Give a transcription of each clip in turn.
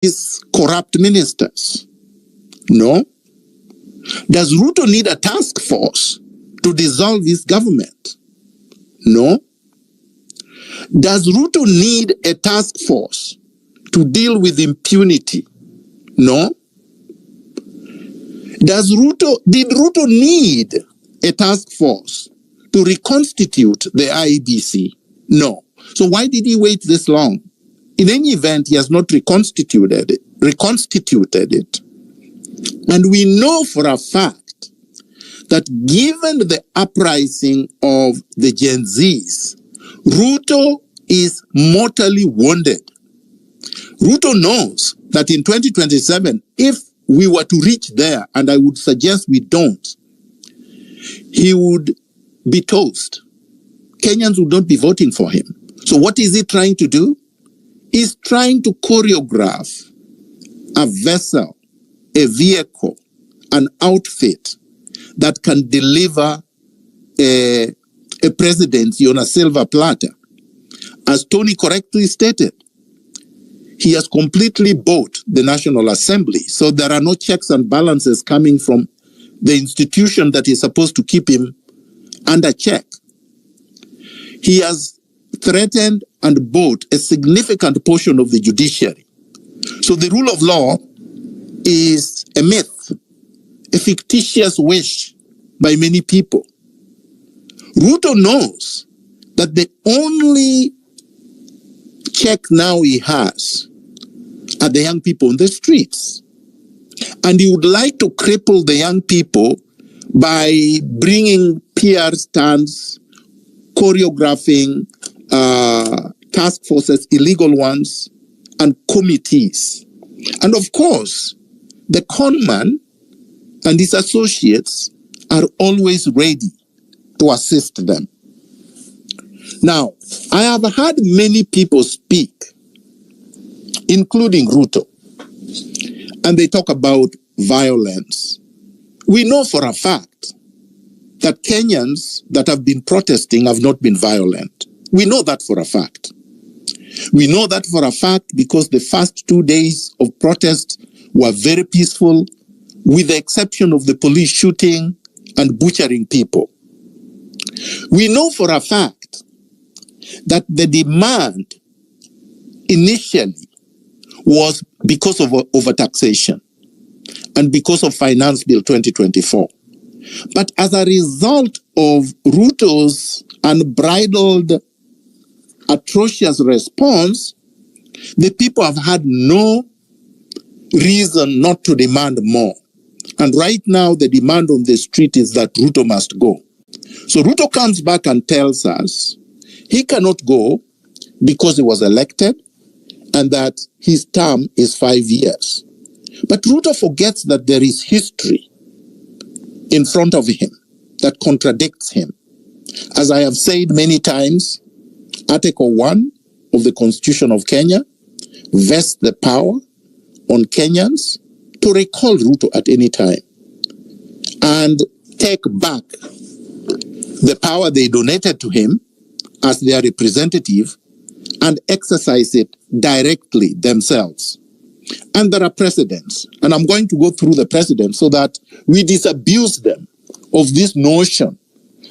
his corrupt ministers? No. Does Ruto need a task force to dissolve his government? No. Does Ruto need a task force to deal with impunity? No. Did Ruto need a task force to reconstitute the IEBC? No. So why did he wait this long? In any event, he has not reconstituted it. And we know for a fact that given the uprising of the Gen Zs, Ruto is mortally wounded. Ruto knows that in 2027, if we were to reach there, and I would suggest we don't, he would be toast. Kenyans would not be voting for him. So what is he trying to do? He's trying to choreograph a vessel, a vehicle, an outfit that can deliver a presidency on a silver platter. As Tony correctly stated, he has completely bought the National Assembly. So there are no checks and balances coming from the institution that is supposed to keep him under check. He has threatened and bought a significant portion of the judiciary. So the rule of law is a myth, a fictitious wish by many people. Ruto knows that the only check now he has are the young people on the streets. And he would like to cripple the young people by bringing PR stunts, choreographing task forces, illegal ones, and committees. And of course, the conman and his associates are always ready to assist them. Now, I have heard many people speak, including Ruto, and they talk about violence. We know for a fact that Kenyans that have been protesting have not been violent. We know that for a fact. We know that for a fact because the first 2 days of protest were very peaceful, with the exception of the police shooting and butchering people. We know for a fact that the demand initially was because of overtaxation and because of Finance Bill 2024. But as a result of Ruto's unbridled, atrocious response, the people have had no reason not to demand more. And right now, the demand on the street is that Ruto must go. So Ruto comes back and tells us he cannot go because he was elected and that his term is 5 years. But Ruto forgets that there is history in front of him that contradicts him. As I have said many times, Article 1 of the Constitution of Kenya vests the power on Kenyans to recall Ruto at any time and take back the power they donated to him as their representative and exercise it directly themselves. And there are precedents, and I'm going to go through the precedents so that we disabuse them of this notion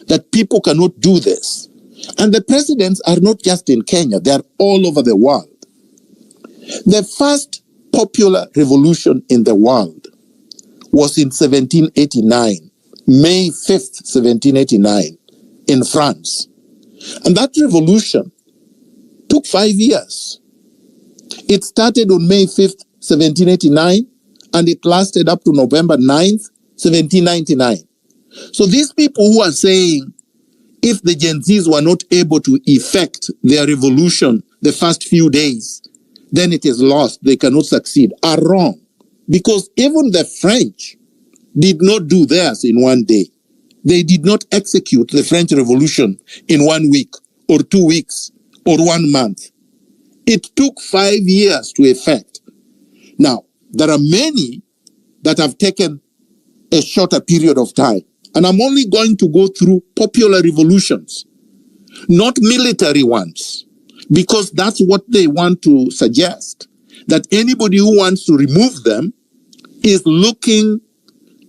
that people cannot do this. And the precedents are not just in Kenya, they are all over the world. The first popular revolution in the world was in 1789, May 5th, 1789, in France. And that revolution took 5 years. It started on May 5th, 1789, and it lasted up to November 9th, 1799. So these people who are saying if the Gen Zs were not able to effect their revolution the first few days, then it is lost, they cannot succeed, are wrong. Because even the French did not do theirs in 1 day. They did not execute the French Revolution in 1 week, or 2 weeks, or 1 month. It took 5 years to effect. Now, there are many that have taken a shorter period of time. And I'm only going to go through popular revolutions, not military ones, because that's what they want to suggest, that anybody who wants to remove them is looking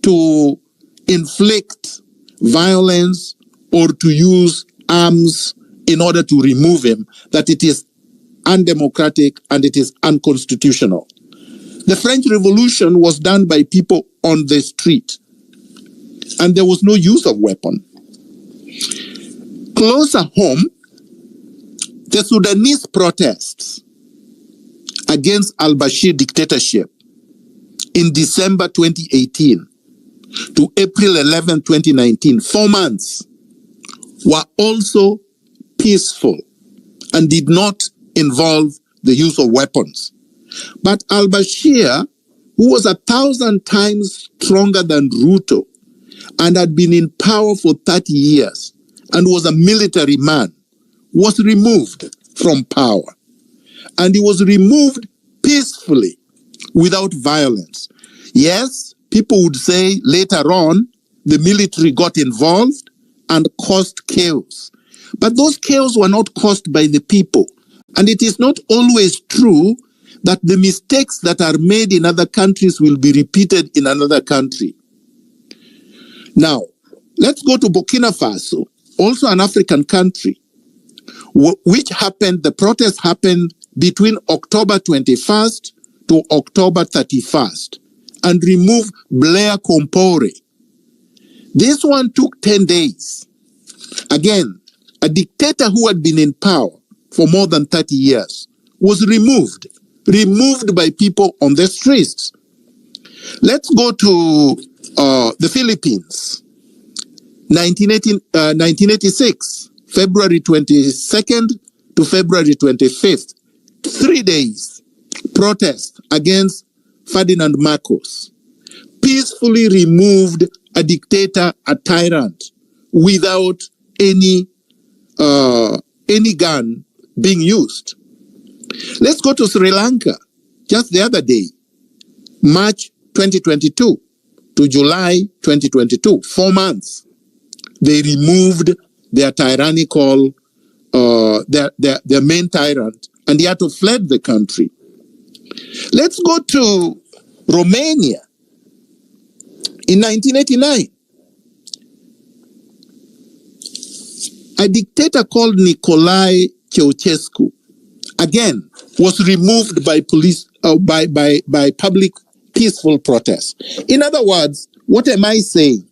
to inflict violence or to use arms in order to remove him, that it is undemocratic and it is unconstitutional. The French Revolution was done by people on the street, and there was no use of weapon. Closer home, the Sudanese protests against al-Bashir dictatorship in December 2018 to April 11, 2019, 4 months, were also peaceful and did not involve the use of weapons. But al-Bashir, who was 1,000 times stronger than Ruto and had been in power for 30 years and was a military man, was removed from power. And he was removed peacefully, without violence. Yes, people would say later on, the military got involved and caused chaos. But those chaos were not caused by the people. And it is not always true that the mistakes that are made in other countries will be repeated in another country. Now, let's go to Burkina Faso, also an African country, which happened, the protest happened between October 21st to October 31st and removed Blair Compaoré. This one took 10 days. Again, a dictator who had been in power for more than 30 years was removed by people on the streets. Let's go to the Philippines. 1986, February 22nd to February 25th, 3 days, protest against Ferdinand Marcos. Peacefully removed a dictator, a tyrant, without any gun being used. Let's go to Sri Lanka. Just the other day, March 2022 to July 2022, 4 months. They removed their tyrannical, their main tyrant, and he had to fled the country. Let's go to Romania. In 1989, a dictator called Nicolae Ceausescu, again, was removed by police, by public peaceful protest. In other words, what am I saying?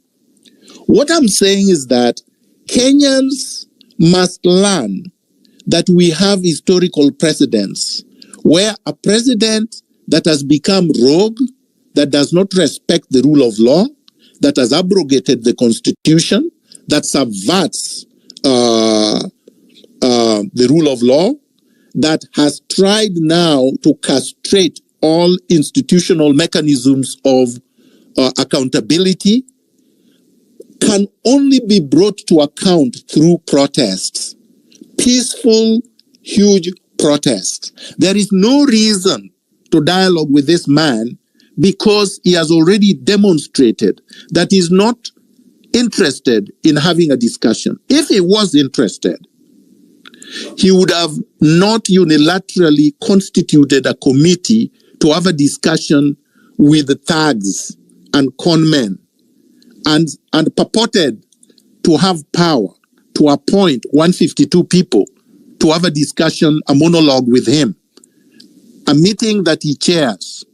What I'm saying is that Kenyans must learn that we have historical precedents where a president that has become rogue, that does not respect the rule of law, that has abrogated the constitution, that subverts the rule of law, that has tried now to castrate all institutional mechanisms of accountability, can only be brought to account through protests. Peaceful, huge protests. There is no reason to dialogue with this man because he has already demonstrated that he's not interested in having a discussion. If he was interested, he would have not unilaterally constituted a committee to have a discussion with the thugs and conmen and purported to have power to appoint 152 people to have a discussion, a monologue with him, a meeting that he chairs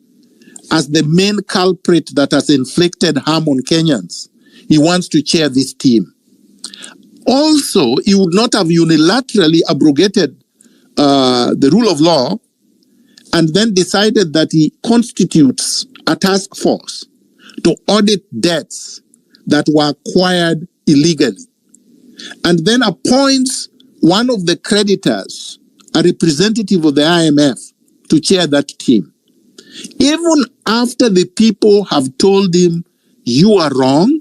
as the main culprit that has inflicted harm on Kenyans. He wants to chair this team. Also, he would not have unilaterally abrogated the rule of law and then decided that he constitutes a task force to audit debts that were acquired illegally, and then appoints one of the creditors, a representative of the IMF, to chair that team. Even after the people have told him, you are wrong,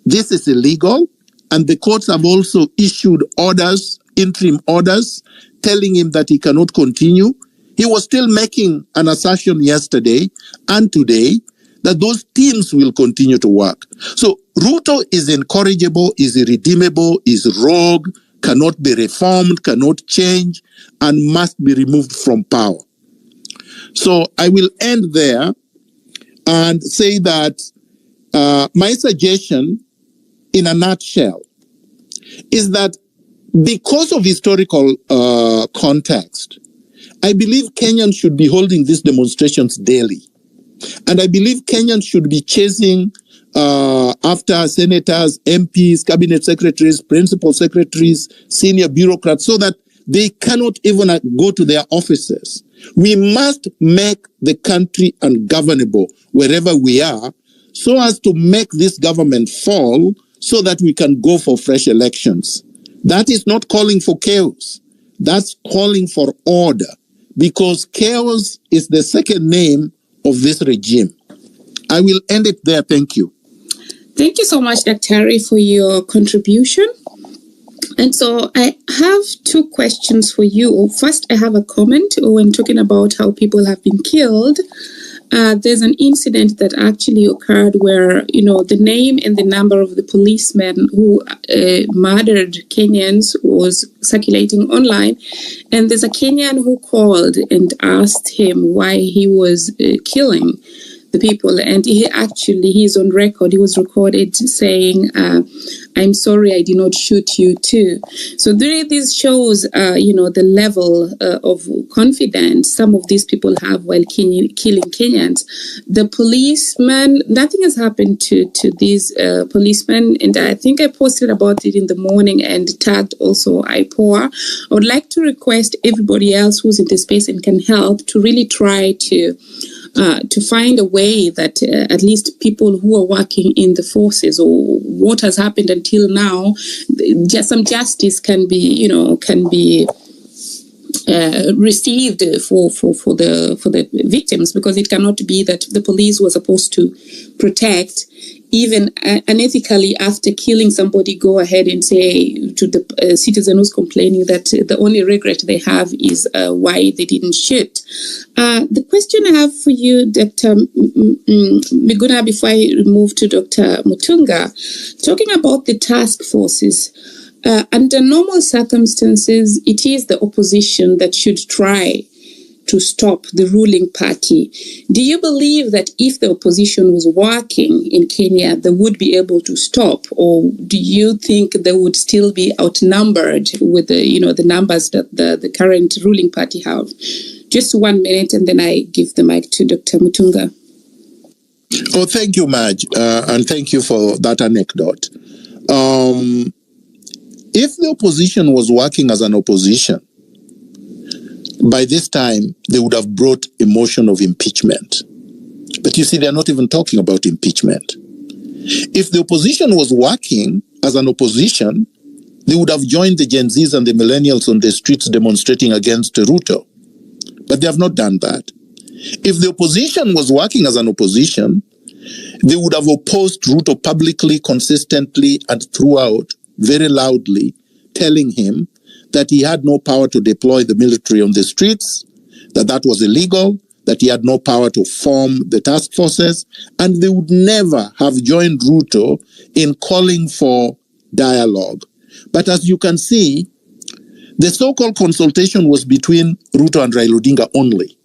this is illegal, and the courts have also issued orders, interim orders, telling him that he cannot continue, he was still making an assertion yesterday and today that those teams will continue to work. So Ruto is incorrigible, is irredeemable, is rogue, cannot be reformed, cannot change, and must be removed from power. So I will end there and say that my suggestion, in a nutshell, is that because of historical context, I believe Kenyans should be holding these demonstrations daily. And I believe Kenyans should be chasing after senators, MPs, cabinet secretaries, principal secretaries, senior bureaucrats, so that they cannot even go to their offices. We must make the country ungovernable wherever we are, so as to make this government fall so that we can go for fresh elections. That is not calling for chaos. That's calling for order, because chaos is the second name of this regime. I will end it there. Thank you. Thank you so much, Dr. for your contribution. And so I have two questions for you. First, I have a comment when talking about how people have been killed. There's an incident that actually occurred where, the name and the number of the policemen who murdered Kenyans was circulating online. And there's a Kenyan who called and asked him why he was killing the people. And he's on record. He was recorded saying, I'm sorry, I did not shoot you too. So this shows, the level of confidence some of these people have while killing Kenyans. The policemen, nothing has happened to these policemen. And I think I posted about it in the morning and tagged also IPOA. I would like to request everybody else who's in the space and can help to really try to find a way that at least people who are working in the forces, or what has happened until now, just some justice can be received for the victims, because it cannot be that the police were supposed to protect, even unethically, after killing somebody, go ahead and say to the citizen who's complaining that the only regret they have is why they didn't shoot. The question I have for you, Dr. Miguna, before I move to Dr. Mutunga, talking about the task forces, under normal circumstances, it is the opposition that should try to stop the ruling party. Do you believe that if the opposition was working in Kenya, they would be able to stop, or do you think they would still be outnumbered with the numbers that the current ruling party have? Just 1 minute, and then I give the mic to Dr. Mutunga. Oh, thank you, Maj, and thank you for that anecdote. If the opposition was working as an opposition, by this time, they would have brought a motion of impeachment. But you see, they're not even talking about impeachment. If the opposition was working as an opposition, they would have joined the Gen Zs and the millennials on the streets demonstrating against Ruto. But they have not done that. If the opposition was working as an opposition, they would have opposed Ruto publicly, consistently, and throughout, very loudly, telling him that he had no power to deploy the military on the streets, that was illegal, that he had no power to form the task forces, and they would never have joined Ruto in calling for dialogue. But as you can see, the so-called consultation was between Ruto and Raila Odinga only.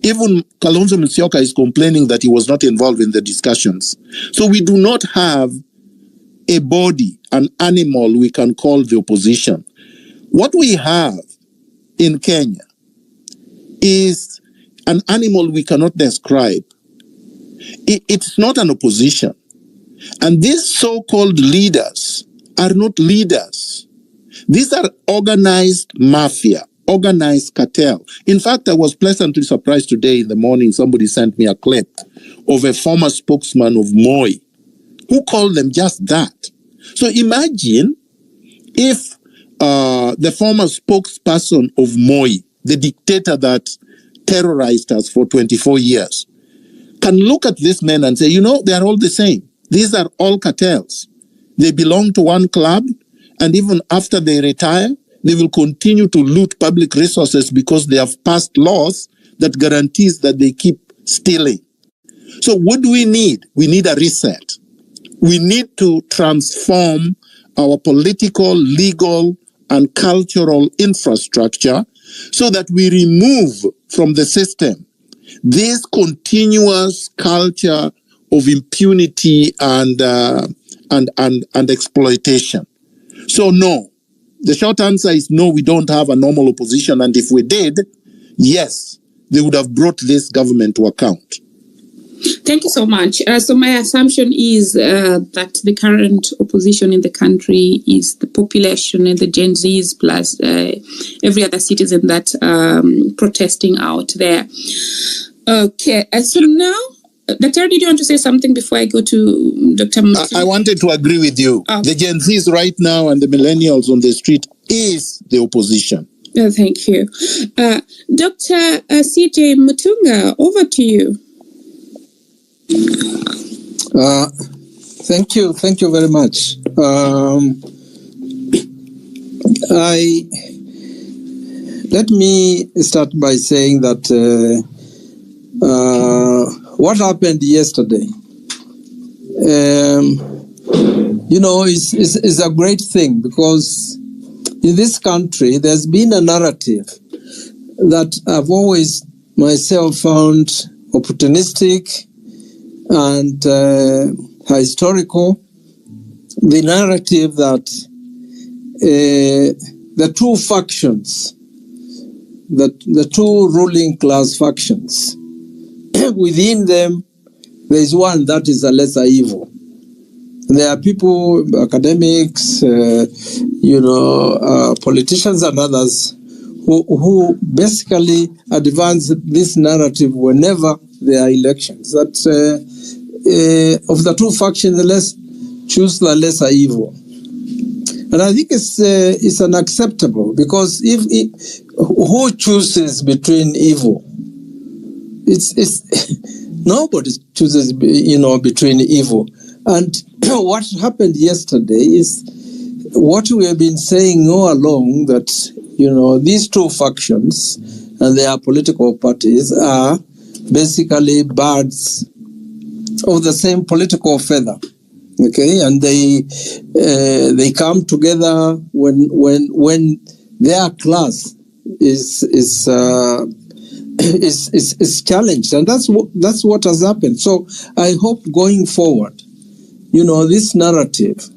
Even Kalonzo Musyoka is complaining that he was not involved in the discussions. So we do not have a body, an animal we can call the opposition. What we have in Kenya is an animal we cannot describe. It's not an opposition. And these so-called leaders are not leaders. These are organized mafia, organized cartel. In fact, I was pleasantly surprised today in the morning. Somebody sent me a clip of a former spokesman of Moi who called them just that. So imagine if the former spokesperson of Moi, the dictator that terrorized us for 24 years, can look at these men and say, they are all the same. These are all cartels. They belong to one club, and even after they retire, they will continue to loot public resources because they have passed laws that guarantees that they keep stealing. So what do we need? We need a reset. We need to transform our political, legal, and cultural infrastructure so that we remove from the system this continuous culture of impunity and exploitation. So no, the short answer is no, we don't have a normal opposition. And if we did, yes, they would have brought this government to account. Thank you so much. So my assumption is that the current opposition in the country is the population and the Gen Zs plus every other citizen that's protesting out there. Okay, so now, Dr. did you want to say something before I go to Dr. Musi? I wanted to agree with you. Okay. The Gen Zs right now and the millennials on the street is the opposition. Thank you. Dr. CJ Mutunga, over to you. Thank you very much. Let me start by saying that what happened yesterday, is a great thing, because in this country there's been a narrative that I've always myself found opportunistic and historical. The narrative that the two factions, the two ruling class factions, within them there is one that is a lesser evil. There are people, academics, politicians and others who basically advance this narrative whenever there are elections, that of the two factions, let's choose the lesser evil. And I think it's unacceptable, because if who chooses between evil? It's nobody chooses between evil. And what happened yesterday is what we have been saying all along, that these two factions and their political parties are basically birds of the same political feather. Okay, and they come together when their class is challenged, and that's what has happened. So I hope going forward, this narrative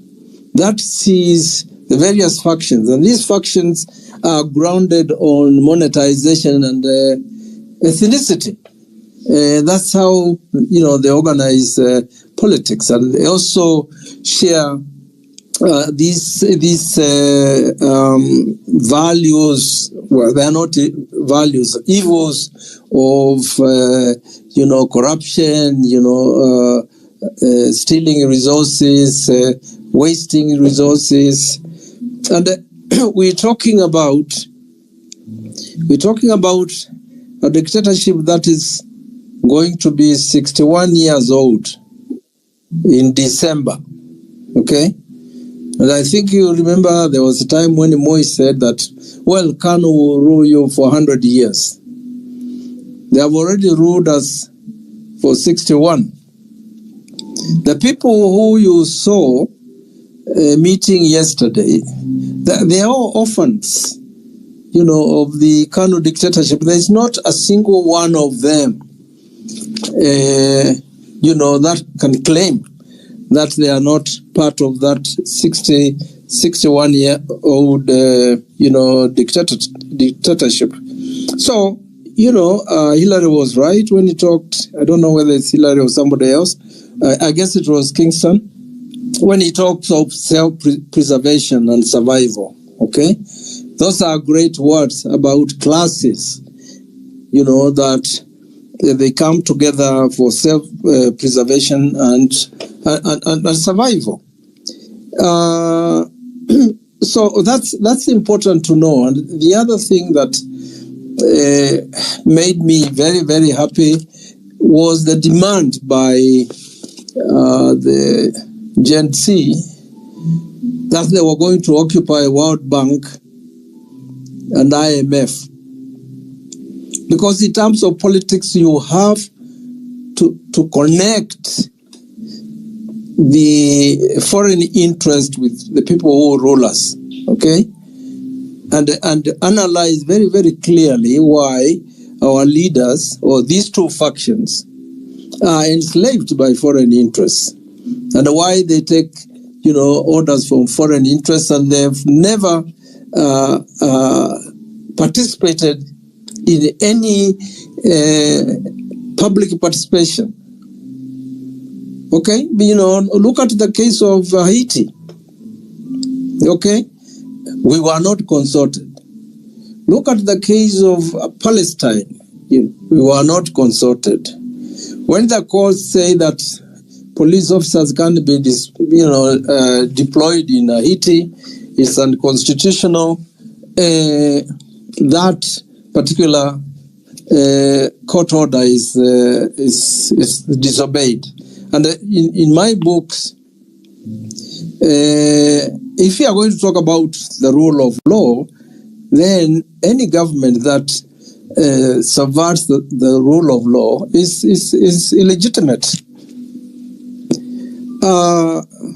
that sees the various factions, and these factions are grounded on monetization and ethnicity. That's how they organize politics, and they also share these values. Well, they are not values, evils of corruption, stealing resources, wasting resources, and we're talking about a dictatorship that is going to be 61 years old in December. Okay? And I think you remember there was a time when Moi said that, well, Kanu will rule you for 100 years. They have already ruled us for 61. The people who you saw meeting yesterday, they are all orphans, of the Kanu dictatorship. There is not a single one of them, that can claim that they are not part of that 61-year-old, dictatorship. So, Hillary was right when he talked. I don't know whether it's Hillary or somebody else. I guess it was Kingston, when he talks of self-preservation and survival. Okay? Those are great words about classes, that they come together for self-preservation and survival. So that's important to know. And the other thing that made me very, very happy was the demand by the Gen Z that they were going to occupy World Bank and IMF. Because in terms of politics, you have to connect the foreign interest with the people who rule us, okay? And analyze very, very clearly why our leaders, or these two factions, are enslaved by foreign interests, and why they take, orders from foreign interests, and they've never participated in any public participation. Okay, look at the case of Haiti. Okay, we were not consulted. Look at the case of Palestine. We were not consulted. When the courts say that police officers can't be, deployed in Haiti, it's unconstitutional. That particular court order is disobeyed. And in my books, if we are going to talk about the rule of law, then any government that subverts the rule of law is illegitimate.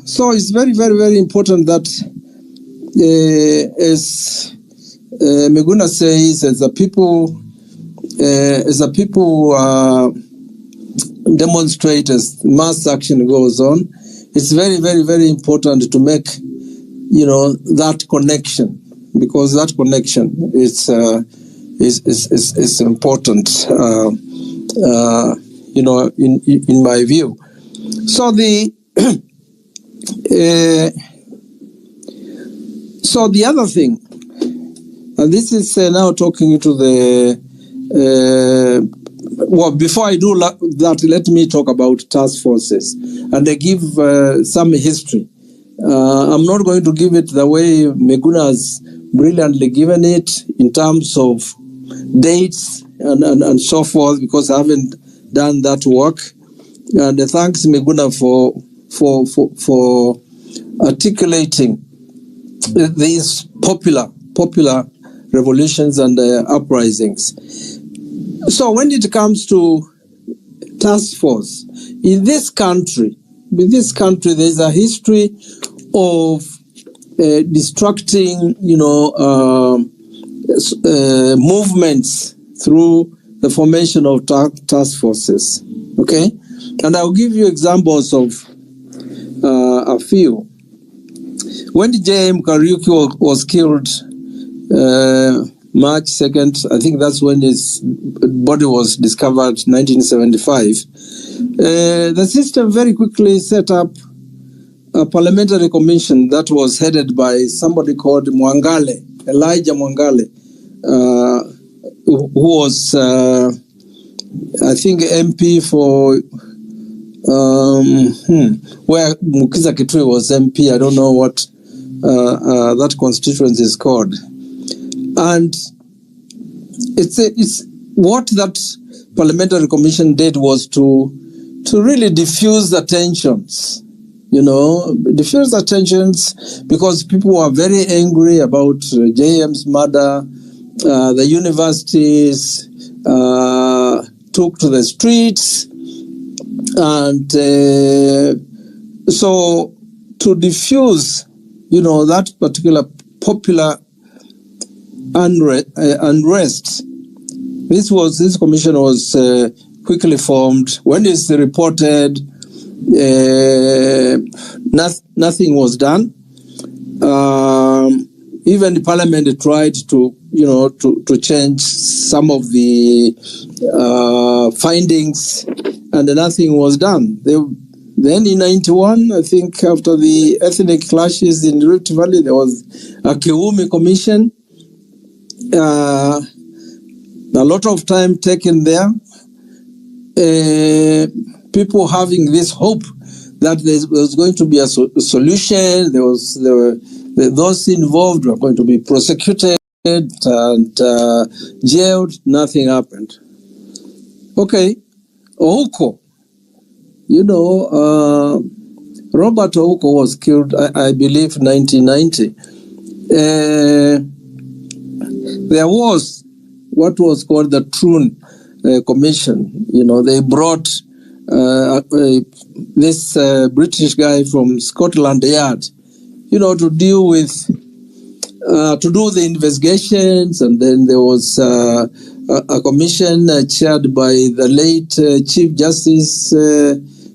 So it's very, very, very important that, as Miguna says, as the people demonstrate, as mass action goes on, it's very, very, very important to make, that connection, because that connection is important, in my view. So the other thing, and this is now talking to the before I do that, let me talk about task forces, and I give some history. I'm not going to give it the way Miguna has brilliantly given it in terms of dates and so forth, because I haven't done that work. And thanks Miguna for articulating these popular revolutions and uprisings. So when it comes to task force, in this country, there's a history of destructing, movements through the formation of task forces. Okay, and I'll give you examples of a few. When J.M. Kariuki was killed, March 2nd, I think that's when his body was discovered, 1975. The system very quickly set up a parliamentary commission that was headed by somebody called Elijah Mwangale, who was, I think, MP for, where Mukiza Kitui was MP. I don't know what that constituency is called. And it's what that parliamentary commission did was to really diffuse the tensions, because people were very angry about JM's murder. The universities took to the streets, and so to diffuse, that particular popular unrest, this commission was quickly formed. When it's reported, nothing was done. Even the parliament tried to change some of the findings, and nothing was done. Then in 91, I think after the ethnic clashes in Rift Valley, there was a Kiumi commission. A lot of time taken there. People having this hope that there was going to be a solution. Those involved were going to be prosecuted and jailed. Nothing happened. Okay, Ouko. Robert Ouko was killed, I believe, 1990. There was what was called the Troon Commission. They brought this British guy from Scotland Yard, to deal with, to do the investigations, and then there was a commission chaired by the late Chief Justice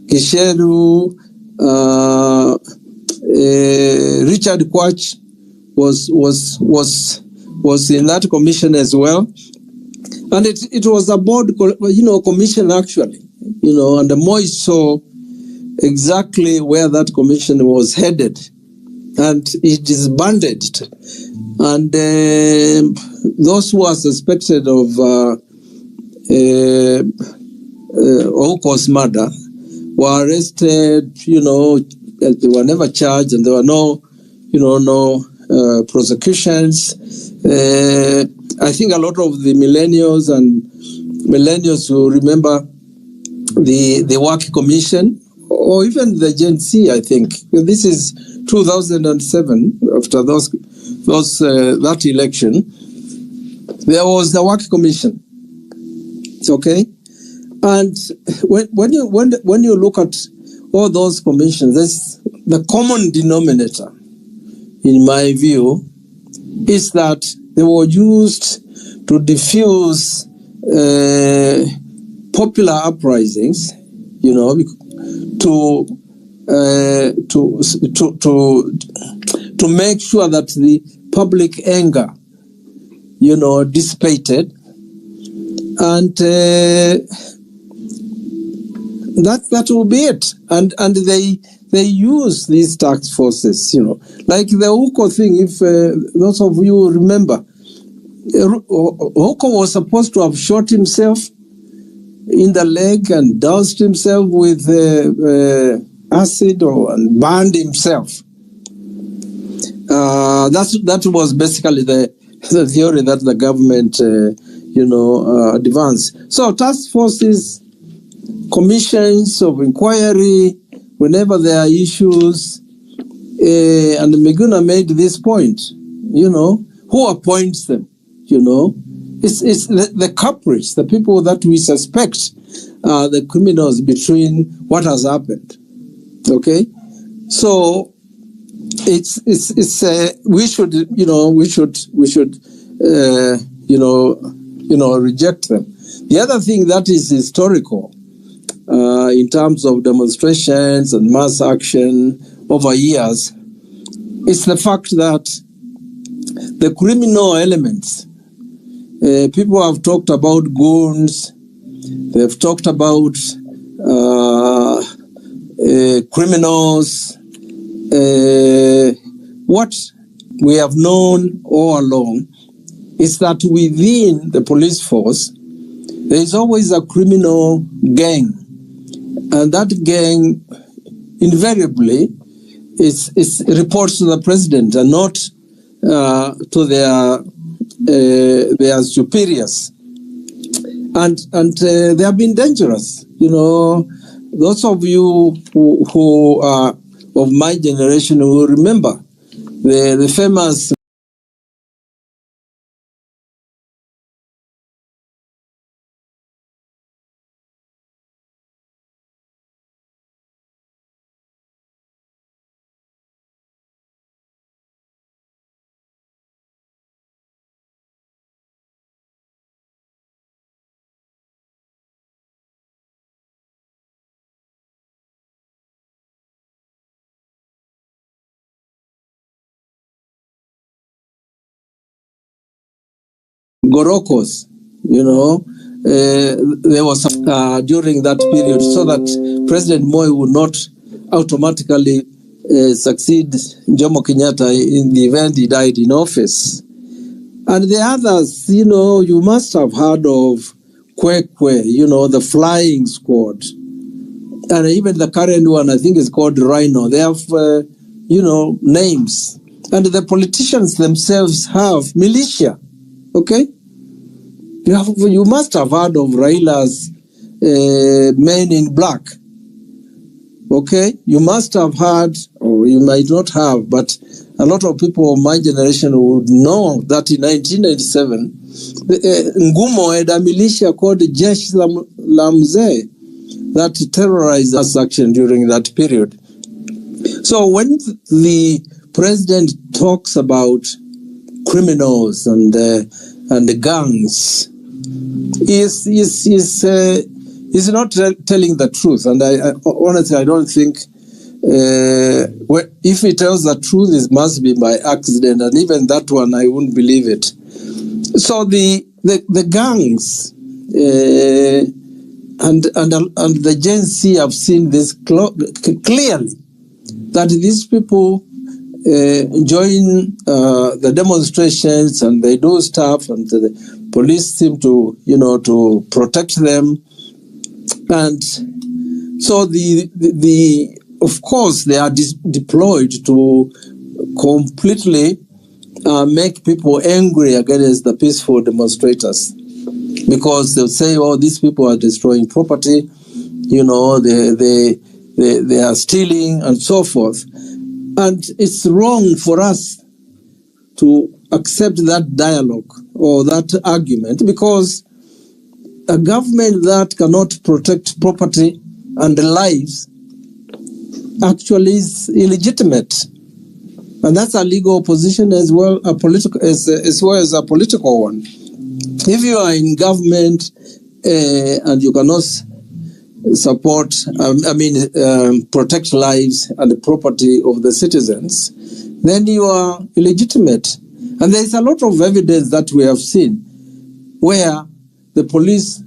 Kisheru, Richard Kwach was in that commission as well, and it was a board, commission actually, and the Moi saw exactly where that commission was headed, and it disbanded, and those who are suspected of Oko's murder were arrested. They were never charged, and there were no prosecutions. I think a lot of the millennials who remember the Work Commission, or even the Gen Z, I think this is 2007. After that election, there was the Work Commission. Okay, and when you look at all those commissions, the common denominator, in my view, is that they were used to diffuse popular uprisings, to make sure that the public anger, dissipated, and that will be it. And they use these task forces, like the Uko thing. If those of you remember, Uko was supposed to have shot himself in the leg and doused himself with acid and burned himself. That was basically the theory that the government, advanced. So task forces, commissions of inquiry, whenever there are issues, and Miguna made this point, who appoints them, It's the culprits, the people that we suspect are the criminals between what has happened. Okay? So we should reject them. The other thing that is historical in terms of demonstrations and mass action over years is the fact that the criminal elements, people have talked about goons, they've talked about criminals. What we have known all along is that within the police force, there is always a criminal gang. And that gang invariably is reports to the president and not to their superiors. And they have been dangerous. Those of you who are of my generation will remember the famous Gorokos, there was during that period, so that President Moi would not automatically succeed Jomo Kenyatta in the event he died in office. And the others, you must have heard of Kwekwe, the flying squad. And even the current one, I think, is called Rhino. They have, names. And the politicians themselves have militia. Okay? You must have heard of Raila's Men in Black. Okay? You must have heard, or you might not have, but a lot of people of my generation would know that in 1997, Ngumo had a militia called Jesh la Mzee that terrorized us action during that period. So when the president talks about criminals and the gangs, is not telling the truth. And I honestly, I don't think if he tells the truth, it must be by accident. And even that one, I wouldn't believe it. So the gangs and the Gen Z have seen this clearly, that these people join the demonstrations and they do stuff, and the police seem to to protect them, and so of course they are deployed to completely make people angry against the peaceful demonstrators, because they'll say, oh, these people are destroying property, they are stealing and so forth. And it's wrong for us to accept that dialogue or that argument, because a government that cannot protect property and lives actually is illegitimate. And that's a legal position as well, as well as a political one. If you are in government and you cannot support, protect lives and the property of the citizens, then you are illegitimate. And there is a lot of evidence that we have seen where the police,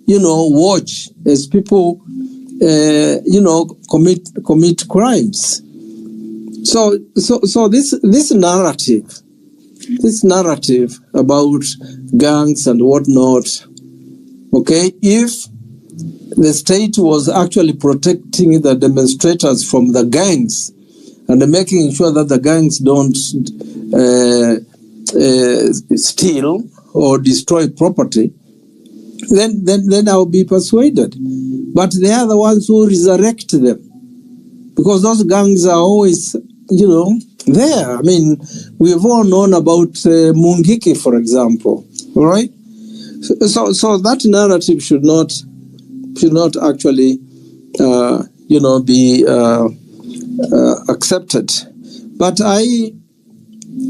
watch as people, commit crimes. So this narrative about gangs and whatnot, okay, if the state was actually protecting the demonstrators from the gangs and making sure that the gangs don't steal or destroy property, then I'll be persuaded. But they are the ones who resurrect them, because those gangs are always, there. I mean, we've all known about Mungiki, for example, all right? So that narrative should not actually, be accepted. But I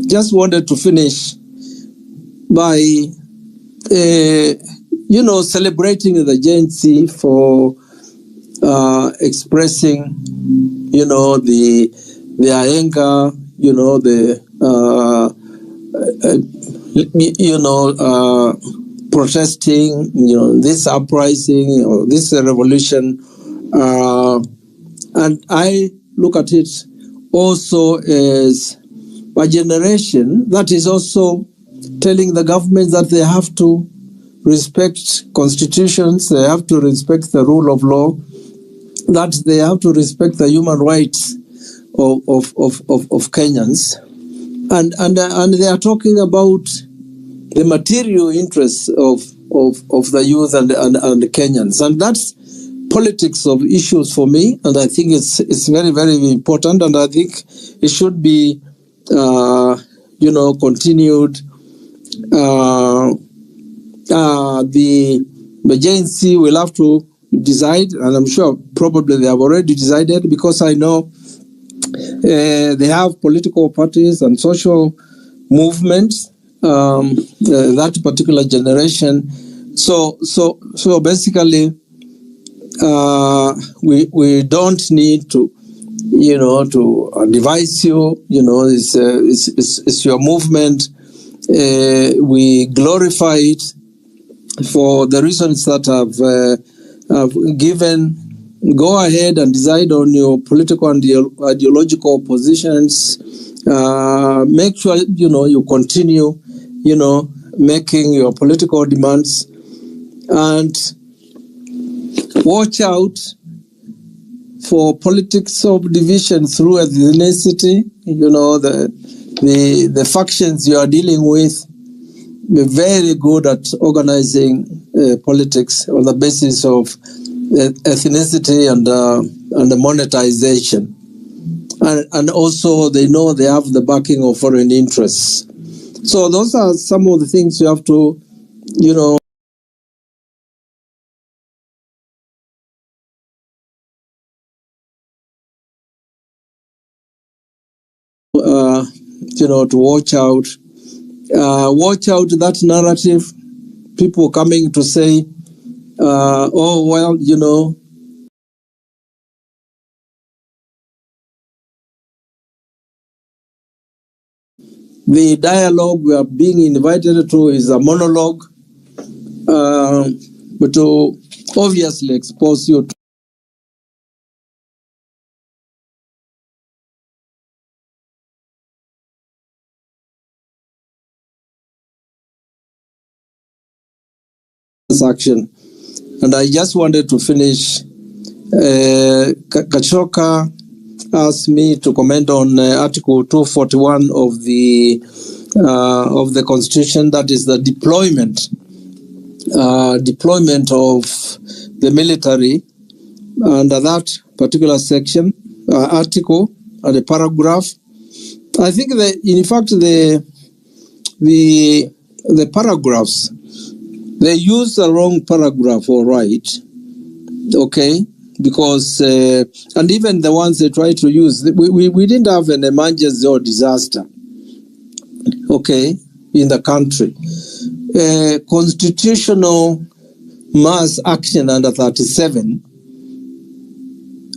just wanted to finish by, celebrating the Gen Z for expressing, their anger, protesting, this uprising or this revolution, and I look at it also as a generation that is also telling the government that they have to respect constitutions, they have to respect the rule of law, that they have to respect the human rights of Kenyans, and they are talking about the material interests of the youth and the Kenyans, and that's politics of issues for me, and I think it's very, very important, and I think it should be continued. The Gen Z will have to decide, and I'm sure probably they have already decided, because I know they have political parties and social movements, that particular generation. So basically, we don't need to, to devise you. It's your movement. We glorify it for the reasons that I've given. Go ahead and decide on your political and ideological positions. Make sure you continue, making your political demands, and watch out for politics of division through ethnicity. The factions you are dealing with. Be very good at organizing politics on the basis of ethnicity and the monetization, and also they know they have the backing of foreign interests. So those are some of the things you have to, to watch out. Watch out that narrative people coming to say, oh, well, the dialogue we are being invited to is a monologue, but to obviously expose you to action. And I just wanted to finish. Kachoka asked me to comment on Article 241 of the Constitution, that is the deployment of the military. Under that particular section, article, and the paragraph, I think that in fact the paragraphs, they use the wrong paragraph, all right, okay, because and even the ones they try to use, we didn't have an emergency or disaster, okay, in the country. Constitutional mass action under 37,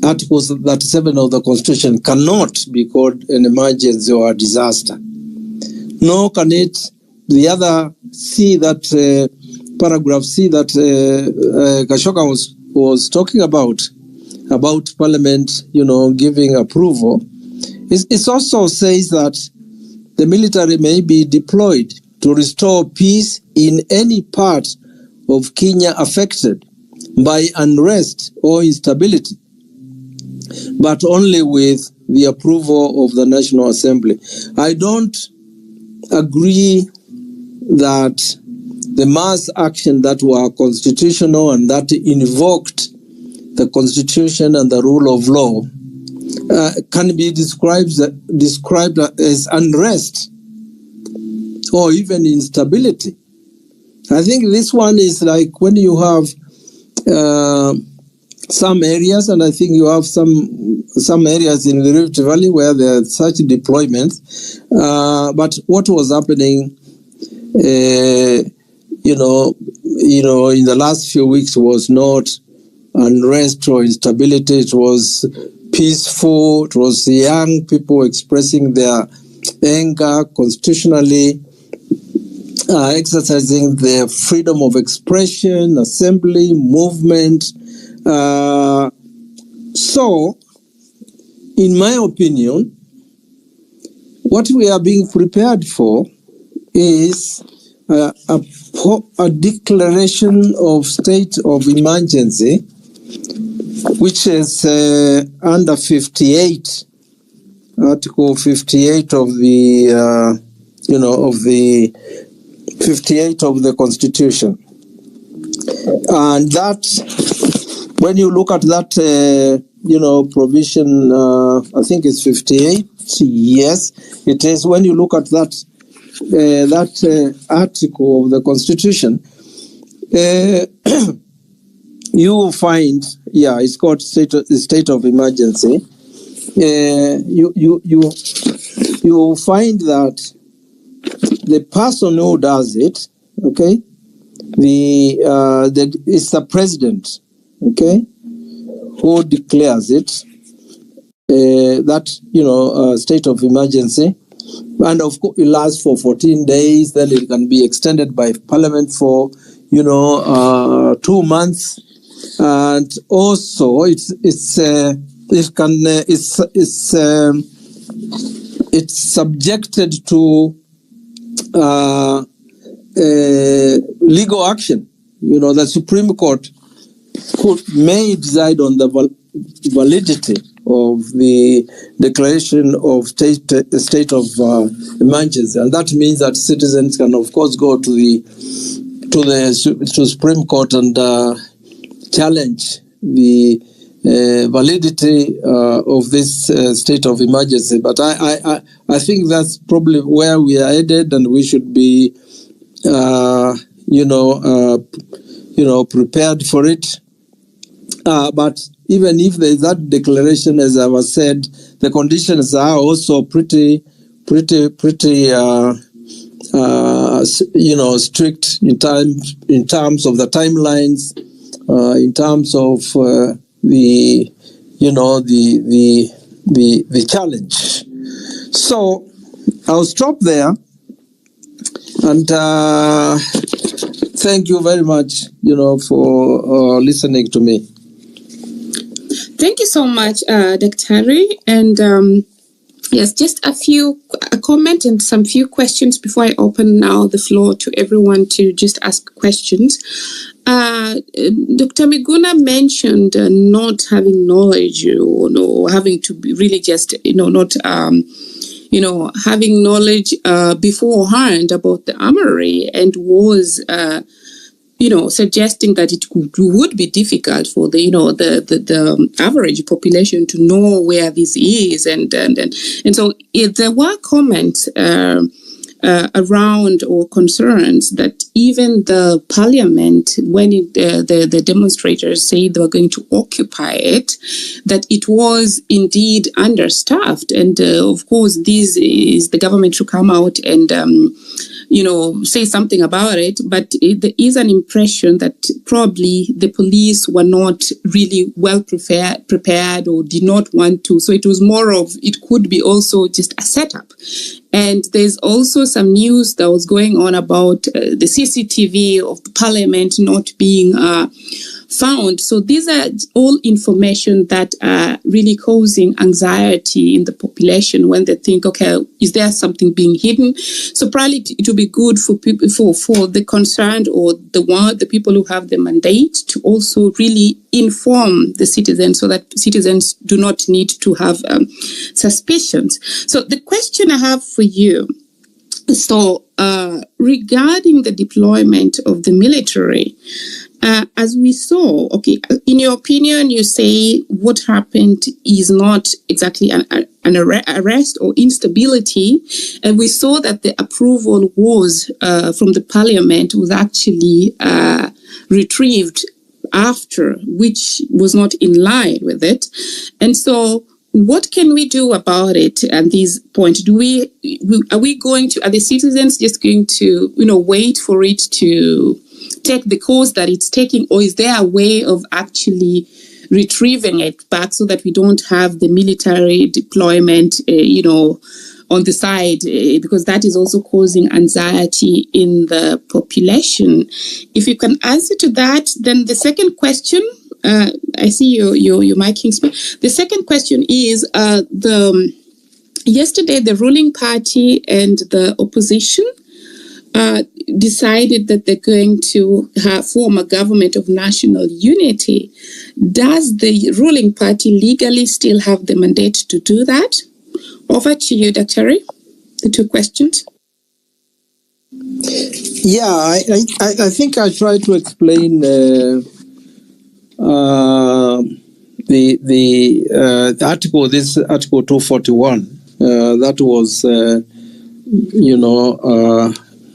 Article 37 of the Constitution cannot be called an emergency or a disaster. Nor can it, the other C, that paragraph C that Kashoka was talking about Parliament, giving approval. It also says that the military may be deployed to restore peace in any part of Kenya affected by unrest or instability, but only with the approval of the National Assembly. I don't agree that the mass action that were constitutional and that invoked the Constitution and the rule of law can be described as unrest or even instability. I think this one is like when you have some areas, and I think you have some areas in the Rift Valley where there are such deployments. But what was happening, in the last few weeks was not unrest or instability. It was peaceful. It was young people expressing their anger constitutionally, exercising their freedom of expression, assembly, movement. So, in my opinion, what we are being prepared for is a declaration of state of emergency, which is under 58, Article 58 of the, of the 58 of the Constitution. And that, when you look at that, provision, I think it's 58. Yes, it is. When you look at that, article of the Constitution, you will find, it's called state of emergency. You will find that the person who does it, okay, it's the president, okay, who declares it, that, state of emergency. And of course, it lasts for 14 days. Then it can be extended by Parliament for, 2 months. And also, it's subjected to legal action. The Supreme Court may decide on the validity of the declaration of state of emergency, and that means that citizens can, of course, go to the Supreme Court and challenge the validity of this state of emergency. But I think that's probably where we are headed, and we should be, prepared for it. But even if there is that declaration, as I was said, the conditions are also pretty strict in terms of the timelines, in terms of the challenge. So I'll stop there, and thank you very much, for listening to me. Thank you so much, Dr. And yes, just a comment and some few questions before I open now the floor to everyone to just ask questions. Dr. Miguna mentioned not having knowledge or having to be really just, not, having knowledge beforehand about the armory, and was, suggesting that it would be difficult for the average population to know where this is, and so there were comments around or concerns that even the parliament, when the demonstrators said they were going to occupy it, that it was indeed understaffed, and of course this is the government to come out and say something about it, but there is an impression that probably the police were not really well prepared or did not want to. So it was more of, it could be also just a setup. And there's also some news that was going on about the CCTV of the parliament not being found. So these are all information that are really causing anxiety in the population when they think, okay, is there something being hidden? So probably it would be good for people, for the concerned or the people who have the mandate to also really inform the citizens, so that citizens do not need to have suspicions. So the question I have for you, regarding the deployment of the military, as we saw, okay, in your opinion, you say what happened is not exactly an arrest or instability, and we saw that the approval was from the parliament was actually retrieved after, which was not in line with it. And so what can we do about it at this point? Are the citizens just going to, wait for it to take the course that it's taking, or is there a way of actually retrieving it back so that we don't have the military deployment, on the side, because that is also causing anxiety in the population? If you can answer to that, then the second question, I see your miking speak. The second question is yesterday the ruling party and the opposition decided that they're going to form a government of national unity. Does the ruling party legally still have the mandate to do that? Over to you, Dr. Ray. The two questions. Yeah, I think I tried to explain the article. This Article 241 that was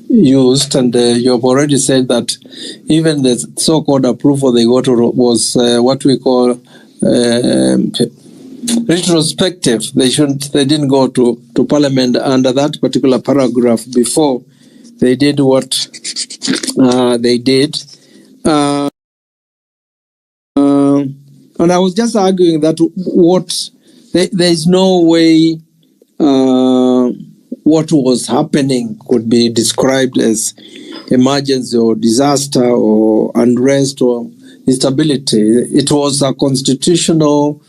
used, and you have already said that even the so-called approval they got was what we call retrospective. They didn't go to Parliament under that particular paragraph before they did what they did. And I was just arguing that there is no way what was happening could be described as emergency or disaster or unrest or instability. It was a constitutional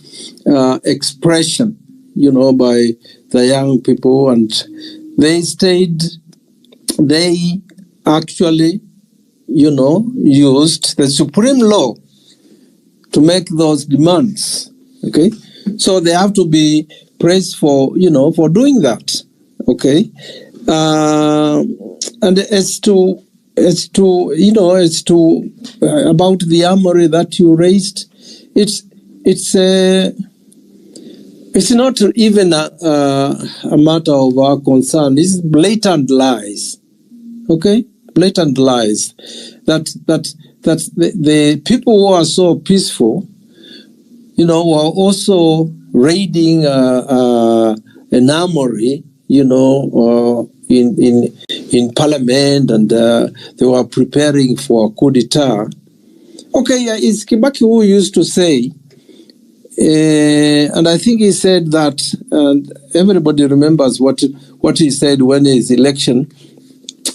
expression, by the young people, and they actually, used the supreme law to make those demands. Okay, so they have to be praised for doing that. Okay, and as to about the armory that you raised, it's not even a matter of our concern. It's blatant lies. Okay, blatant lies that the people who are so peaceful, were also raiding an armory, in parliament, and they were preparing for a coup d'etat. Okay, it's Kibaki who used to say, and I think he said that, and everybody remembers what he said when his election,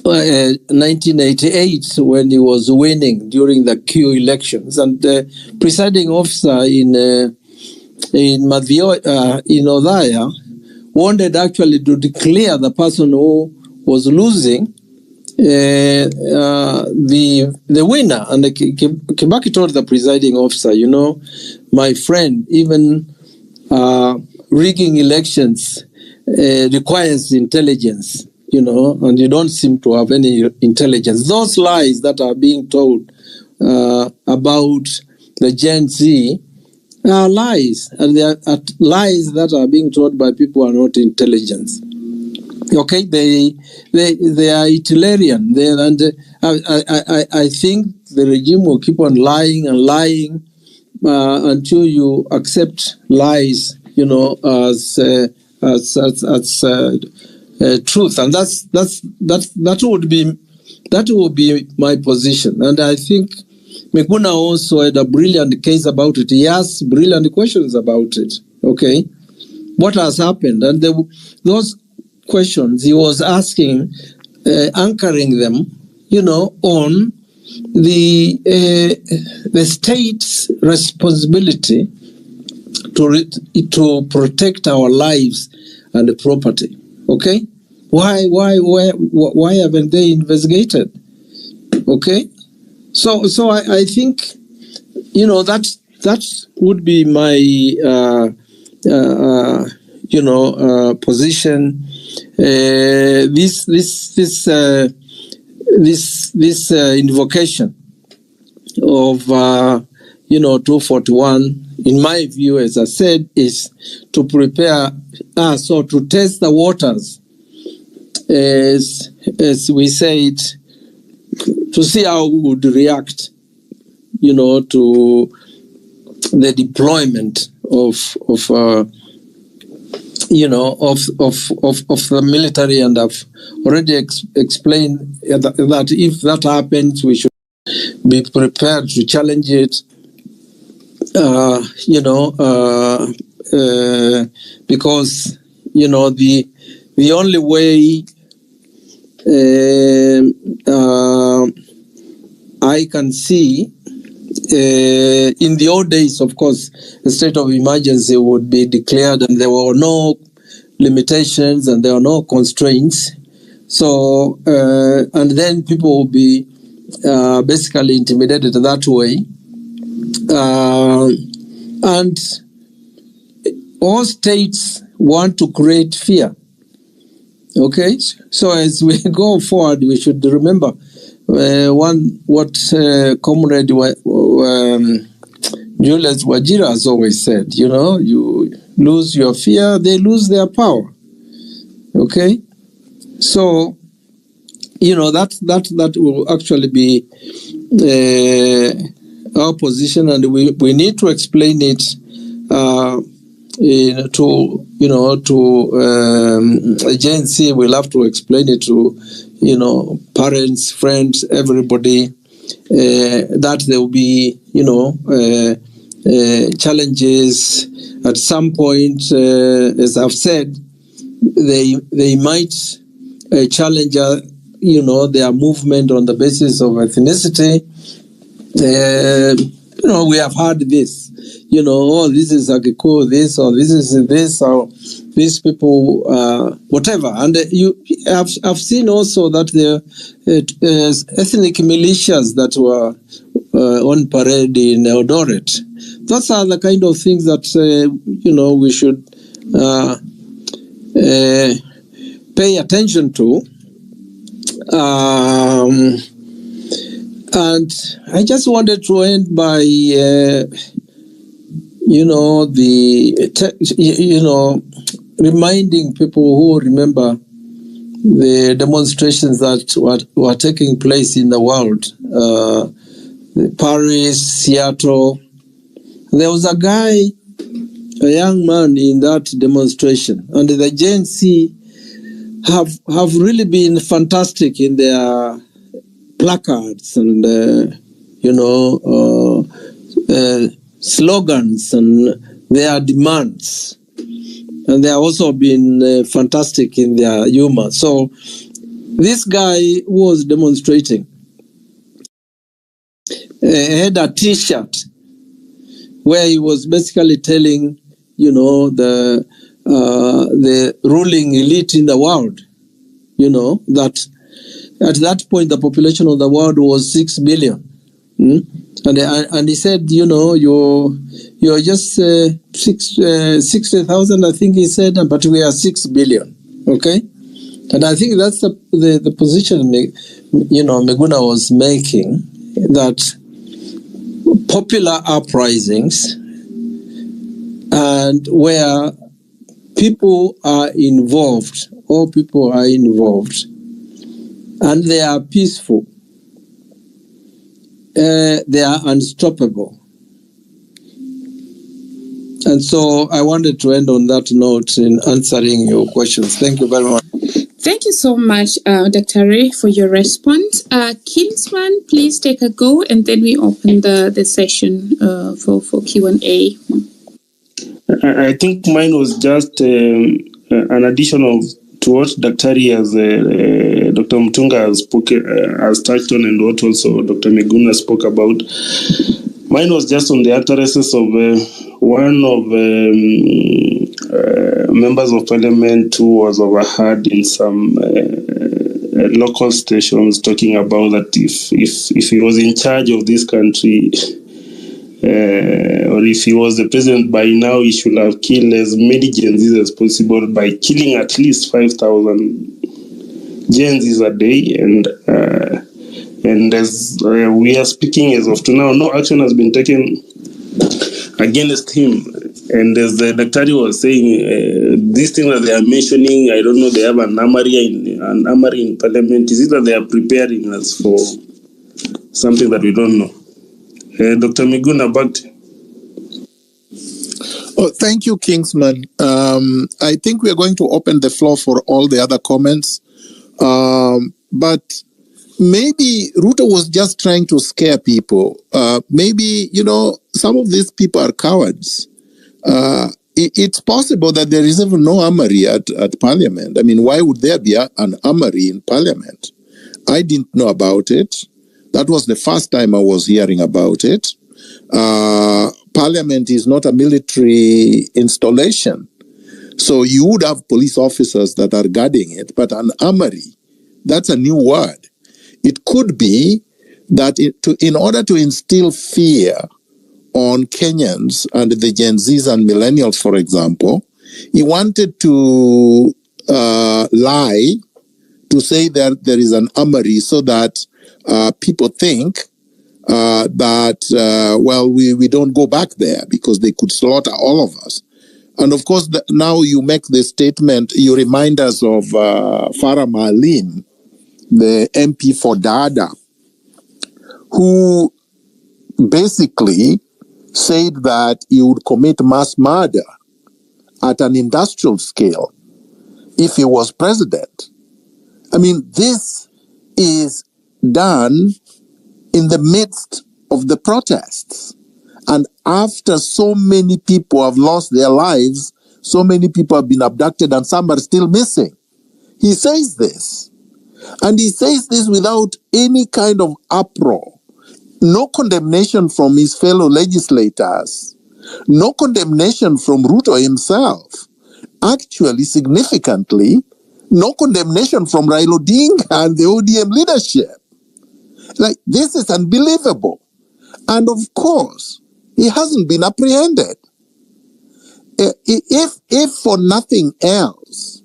1988, when he was winning during the Q elections, and the presiding officer in Odaya wanted actually to declare the person who was losing the winner, and Kibaki told the presiding officer, my friend, even rigging elections requires intelligence, and you don't seem to have any intelligence. Those lies that are being told about the Gen Z are lies, and they are lies that are being told by people who are not intelligent. Okay, they are utilitarian. I think the regime will keep on lying and lying until you accept lies, as truth, and that would be my position. And I think Miguna also had a brilliant case about it. He asked brilliant questions about it. Okay, what has happened? And those questions he was asking, anchoring them, on the state's responsibility to protect our lives and property. Okay, why haven't they investigated? Okay, so I think that would be my position. This invocation of 241, in my view, as I said, is to prepare us, or to test the waters, as we said, to see how we would react, to the deployment of the military. And I've already explained that if that happens, we should be prepared to challenge it. Because the only way I can see, in the old days, of course, a state of emergency would be declared, and there were no limitations and there were no constraints. So, and then people will be basically intimidated that way. And all states want to create fear. Okay, so as we go forward, we should remember what Comrade Julius Wajira has always said. You lose your fear, they lose their power. Okay, so that will actually be our position, and we need to explain it to agency. We'll have to explain it to parents, friends, everybody, that there will be challenges at some point. As I've said, they might challenge their movement on the basis of ethnicity. We have heard this, this is Agiko, this, or this is this, or these people, whatever. And I've seen also that there ethnic militias that were on parade in Eldoret. Those are the kind of things that, we should pay attention to. And I just wanted to end by, reminding people who remember the demonstrations that were taking place in the world, Paris, Seattle. There was a young man in that demonstration, and the Gen Z have really been fantastic in their placards and slogans and their demands, and they have also been fantastic in their humor. So this guy was demonstrating had a T-shirt where he was basically telling, the ruling elite in the world, that at that point the population of the world was 6 billion. And he said, you're just 60,000, I think he said, but we are 6 billion. Okay, and I think that's the position Miguna was making, that popular uprisings and where people are involved, all people are involved, and they are peaceful, they are unstoppable. And so I wanted to end on that note in answering your questions. Thank you very much. Thank you so much, Dr. Ray, for your response. Kingsman, please take a go, and then we open the session for Q&A. I think mine was just an addition to what Dr. Dr. Mutunga has touched on, and what also Dr. Miguna spoke about. Mine was just on the utterances of one of members of parliament who was overheard in some local stations talking about that if he was in charge of this country, or if he was the president by now, he should have killed as many Gen Zs as possible by killing at least 5,000 Gen Zs a day. And as we are speaking as of now, no action has been taken against him. And as the Dr. was saying, these things that they are mentioning, I don't know, they have an armory in parliament. Is it that they are preparing us for something that we don't know? Dr. Miguna, back to you. Oh, thank you, Kingsman. I think we are going to open the floor for all the other comments. But maybe Ruto was just trying to scare people. Maybe, some of these people are cowards. It's possible that there is even no armory at Parliament. I mean, why would there be an armory in Parliament? I didn't know about it. That was the first time I was hearing about it. Parliament is not a military installation. So you would have police officers that are guarding it, but an armory, that's a new word. It could be that in order to instill fear on Kenyans and the Gen Zs and millennials, for example, he wanted to lie to say that there is an armory so that people think that, we don't go back there because they could slaughter all of us. And of course, now you make the statement, you remind us of Farah Maalim, the MP for Dada, who basically said that he would commit mass murder at an industrial scale if he was president. I mean, this is done in the midst of the protests. And after so many people have lost their lives, so many people have been abducted, and some are still missing. He says this. And he says this without any kind of uproar. No condemnation from his fellow legislators. No condemnation from Ruto himself. Actually, significantly, no condemnation from Raila Odinga and the ODM leadership. Like, this is unbelievable. And of course, he hasn't been apprehended. If for nothing else,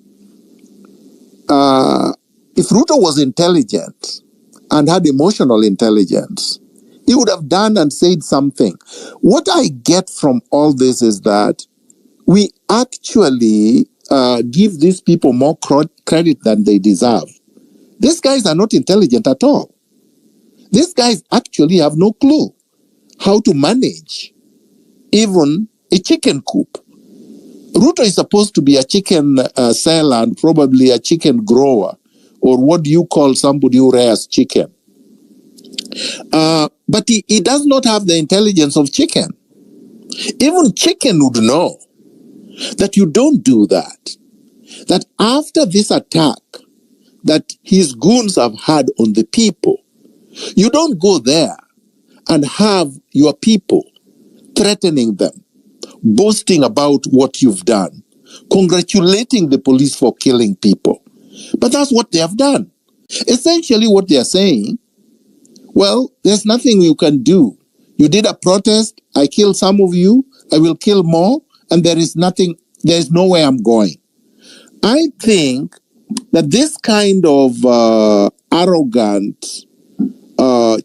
if Ruto was intelligent and had emotional intelligence, he would have done and said something. What I get from all this is that we actually give these people more credit than they deserve. These guys are not intelligent at all. These guys actually have no clue how to manage even a chicken coop. Ruto is supposed to be a chicken seller and probably a chicken grower, or what do you call somebody who rears chicken? But he does not have the intelligence of chicken. Even chicken would know that you don't do that. That after this attack that his goons have had on the people, you don't go there and have your people threatening them, boasting about what you've done, congratulating the police for killing people. But that's what they have done. Essentially what they are saying, well, there's nothing you can do. You did a protest, I killed some of you, I will kill more, and there's nowhere I'm going. I think that this kind of arrogant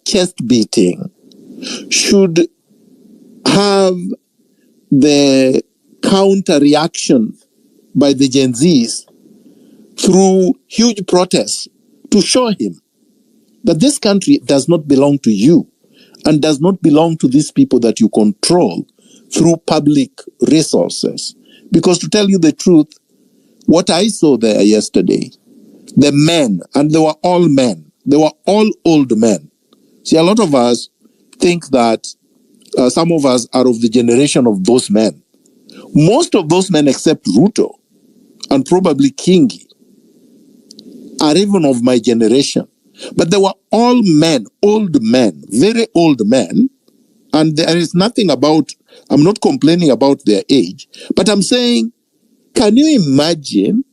chest beating should have the counter reaction by the Gen Zs through huge protests to show him that this country does not belong to you and does not belong to these people that you control through public resources. Because to tell you the truth, what I saw there yesterday, the men, and they were all men, they were all old men. See, a lot of us think that some of us are of the generation of those men. Most of those men, except Ruto and probably Kingi, are even of my generation. But they were all men, old men, very old men. And there is nothing about, I'm not complaining about their age, but I'm saying, can you imagine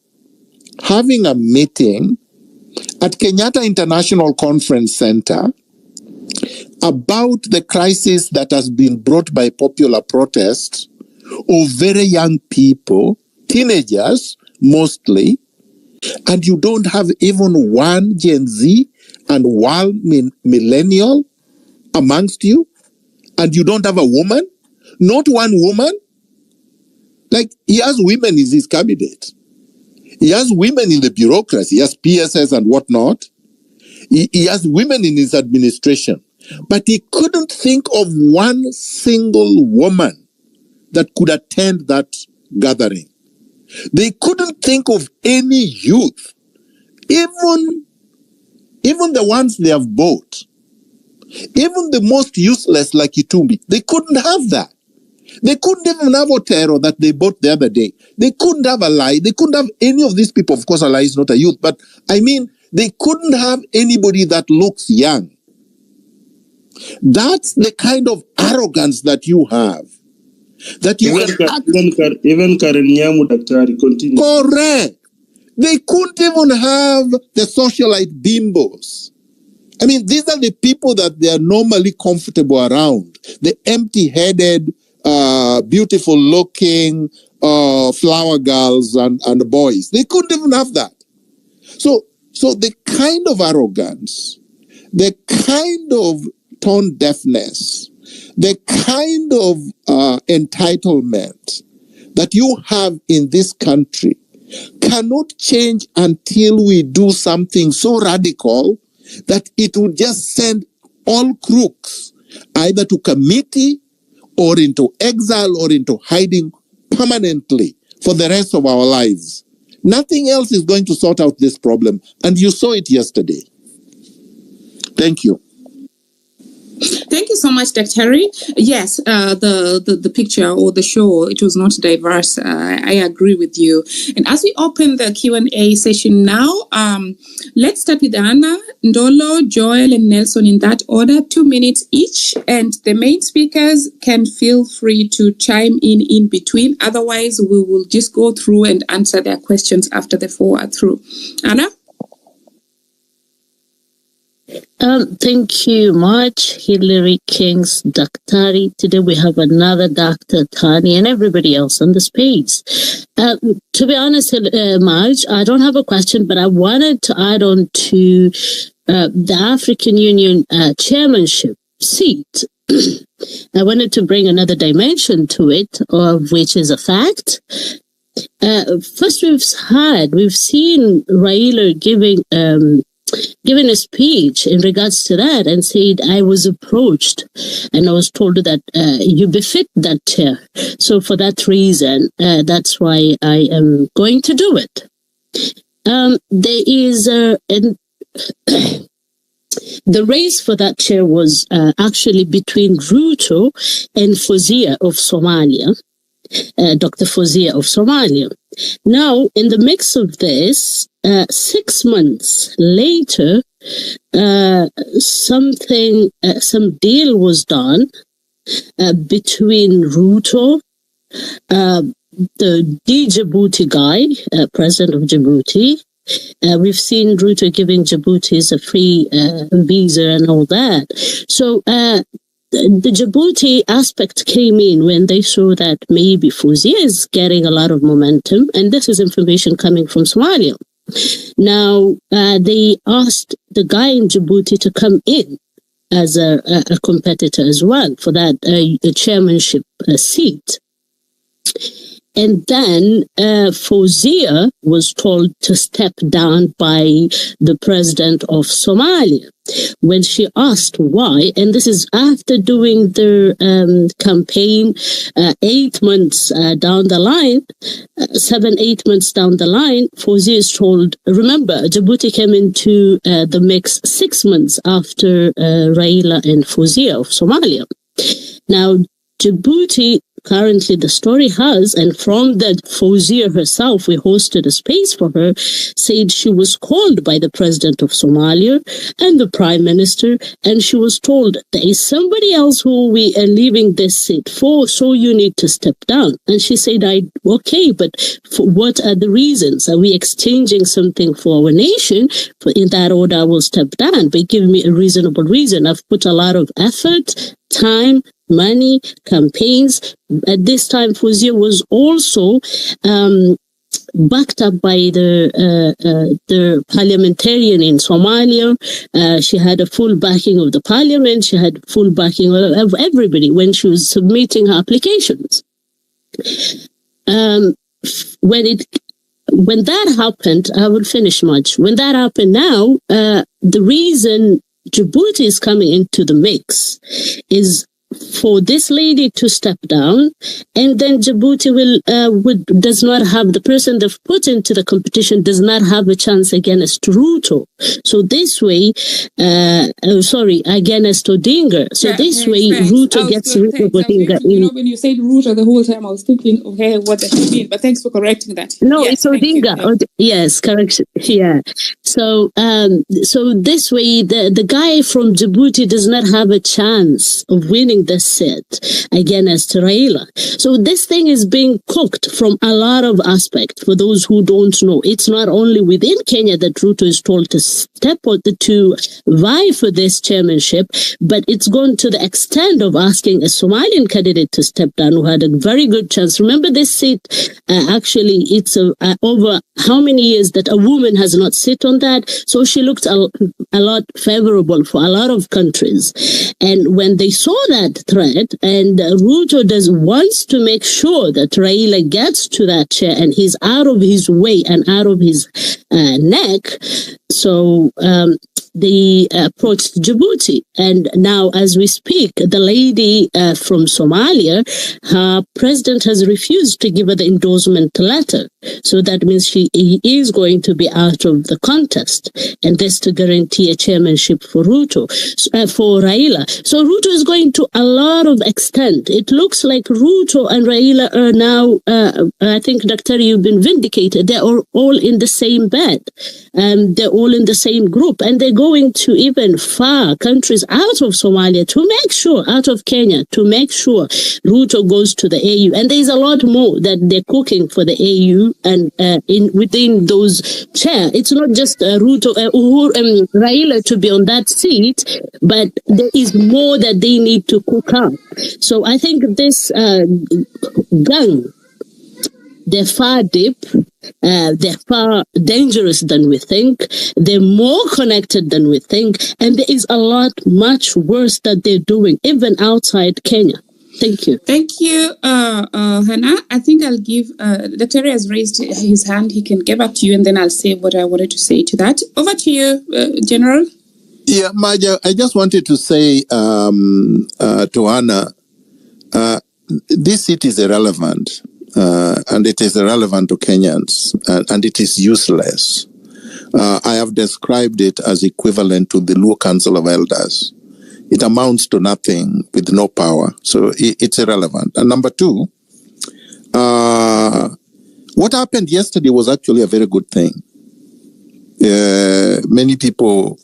having a meeting at Kenyatta International Conference Center about the crisis that has been brought by popular protest of very young people, teenagers mostly, and you don't have even one Gen Z and one millennial amongst you, and you don't have a woman, not one woman? Like, he has women in his cabinet. He has women in the bureaucracy. He has PSS and whatnot. He has women in his administration. But he couldn't think of one single woman that could attend that gathering. They couldn't think of any youth, even the ones they have bought, even the most useless like Itumbi. They couldn't have that. They couldn't even have Otero that they bought the other day. They couldn't have Alai. They couldn't have any of these people. Of course, Alai is not a youth, but I mean, they couldn't have anybody that looks young. That's the kind of arrogance that you have. That you even Karen Nyamu Daktari continue. Correct. They couldn't even have the socialite bimbos. I mean, these are the people that they are normally comfortable around. The empty-headed, beautiful looking flower girls and boys. They couldn't even have that. So the kind of arrogance, the kind of tone deafness, the kind of entitlement that you have in this country cannot change until we do something so radical that it would just send all crooks either to committee or into exile or into hiding permanently for the rest of our lives. Nothing else is going to sort out this problem. And you saw it yesterday. Thank you. Thank you so much, Dr. Harry. Yes, the picture or the show, it was not diverse. I agree with you. And as we open the Q&A session now, let's start with Anna, Ndolo, Joel, and Nelson in that order, 2 minutes each. And the main speakers can feel free to chime in between. Otherwise, we will just go through and answer their questions after the 4 are through. Anna? Thank you much, Hillary King's Daktari. Today we have another Dr. Tani and everybody else on the space. To be honest, Marge, I don't have a question, but I wanted to add on to the African Union chairmanship seat. I wanted to bring another dimension to it, of which is a fact. First, we've seen Raila giving given a speech in regards to that and said, I was approached and I was told that you befit that chair. So for that reason, that's why I am going to do it. There is the race for that chair was actually between Ruto and Fawzia of Somalia, Dr. Fawzia of Somalia. Now, in the mix of this, 6 months later, some deal was done between Ruto, the Djibouti guy, president of Djibouti. We've seen Ruto giving Djiboutis a free visa and all that. So the Djibouti aspect came in when they saw that maybe Fawzia is getting a lot of momentum, and this is information coming from Somalia. Now, they asked the guy in Djibouti to come in as a competitor as well for that chairmanship seat. And then Fawzia was told to step down by the president of Somalia. When she asked why, and this is after doing their campaign 8 months down the line, 7-8 months down the line, Fawzia is told, remember, Djibouti came into the mix 6 months after Raila and Fawzia of Somalia. Now, Djibouti, currently the story has, and from the Fawzia herself, we hosted a space for her, said she was called by the president of Somalia and the prime minister, and she was told, there is somebody else who we are leaving this seat for, so you need to step down. And she said, okay, but for what are the reasons? Are we exchanging something for our nation? In that order, I will step down, but give me a reasonable reason. I've put a lot of effort, time, money, campaigns. At this time, Fawzia was also backed up by the parliamentarian in Somalia. She had a full backing of the parliament. She had full backing of everybody when she was submitting her applications. When that happened, I will finish much. When that happened now, the reason Djibouti is coming into the mix is for this lady to step down, and then Djibouti does not have the person they've put into the competition does not have a chance against Ruto. So this way, against Odinga. So this way, Ruto gets rid of Odinga. When you said Ruto the whole time, I was thinking, okay, what does it mean? But thanks for correcting that. No, yes, it's Odinga. Yes, correction. Yeah. So, so this way, the guy from Djibouti does not have a chance of winning the seat against Raila. So this thing is being cooked from a lot of aspects. For those who don't know, it's not only within Kenya that Ruto is told to step out to vie for this chairmanship, but it's gone to the extent of asking a Somalian candidate to step down who had a very good chance. Remember, this seat, actually, it's over how many years that a woman has not sit on that. So she looked a lot favorable for a lot of countries. And when they saw that threat, and Ruto wants to make sure that Raila gets to that chair and he's out of his way and out of his neck. So they approached Djibouti. And now, as we speak, the lady from Somalia, her president has refused to give her the endorsement letter. So that means he is going to be out of the contest. And this to guarantee a chairmanship for Ruto, for Raila. So Ruto is going to a lot of extent. It looks like Ruto and Raila are now, I think, Dr. You've been vindicated. They're all in the same bed. They're all in the same group. And they're going to even far countries out of Somalia to make sure, out of Kenya, to make sure Ruto goes to the AU. And there's a lot more that they're cooking for the AU and within those chair. It's not just Ruto, Raila to be on that seat, but there is more that they need to cook up. So I think this gang, they're far deep, they're far dangerous than we think, they're more connected than we think, and there is a lot much worse that they're doing, even outside Kenya. Thank you. Thank you, Hannah. I think I'll give, Dr. Terry has raised his hand. He can get back to you and then I'll say what I wanted to say to that. Over to you, General. Yeah, Maja, I just wanted to say to Hannah, this seat is irrelevant, and it is irrelevant to Kenyans, and it is useless. I have described it as equivalent to the Luo Council of Elders. It amounts to nothing with no power, so it's irrelevant. And number two, what happened yesterday was actually a very good thing. Many people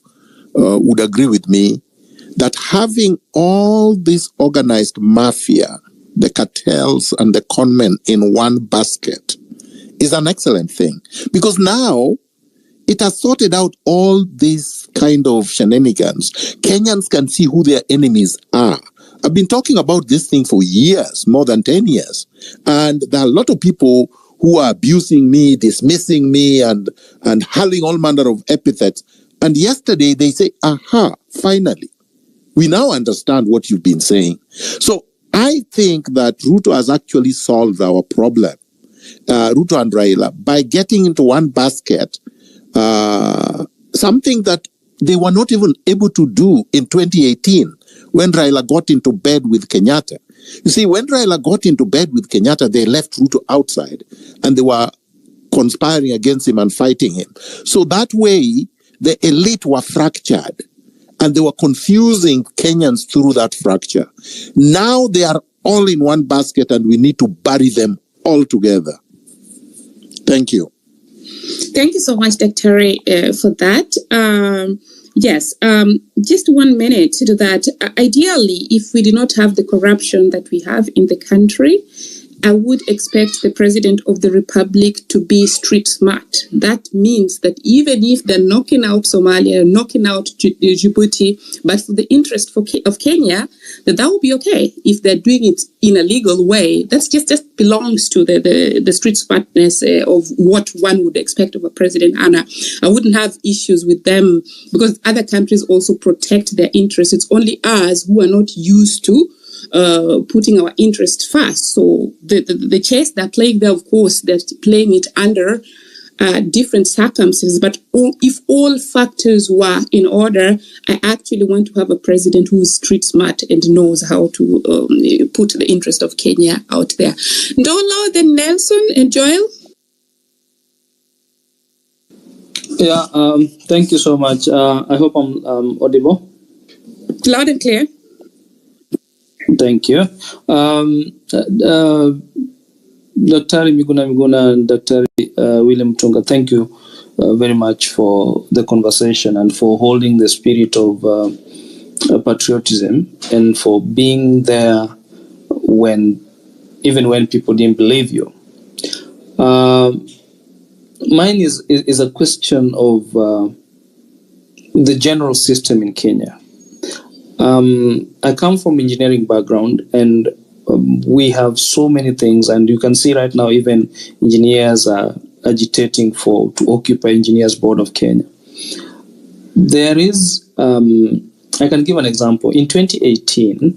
would agree with me that having all this organized mafia, the cartels and the conmen in one basket is an excellent thing, because now it has sorted out all these kind of shenanigans. Kenyans can see who their enemies are. I've been talking about this thing for years, more than 10 years. And there are a lot of people who are abusing me, dismissing me, and hurling all manner of epithets. And yesterday they say, aha, finally, we now understand what you've been saying. So I think that Ruto has actually solved our problem, Ruto and Raila, by getting into one basket, something that they were not even able to do in 2018 when Raila got into bed with Kenyatta. You see, when Raila got into bed with Kenyatta, they left Ruto outside and they were conspiring against him and fighting him. So that way, the elite were fractured and they were confusing Kenyans through that fracture. Now they are all in one basket and we need to bury them all together. Thank you. Thank you so much, Dr. Terry, for that. Yes, just 1 minute to that. Ideally, if we do not have the corruption that we have in the country, I would expect the President of the Republic to be street smart. That means that even if they're knocking out Somalia, knocking out Djibouti, but for the interest of Kenya, that will be okay. If they're doing it in a legal way, that's just belongs to the street smartness of what one would expect of a president. Anna, I wouldn't have issues with them because other countries also protect their interests. It's only us who are not used to putting our interest first. So the chess they're playing there, of course, they're playing it under different circumstances. But if all factors were in order, I actually want to have a president who is street smart and knows how to put the interest of Kenya out there. Ndolo, then Nelson and Joel. Yeah, thank you so much. I hope I'm audible. Loud and clear. Thank you. Dr. Miguna and Dr. William Tunga, thank you very much for the conversation and for holding the spirit of patriotism and for being there even when people didn't believe you. Mine is a question of the general system in Kenya. I come from engineering background, and we have so many things, and you can see right now even engineers are agitating to occupy Engineers Board of Kenya. There is, I can give an example. In 2018,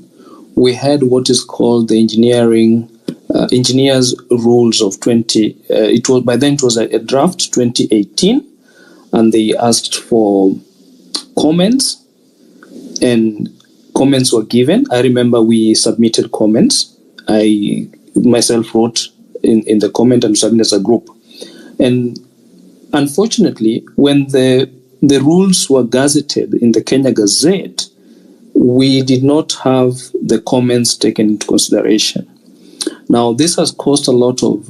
we had what is called the engineers rules of 20. By then it was a draft 2018, and they asked for comments. And comments were given. I remember we submitted comments. I myself wrote in the comment and submitted as a group. And unfortunately, when the rules were gazetted in the Kenya Gazette, we did not have the comments taken into consideration. Now, this has caused a lot of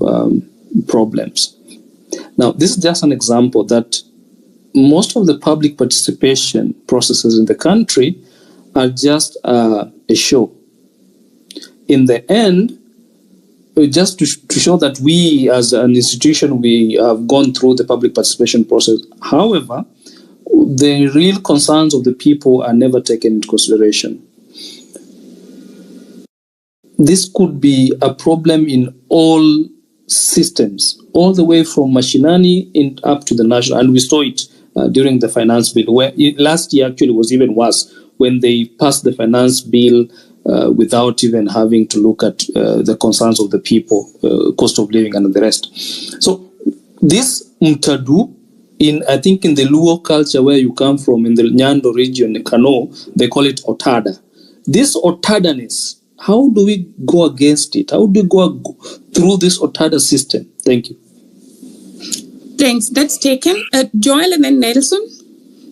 problems. Now, this is just an example that most of the public participation processes in the country are just a show. In the end, just to show that we as an institution, we have gone through the public participation process. However, the real concerns of the people are never taken into consideration. This could be a problem in all systems, all the way from mashinani up to the national, and we saw it during the finance bill, where last year actually was even worse when they passed the finance bill without even having to look at the concerns of the people, cost of living and the rest. So this Mtadu, I think in the Luo culture where you come from, in the Nyando region, Kano, they call it Otada. This Otadaness, how do we go against it? How do we go through this Otada system? Thank you. Thanks. That's taken. Joel and then Nelson.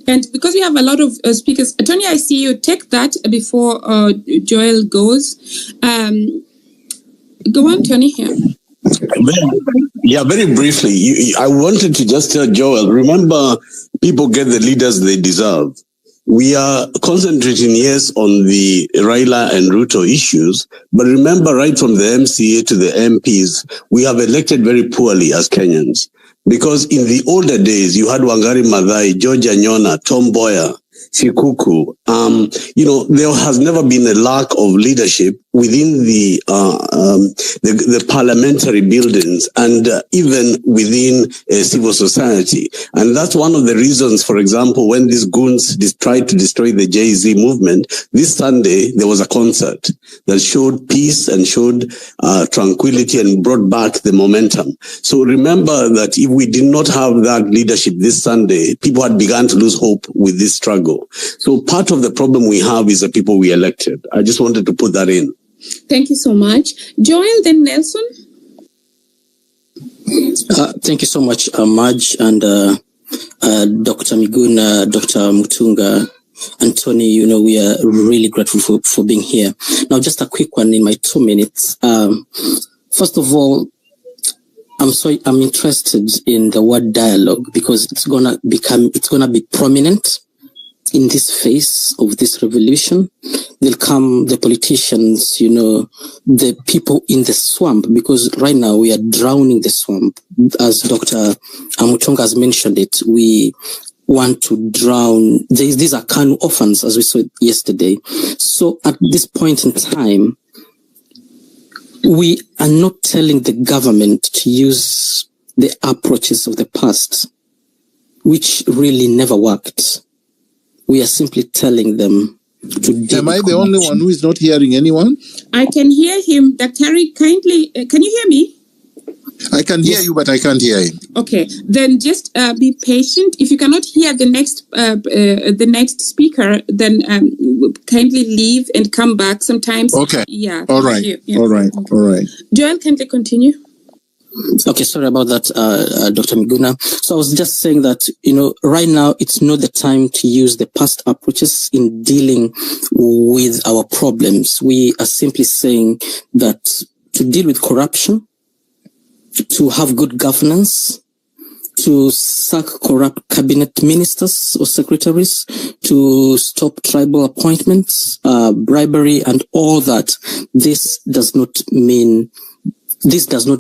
And because we have a lot of speakers, Tony, I see you. Take that before Joel goes. Go on, Tony, here. Very briefly. I wanted to just tell Joel, remember, people get the leaders they deserve. We are concentrating, yes, on the Raila and Ruto issues, but remember, right from the MCA to the MPs, we have elected very poorly as Kenyans. Because in the older days, you had Wangari Maathai, George Anyona, Tom Mboya, Shikuku. There has never been a lack of leadership within the parliamentary buildings and even within civil society. And that's one of the reasons, for example, when these goons tried to destroy the Jay-Z movement, this Sunday, there was a concert that showed peace and showed tranquility and brought back the momentum. So remember that if we did not have that leadership this Sunday, people had begun to lose hope with this struggle. So part of the problem we have is the people we elected. I just wanted to put that in. Thank you so much. Joel, then Nelson. Thank you so much, Maj, and Dr. Miguna, Dr. Mutunga, and Tony. We are really grateful for being here. Now, just a quick one in my 2 minutes. First of all, I'm interested in the word dialogue because it's gonna be prominent in this phase of this revolution. They'll come the politicians, the people in the swamp, because right now we are drowning the swamp. As Dr. Amutonga has mentioned it, we want to drown. These are Kanu orphans, as we saw yesterday. So at this point in time, we are not telling the government to use the approaches of the past, which really never worked. We are simply telling them to do. Am I the only one who is not hearing anyone? I can hear him. Dr. Harry, kindly, can you hear me? I can hear you, but I can't hear him. Okay, then just be patient. If you cannot hear the next speaker, then kindly leave and come back. Sometimes. Okay. Yeah. All right. Yeah. All right. Okay. All right. Joel, kindly continue. Okay, sorry about that, Dr. Miguna. So I was just saying that, right now it's not the time to use the past approaches in dealing with our problems. We are simply saying that to deal with corruption, to have good governance, to sack corrupt cabinet ministers or secretaries, to stop tribal appointments, bribery and all that, this does not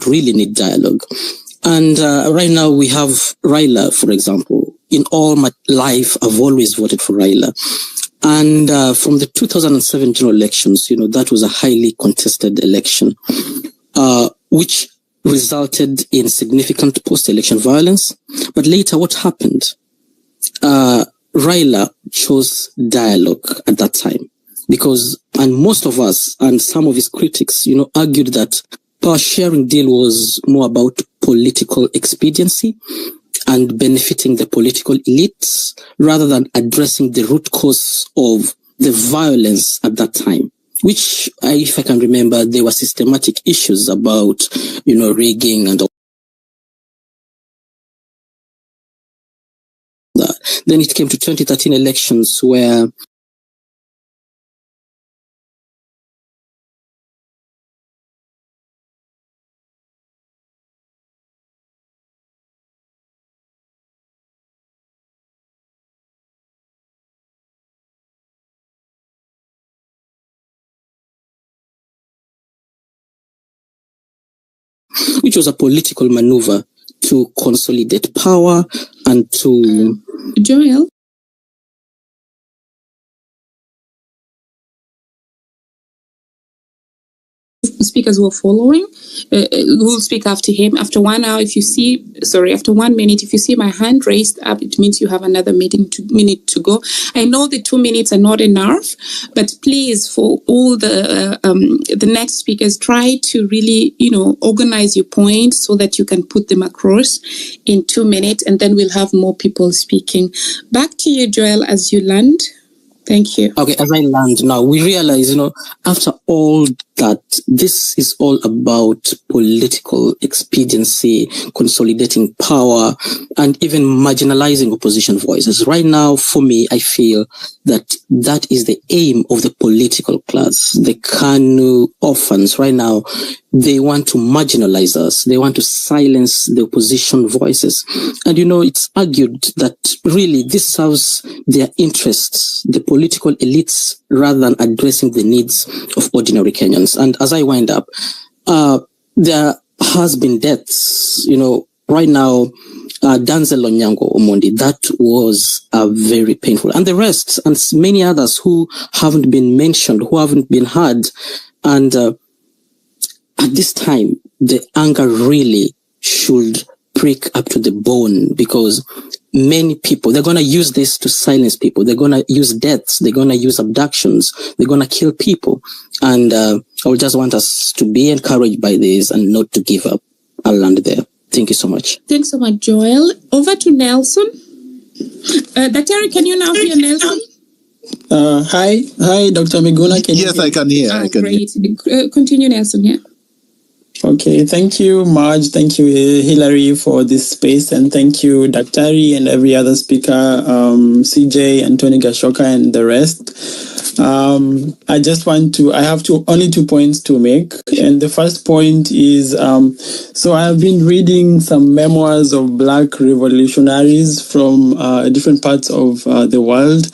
really need dialogue. And right now we have Raila, for example. In all my life, I've always voted for Raila. And from the 2007 general elections, that was a highly contested election, which resulted in significant post-election violence. But later, what happened? Raila chose dialogue at that time and most of us and some of his critics, argued that power sharing deal was more about political expediency and benefiting the political elites rather than addressing the root cause of the violence at that time, which, if I can remember, there were systematic issues about, rigging and all that. Then it came to 2013 elections where which was a political maneuver to consolidate power and to... Joel? speakers who are following, who will speak after him. After 1 hour, after 1 minute, if you see my hand raised up, it means you have another minute to go. I know the 2 minutes are not enough, but please, for all the next speakers, try to really, organize your points so that you can put them across in 2 minutes, and then we'll have more people speaking. Back to you, Joel, as you land. Thank you. Okay, as I land now, we realize, after all that, this is all about political expediency, consolidating power, and even marginalizing opposition voices. Right now, for me, I feel that is the aim of the political class. The KANU orphans right now, they want to marginalize us. They want to silence the opposition voices. And, it's argued that really this serves their interests, the political elites, rather than addressing the needs of ordinary Kenyans. And as I wind up, there has been deaths, right now, Danzel Onyango Omondi, that was very painful. And the rest, and many others who haven't been mentioned, who haven't been heard. And at this time, the anger really should prick up to the bone, because many people, they're going to use this to silence people. They're going to use deaths. They're going to use abductions. They're going to kill people. And I would just want us to be encouraged by this and not to give up. I'll land there. Thank you so much. Thanks so much, Joel. Over to Nelson. Dr. can you now hear Nelson? Hi, Dr. Miguna. Yes, I can hear. Great. Continue, Nelson. Yeah. Okay, thank you, Marge. Thank you, Hillary, for this space, and thank you, Daktari, and every other speaker, CJ, Anthony Gashoka, and the rest. I have only 2 points to make, and the first point is, so I have been reading some memoirs of Black revolutionaries from different parts of the world,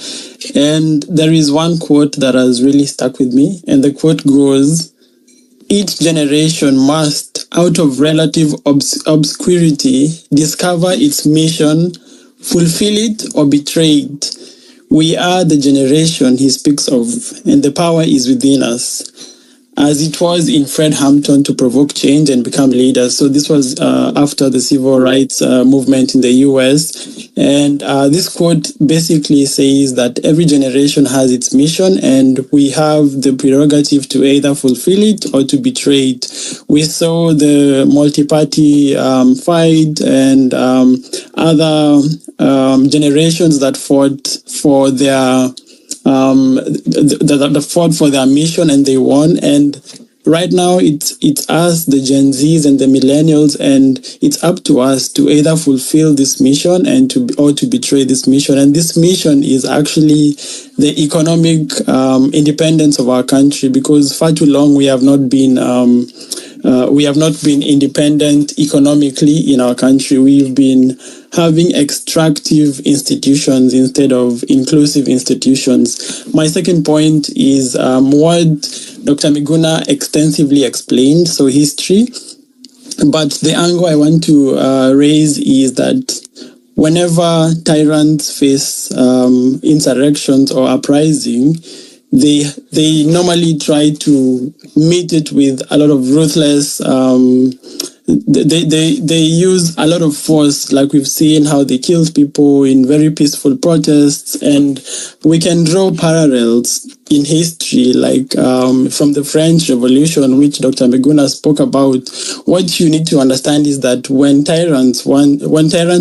and there is one quote that has really stuck with me, and the quote goes, "Each generation must, out of relative obscurity, discover its mission, fulfill it, or betray it. We are the generation he speaks of, and the power is within us." As it was in Fred Hampton, to provoke change and become leaders. So this was after the civil rights movement in the US. And this quote basically says that every generation has its mission, and we have the prerogative to either fulfill it or to betray it. We saw the multi-party fight and other generations that fought for their that fought for their mission, and they won. And right now it's us, the Gen Zs and the millennials, and it's up to us to either fulfill this mission or to betray this mission. And this mission is actually the economic independence of our country, because far too long we have not been independent economically in our country. We've been having extractive institutions instead of inclusive institutions. My second point is what Dr. Miguna extensively explained, so history. But the angle I want to raise is that whenever tyrants face insurrections or uprising, they normally try to meet it with a lot of ruthless. They use a lot of force, like we've seen how they killed people in very peaceful protests, and we can draw parallels in history, like from the French Revolution, which Dr. Miguna spoke about. What you need to understand is that when tyrants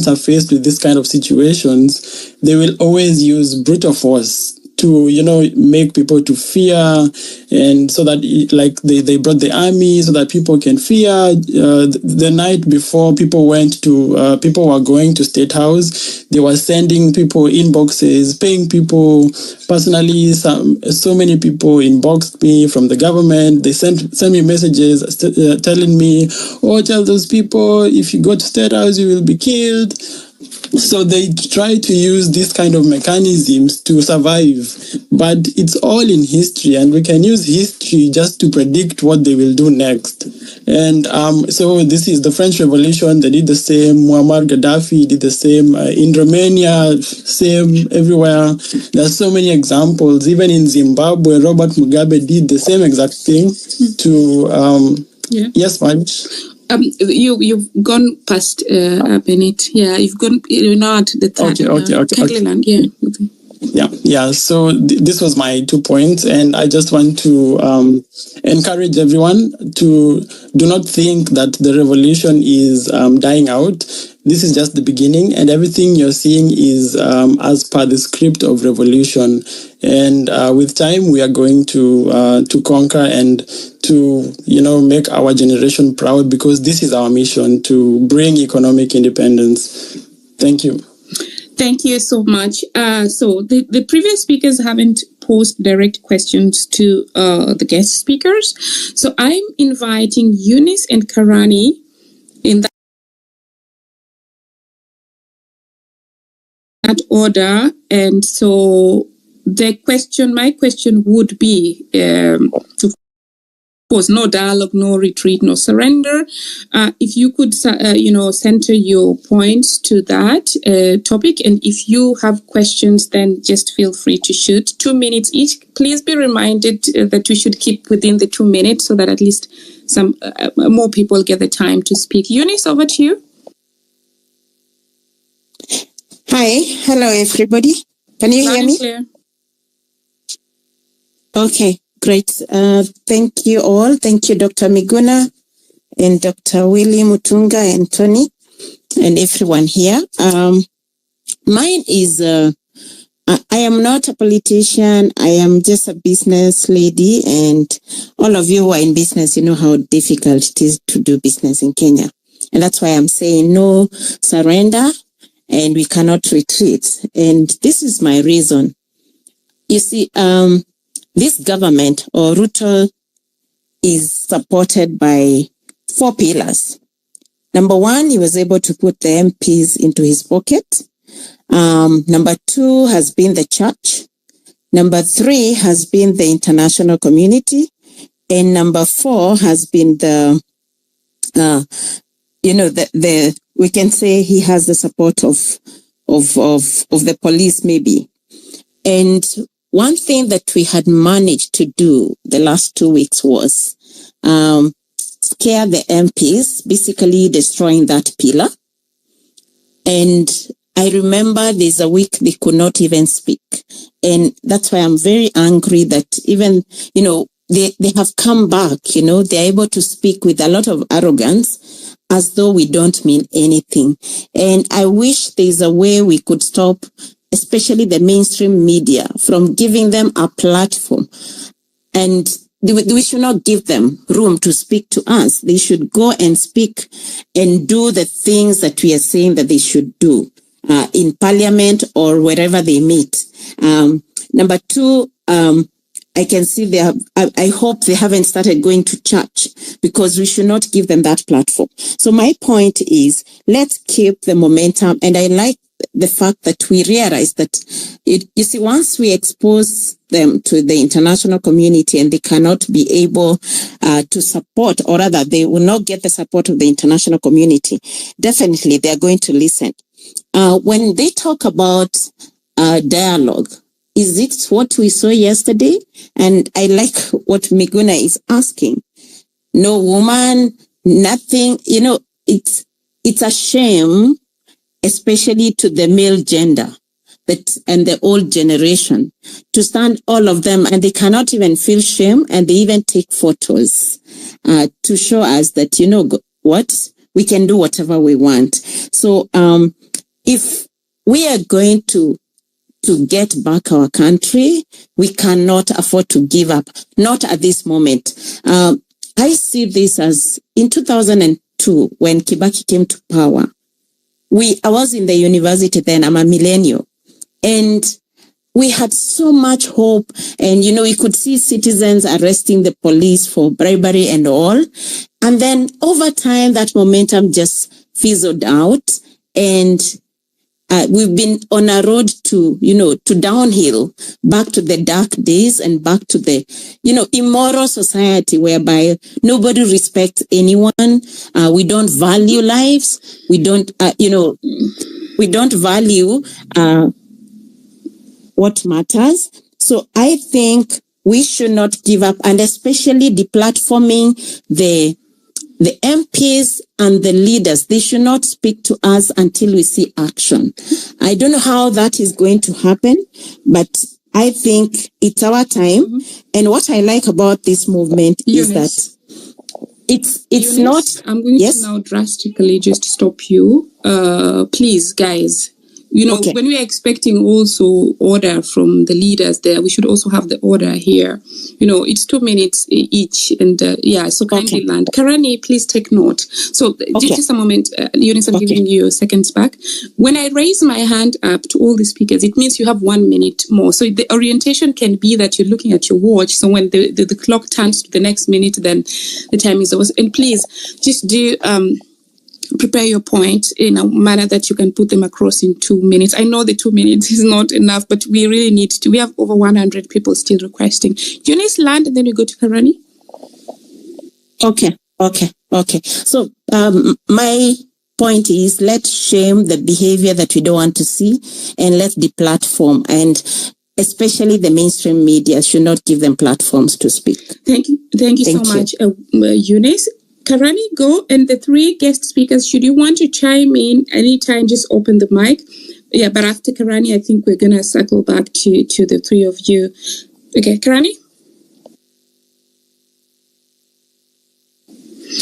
are faced with this kind of situations, they will always use brutal force to make people to fear, and so that they brought the army so that people can fear. The night before people were going to State House, they were sending people inboxes, paying people personally. So many people inboxed me from the government. They sent me messages telling me, "Oh, tell those people if you go to State House you will be killed." So they try to use this kind of mechanisms to survive, but it's all in history, and we can use history just to predict what they will do next. And so this is the French Revolution. They did the same. Muammar Gaddafi did the same. In Romania, same everywhere. There's so many examples. Even in Zimbabwe, Robert Mugabe did the same exact thing to... Yes, Vanj? You've gone past Bennett. Yeah, you've gone. You're not the third. Okay. Land. Yeah. So this was my 2 points, and I just want to encourage everyone to do not think that the revolution is dying out. This is just the beginning, and everything you're seeing is as per the script of revolution. And with time, we are going to conquer and to make our generation proud, because this is our mission, to bring economic independence. Thank you. Thank you so much. So the previous speakers haven't posed direct questions to the guest speakers. So I'm inviting Eunice and Karani in that order. And so my question would be, of course, no dialogue, no retreat, no surrender. If you could, center your points to that topic. And if you have questions, then just feel free to shoot. 2 minutes each. Please be reminded that we should keep within the 2 minutes so that at least some more people get the time to speak. Eunice, over to you. Hi. Hello, everybody. Can you hear me? Clear. Okay. Great. Thank you all. Thank you, Dr. Miguna and Dr. Willie Mutunga and Tony and everyone here. Mine is, I am not a politician. I am just a business lady, and all of you who are in business, you know how difficult it is to do business in Kenya. And that's why I'm saying no surrender, and we cannot retreat. And this is my reason. You see, this government, or Ruto, is supported by 4 pillars. Number 1, he was able to put the MPs into his pocket. Number 2 has been the church. Number 3 has been the international community. And number 4 has been we can say he has the support of the police, maybe. And one thing that we had managed to do the last 2 weeks was scare the MPs, basically destroying that pillar. And I remember there's a week they could not even speak. And that's why I'm very angry that even, they have come back, they're able to speak with a lot of arrogance as though we don't mean anything. And I wish there's a way we could stop, especially the mainstream media, from giving them a platform. And we should not give them room to speak to us. They should go and speak and do the things that we are saying that they should do in parliament or wherever they meet. Number 2, I can see I hope they haven't started going to church, because we should not give them that platform. So my point is, let's keep the momentum. And I like the fact that we realize that you see, once we expose them to the international community and they cannot be able to support, or rather they will not get the support of the international community, definitely they are going to listen. When they talk about dialogue, is it what we saw yesterday? And I like what Miguna is asking. No woman, nothing, it's a shame, especially to the male gender and the old generation, to stand all of them, and they cannot even feel shame, and they even take photos to show us that, what, we can do whatever we want. So if we are going to get back our country, we cannot afford to give up, not at this moment. I see this as in 2002, when Kibaki came to power. I was in the university then, I'm a millennial, and we had so much hope, and we could see citizens arresting the police for bribery and all. And then over time, that momentum just fizzled out, and we've been on a road to, to downhill, back to the dark days and back to the, immoral society whereby nobody respects anyone. We don't value lives. We don't, we don't value what matters. So I think we should not give up, and especially deplatforming the MPs and the leaders. They should not speak to us until we see action. I don't know how that is going to happen, but I think it's our time. Mm-hmm. And what I like about this movement is that it's not. I'm going to now drastically just stop you. Please, guys. When we are expecting also order from the leaders there, we should also have the order here. It's 2 minutes each. And so kindly land. Karani, please take note. So just a moment, Eunice, I'm giving you seconds back. When I raise my hand up to all the speakers, it means you have 1 minute more. So the orientation can be that you're looking at your watch. So when the clock turns to the next minute, then the time is over. And please just do... prepare your point in a manner that you can put them across in 2 minutes. I know the 2 minutes is not enough, but we really need to. We have over 100 people still requesting. Eunice, land, and then we go to Karani. Okay. So my point is, let's shame the behavior that we don't want to see, and let's deplatform. And especially the mainstream media should not give them platforms to speak. Thank you so much, Eunice. Karani, go, and the 3 guest speakers, should you want to chime in anytime, just open the mic. Yeah, but after Karani, I think we're going to circle back to the 3 of you. Okay, Karani?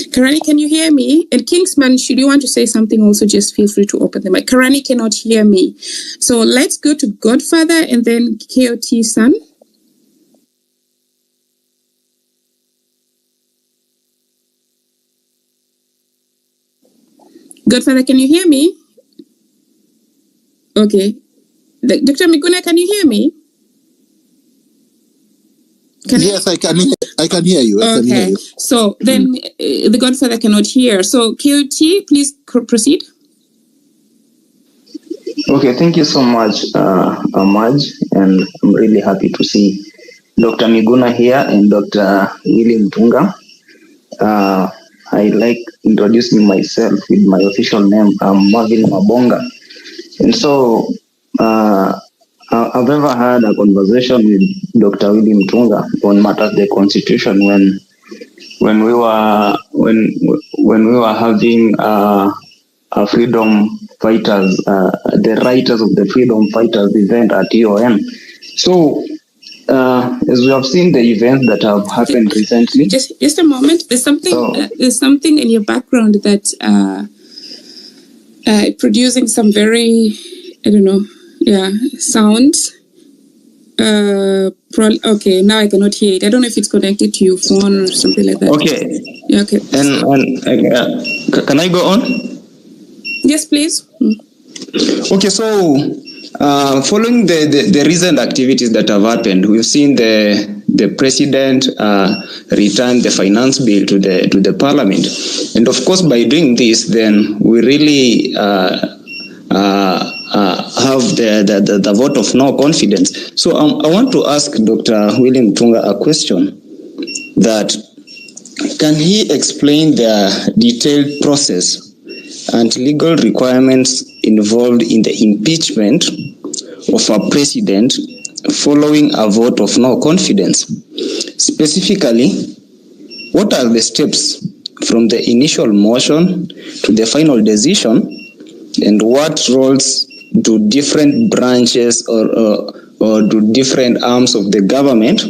Karani, can you hear me? And Kingsman, should you want to say something also, just feel free to open the mic. Karani cannot hear me. So let's go to Godfather and then KOT Son. Godfather, can you hear me? Okay. Dr. Miguna, can you hear me? Yes, I can hear you. I can hear you. So then the Godfather cannot hear. So KOT, please proceed. Okay, thank you so much, Amaj, and I'm really happy to see Dr. Miguna here and Dr. William Tunga. I like introducing myself with my official name. I'm Marvin Mabonga. And so I've ever had a conversation with Dr. William Tunga on matters of the Constitution when we were having a freedom fighters, the writers of the freedom fighters event at UON. So as we have seen the events that have happened recently. Just a moment. There's something in your background that producing some very, sounds. Okay, now I cannot hear it. I don't know if it's connected to your phone or something like that. Okay. Yeah, okay. And can I go on? Yes, please. Okay, so following the recent activities that have happened, we've seen the president return the finance bill to the parliament, and of course, by doing this, then we really have the vote of no confidence. So I want to ask Dr. William Tunga a question: that can he explain the detailed process and legal requirements involved in the impeachment of a president following a vote of no confidence? Specifically, what are the steps from the initial motion to the final decision, and what roles do different branches or do different arms of the government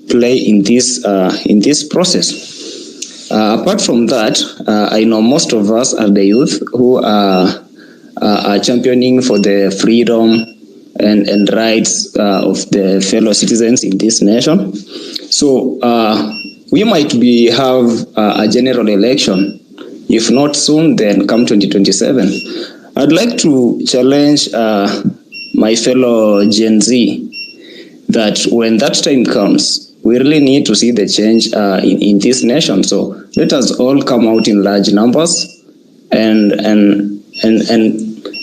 play in this process? Apart from that, I know most of us are the youth who are championing for the freedom and rights of the fellow citizens in this nation. So we might have a general election, if not soon, then come 2027. I'd like to challenge my fellow Gen Z that when that time comes, we really need to see the change in this nation. So let us all come out in large numbers and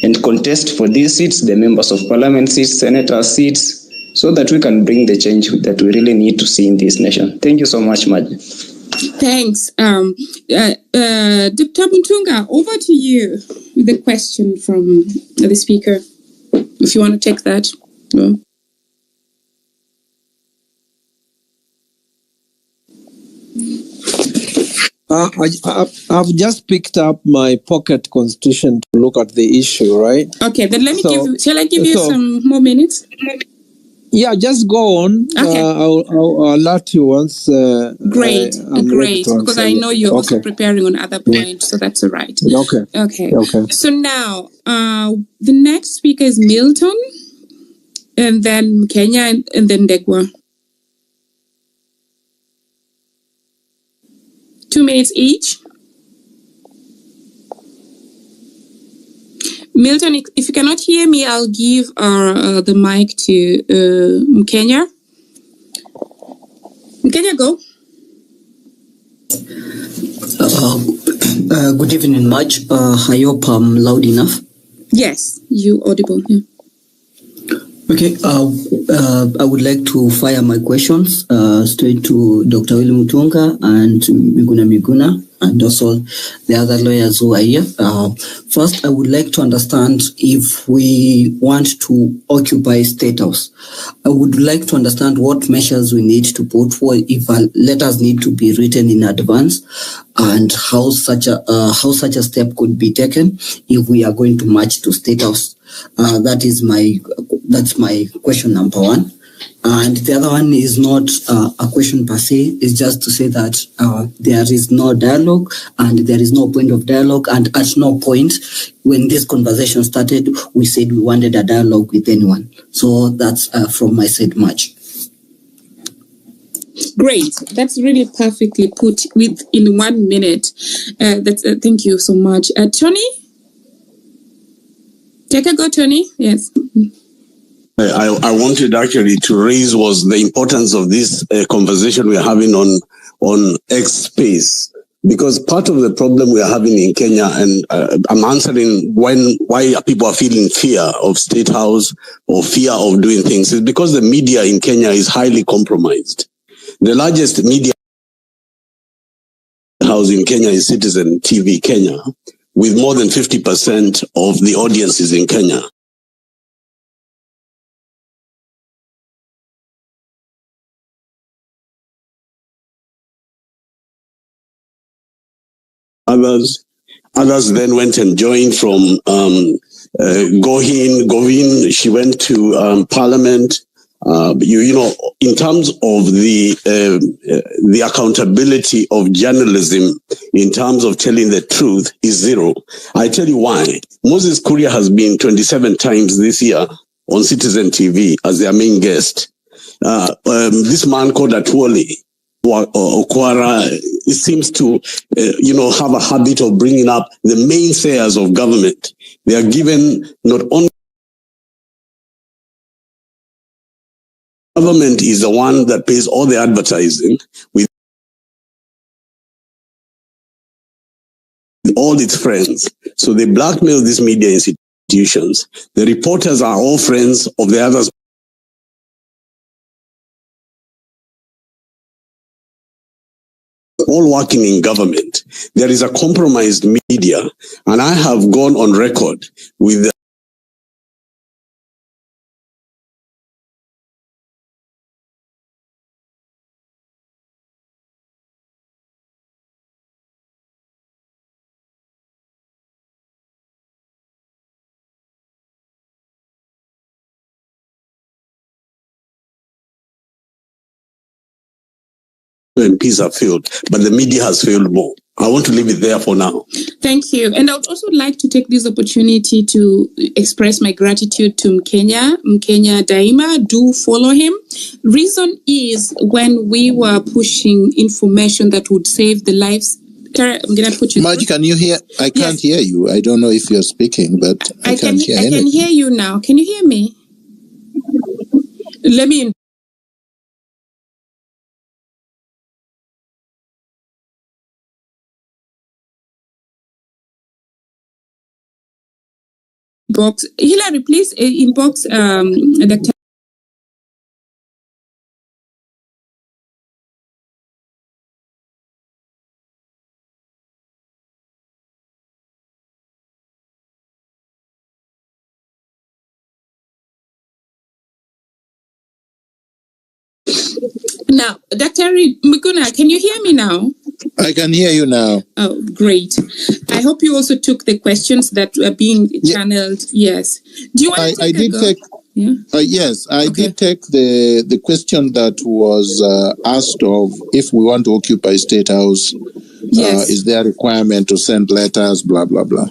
and contest for these seats, the members of parliament seats, senator seats, so that we can bring the change that we really need to see in this nation. Thank you so much, Maj. Thanks. Dr. Mutunga, over to you with a question from the speaker, if you want to take that. Yeah. I've just picked up my pocket constitution to look at the issue, right? Okay, then shall I give you some more minutes? Yeah, just go on. Okay. I'll alert you once. Great, because I know you're also preparing on other points, so that's all right. Okay. So now, the next speaker is Milton, and then Kenya, and then Degwa. 2 minutes each. Milton, if you cannot hear me, I'll give the mic to Mkenya. Mkenya, go. Good evening, Maj. I hope I'm loud enough. Yes, you audible. Yeah. Okay, I would like to fire my questions straight to Dr. William Mutunga and Miguna, and also the other lawyers who are here. First, I would like to understand if we want to occupy State House. I would like to understand what measures we need to put forward if letters need to be written in advance, and how such a step could be taken if we are going to march to State House. That's my question number one. And the other one is not a question per se, it's just to say that there is no dialogue and there is no point of dialogue, and at no point when this conversation started, we said we wanted a dialogue with anyone. So that's from my side much. Great. That's really perfectly put in 1 minute. Thank you so much. Tony? Take a go, Tony. Yes. I wanted actually to raise was the importance of this conversation we are having on X space, because part of the problem we are having in Kenya, and I'm answering why people are feeling fear of State House or fear of doing things, is because the media in Kenya is highly compromised. The largest media house in Kenya is Citizen TV Kenya, with more than 50% of the audiences in Kenya. Others then went and joined from Govin. She went to Parliament. In terms of the accountability of journalism, in terms of telling the truth, is zero. I tell you why. Moses Kuria has been 27 times this year on Citizen TV as their main guest. This man called Atwoli Okwara seems to, have a habit of bringing up the mainstayers of government. They are given not only government is the one that pays all the advertising with all its friends. So they blackmail these media institutions. The reporters are all friends of the others. All working in government. There is a compromised media, and I have gone on record with MPs have failed, but the media has failed more. I want to leave it there for now. Thank you. And I would also like to take this opportunity to express my gratitude to Mkenya Daima. Do follow him. Reason is, when we were pushing information that would save the lives. Tara, I'm going to put you. Margie, can you hear? I can't hear you. I don't know if you're speaking, but I can't hear anything. I can hear you now. Can you hear me? Let me. inbox. Hillary, please inbox Dr. Now, Dr. Miguna, can you hear me now? I can hear you now. Oh, great. I hope you also took the questions that were being channeled. Yes. Do you want to take a go? Yes, I did take the question that was asked of if we want to occupy State House, is there a requirement to send letters, blah, blah, blah.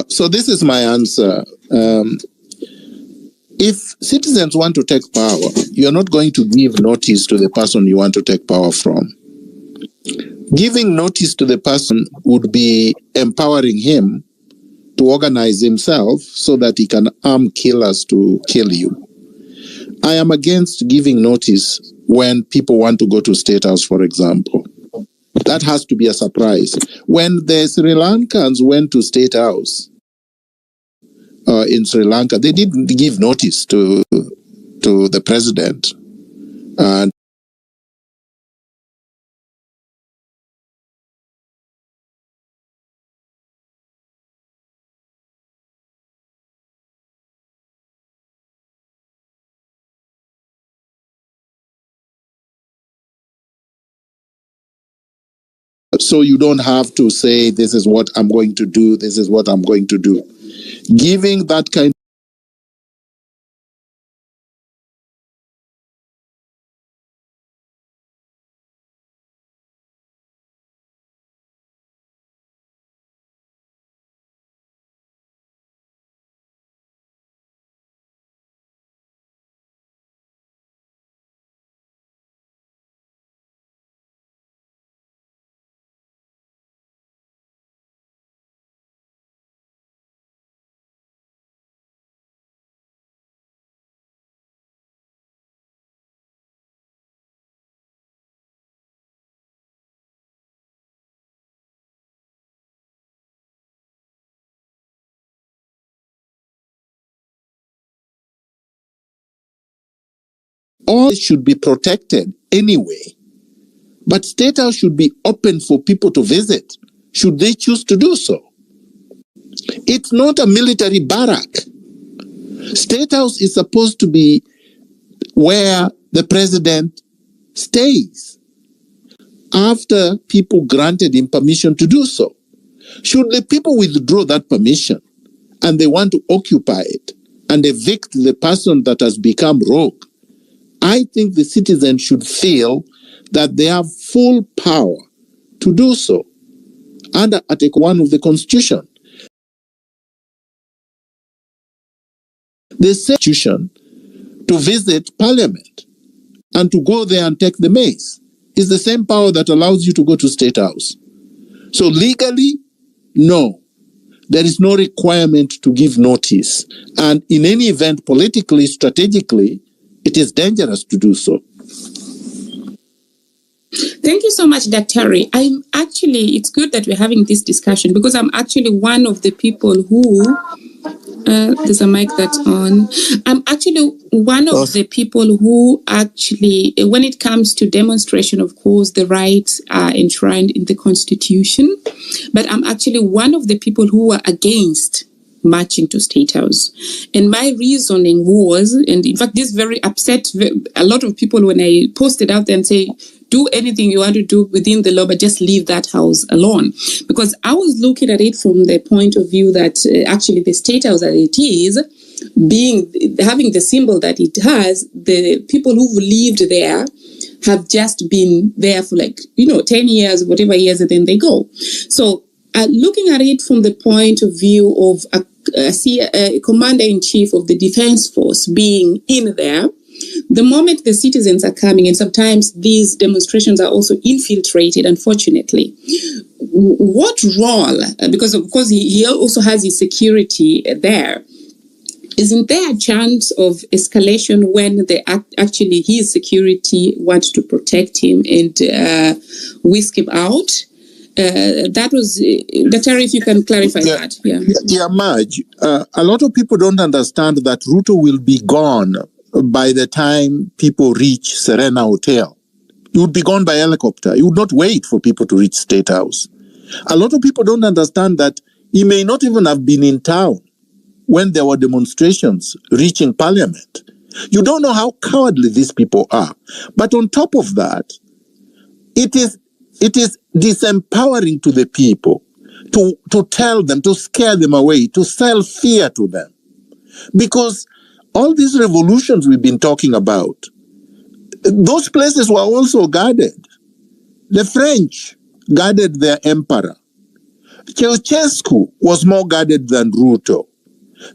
So this is my answer. If citizens want to take power, you're not going to give notice to the person you want to take power from. Giving notice to the person would be empowering him to organize himself so that he can arm killers to kill you. I am against giving notice when people want to go to State House, for example. That has to be a surprise. When the Sri Lankans went to State House in Sri Lanka, they didn't give notice to the president. And so you don't have to say, this is what I'm going to do, this is what I'm going to do. Giving that kind all should be protected anyway. But State House should be open for people to visit, should they choose to do so. It's not a military barrack. State House is supposed to be where the president stays after people granted him permission to do so. Should the people withdraw that permission and they want to occupy it and evict the person that has become rogue, I think the citizens should feel that they have full power to do so under Article 1 of the Constitution. The Constitution to visit Parliament and to go there and take the mace is the same power that allows you to go to State House. So legally, no, there is no requirement to give notice. And in any event, politically, strategically, it is dangerous to do so. Thank you so much, Dr. It's good that we're having this discussion because I'm actually one of the people who, there's a mic that's on. I'm actually one of the people who actually, when it comes to demonstration, of course, the rights are enshrined in the Constitution, but I'm actually one of the people who are against marching to State House. And my reasoning was, and in fact, this very upset a lot of people when I posted out there and say, do anything you want to do within the law, but just leave that house alone. Because I was looking at it from the point of view that actually the State House as it is, having the symbol that it has, the people who've lived there have just been there for 10 years, whatever years, and then they go. So looking at it from the point of view of a commander-in-chief of the defense force being in there, the moment the citizens are coming, and sometimes these demonstrations are also infiltrated, unfortunately, what role, because of course he also has his security there, isn't there a chance of escalation when actually his security wants to protect him and whisk him out? That was, Dr. if you can clarify that. Yeah, Maj, a lot of people don't understand that Ruto will be gone by the time people reach Serena Hotel. He would be gone by helicopter. He would not wait for people to reach State House. A lot of people don't understand that he may not even have been in town when there were demonstrations reaching Parliament. You don't know how cowardly these people are. But on top of that, it is disempowering to the people to tell them, to scare them away, to sell fear to them. Because all these revolutions we've been talking about, those places were also guarded. The French guarded their emperor. Ceausescu was more guarded than Ruto.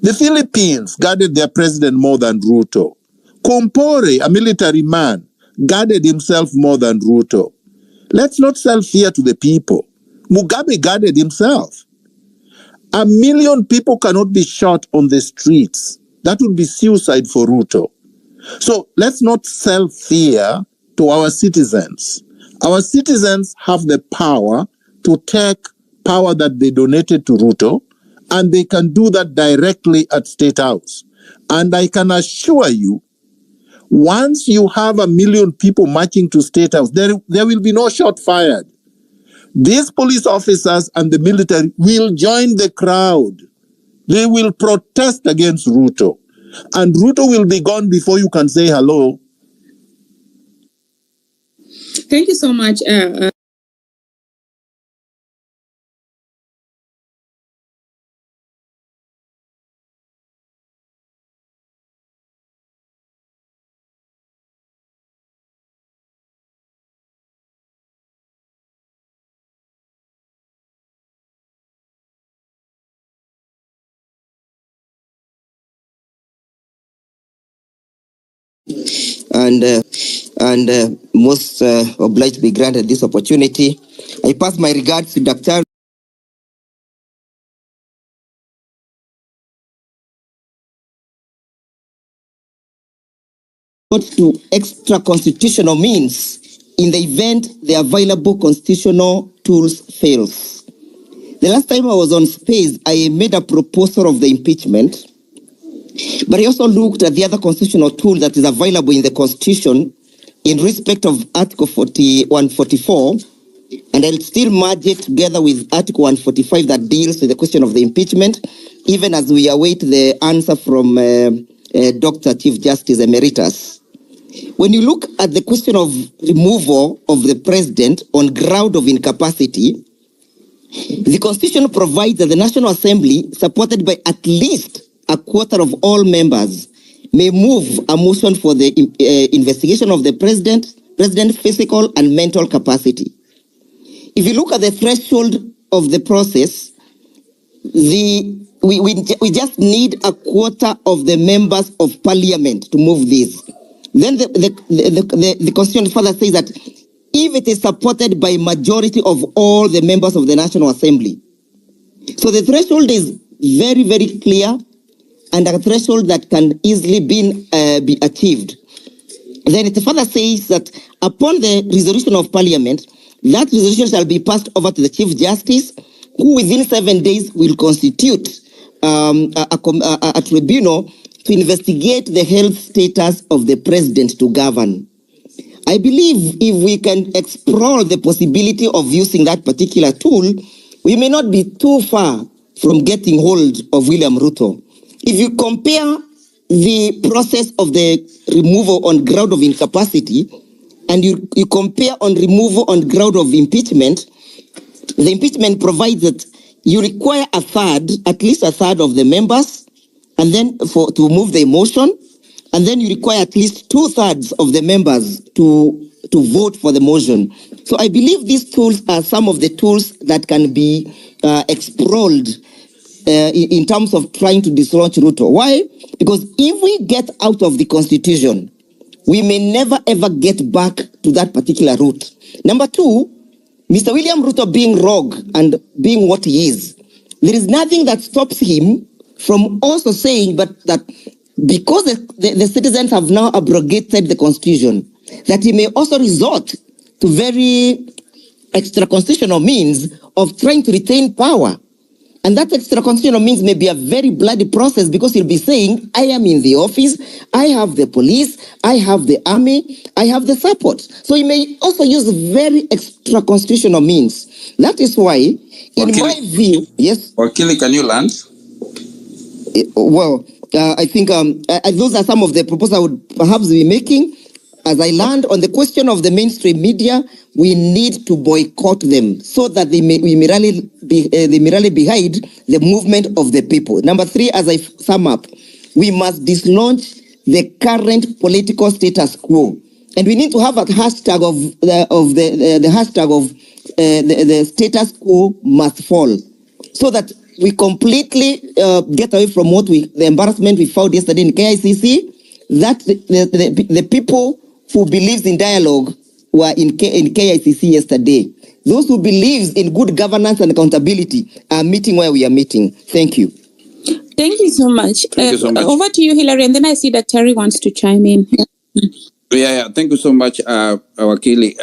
The Philippines guarded their president more than Ruto. Compaore, a military man, guarded himself more than Ruto. Let's not sell fear to the people. Mugabe guarded himself. 1 million people cannot be shot on the streets. That would be suicide for Ruto. So let's not sell fear to our citizens. Our citizens have the power to take power that they donated to Ruto, and they can do that directly at State House. And I can assure you, once you have 1 million people marching to State House, there will be no shot fired. These police officers and the military will join the crowd. They will protest against Ruto. And Ruto will be gone before you can say hello. Thank you so much. And most obliged to be granted this opportunity. I pass my regards to Dr. to extra constitutional means in the event the available constitutional tools fails. The last time I was on space, I made a proposal of the impeachment, but I also looked at the other constitutional tool that is available in the Constitution in respect of Article 144, and I'll still merge it together with Article 145 that deals with the question of the impeachment, even as we await the answer from Dr. Chief Justice Emeritus. When you look at the question of removal of the president on ground of incapacity, the Constitution provides that the National Assembly, supported by at least a quarter of all members, may move a motion for the investigation of the president's physical and mental capacity. If you look at the threshold of the process, we just need a quarter of the members of parliament to move this. Then the Constitution further says that if it is supported by majority of all the members of the National Assembly. So the threshold is very, very clear, and a threshold that can easily be achieved. Then it further says that upon the resolution of Parliament, that resolution shall be passed over to the Chief Justice, who within 7 days will constitute a tribunal to investigate the health status of the president to govern. I believe if we can explore the possibility of using that particular tool, we may not be too far from getting hold of William Ruto. If you compare the process of the removal on ground of incapacity and you compare on removal on ground of impeachment, the impeachment provides that you require at least a third of the members, and then to move the motion, and then you require at least 2/3 of the members to vote for the motion. So I believe these tools are some of the tools that can be explored in terms of trying to dislodge Ruto. Why? Because if we get out of the Constitution, we may never ever get back to that particular route. Number two, Mr. William Ruto being rogue and being what he is, there is nothing that stops him from also saying that because the citizens have now abrogated the Constitution, that he may also resort to very extra-constitutional means of trying to retain power. And that extra-constitutional means may be a very bloody process because he'll be saying, I am in the office, I have the police, I have the army, I have the support. So he may also use very extra-constitutional means. That is why, in my view, yes? Wakili, can you land? Well, I think those are some of the proposals I would perhaps be making. As I land on the question of the mainstream media, we need to boycott them so that they may rally behind the movement of the people. Number 3, as I sum up, we must dislodge the current political status quo, and we need to have a hashtag of the hashtag of the status quo must fall, so that we completely get away from the embarrassment we found yesterday in KICC, that the people who believes in dialogue were in KICC yesterday. Those who believes in good governance and accountability are meeting where we are meeting. Thank you. Thank you so much. Thank you so much. Over to you, Hillary, and then I see that Terry wants to chime in. Yeah. Thank you so much, Wakili.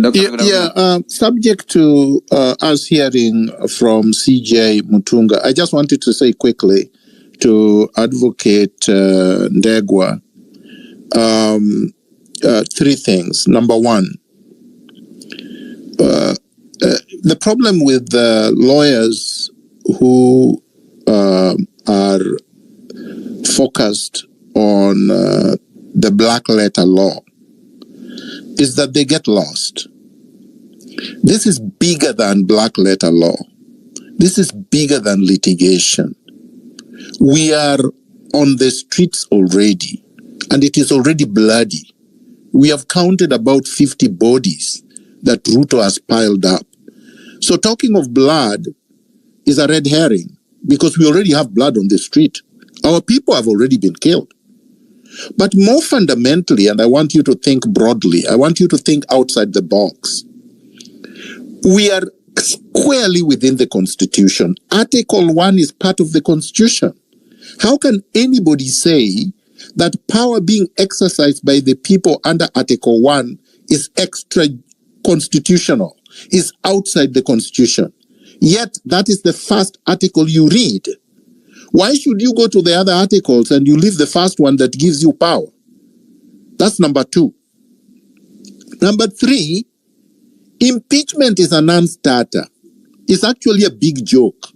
Dr. Subject to us hearing from CJ Mutunga, I just wanted to say quickly to Advocate Ndegwa, 3 things. Number 1, the problem with the lawyers who are focused on the black letter law is that they get lost. This is bigger than black letter law. This is bigger than litigation. We are on the streets already, and it is already bloody. We have counted about 50 bodies that Ruto has piled up. So talking of blood is a red herring because we already have blood on the street. Our people have already been killed. But more fundamentally, and I want you to think broadly, I want you to think outside the box. We are squarely within the Constitution. Article 1 is part of the Constitution. How can anybody say that power being exercised by the people under Article 1 is extra constitutional, is outside the Constitution? Yet that is the first article you read. Why should you go to the other articles and you leave the first one that gives you power? That's number 2. Number 3, impeachment is a non-starter. It's actually a big joke.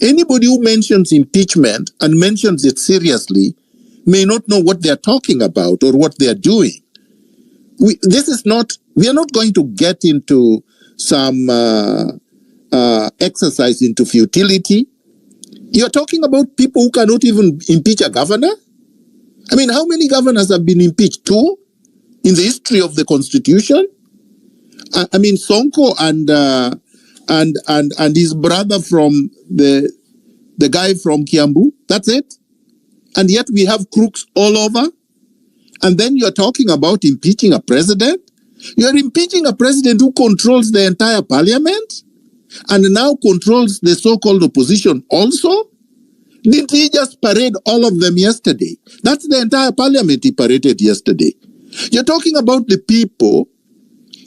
Anybody who mentions impeachment and mentions it seriously may not know what they're talking about or what they're doing. We are not going to get into some exercise into futility. You're talking about people who cannot even impeach a governor? I mean, how many governors have been impeached? 2 in the history of the Constitution? I mean, Sonko and his brother from the guy from Kiambu, that's it. And yet we have crooks all over. And then you're talking about impeaching a president? You're impeaching a president who controls the entire parliament and now controls the so-called opposition also? Didn't he just parade all of them yesterday? That's the entire parliament he paraded yesterday. You're talking about the people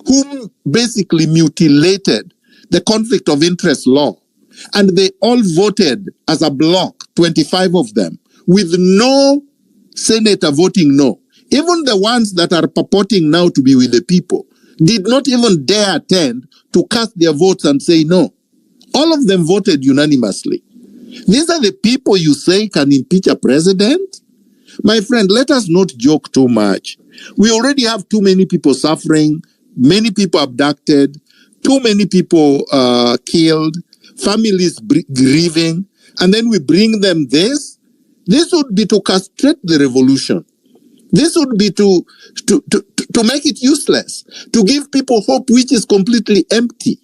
who basically mutilated the conflict of interest law. And they all voted as a block, 25 of them, with no senator voting no. Even the ones that are purporting now to be with the people did not even dare attend to cast their votes and say no. All of them voted unanimously. These are the people you say can impeach a president? My friend, let us not joke too much. We already have too many people suffering, many people abducted, too many people killed, families grieving, and then we bring them this. This would be to castrate the revolution. This would be to make it useless, to give people hope which is completely empty.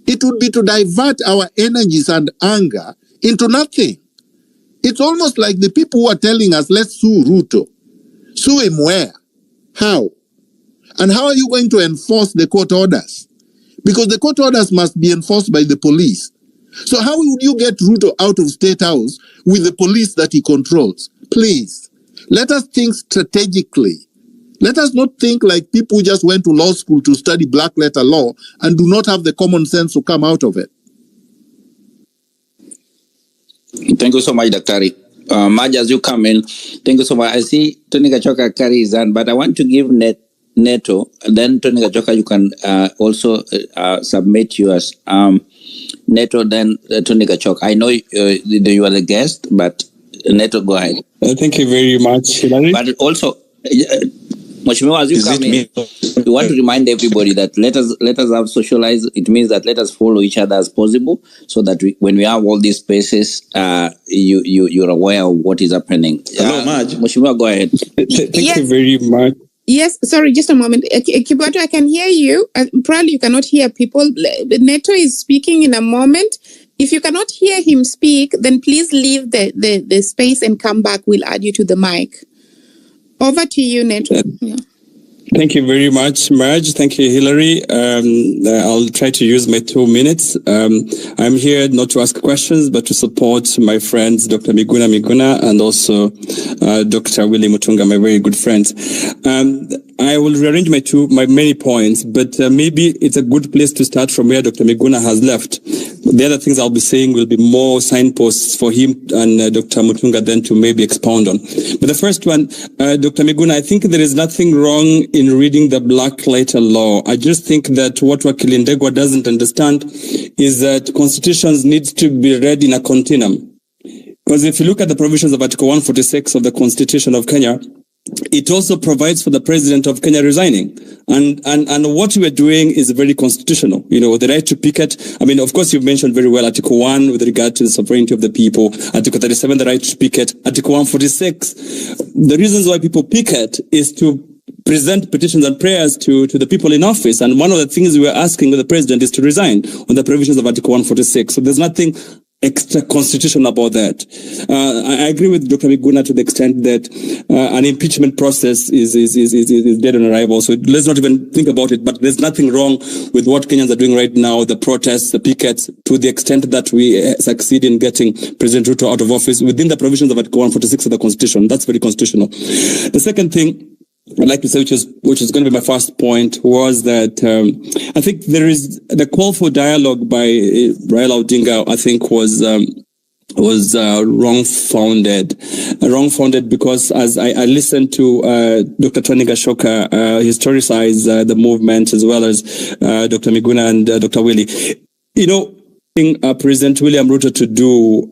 It would be to divert our energies and anger into nothing. It's almost like the people who are telling us, let's sue Ruto. Sue him where? How? And how are you going to enforce the court orders? Because the court orders must be enforced by the police. So how would you get Ruto out of State House with the police that he controls? Please, let us think strategically. Let us not think like people who just went to law school to study black letter law and do not have the common sense to come out of it. Thank you so much, Daktari. Maj, as you come in, thank you so much. I see Tony Gachoka carry his hand, but I want to give Neto, and then Tony Gachoka, you can also submit yours. Neto, then Tony Gachoka. I know you are the guest, but Neto, go ahead. Thank you very much, Hilary. But also, Mheshimiwa, as you come in, we want to remind everybody that let us have socialize. It means that let us follow each other as possible, so that when we have all these spaces, you're aware of what is happening. Hello, Maj. Mheshimiwa, go ahead. Thank you very much. Yes, sorry, just a moment. Kibato, I can hear you. Probably you cannot hear people. Neto is speaking in a moment. If you cannot hear him speak, then please leave the space and come back. We'll add you to the mic. Over to you, Neto. Yeah. Thank you very much, Marge. Thank you, Hilary. I'll try to use my 2 minutes. I'm here not to ask questions, but to support my friends, Dr. Miguna, and also Dr. Willie Mutunga, my very good friends. I will rearrange my many points, but maybe it's a good place to start from where Dr. Miguna has left. The other things I'll be saying will be more signposts for him and Dr. Mutunga then to maybe expound on. But the first one, Dr. Miguna, I think there is nothing wrong in reading the black letter law. I just think that what Wakili Ndegwa doesn't understand is that constitutions need to be read in a continuum. Because if you look at the provisions of Article 146 of the Constitution of Kenya, it also provides for the president of Kenya resigning. And what we're doing is very constitutional. You know, the right to picket. I mean, of course, you've mentioned very well Article 1 with regard to the sovereignty of the people. Article 37, the right to picket. Article 146. The reasons why people picket is to present petitions and prayers to the people in office. And one of the things we are asking the president is to resign on the provisions of Article 146. So there's nothing extra constitutional about that. I agree with Dr. Miguna to the extent that an impeachment process is dead on arrival. So let's not even think about it. But there's nothing wrong with what Kenyans are doing right now, the protests, the pickets, to the extent that we succeed in getting President Ruto out of office within the provisions of Article 146 of the Constitution. That's very constitutional. The second thing I'd like to say, which is going to be my first point, was that I think there is the call for dialogue by Raila Odinga, I think was wrong-founded because as I listened to Dr. Tony Gachoka historicize the movement as well as Dr. Miguna and Dr. Willie, you know, President William Ruto to do,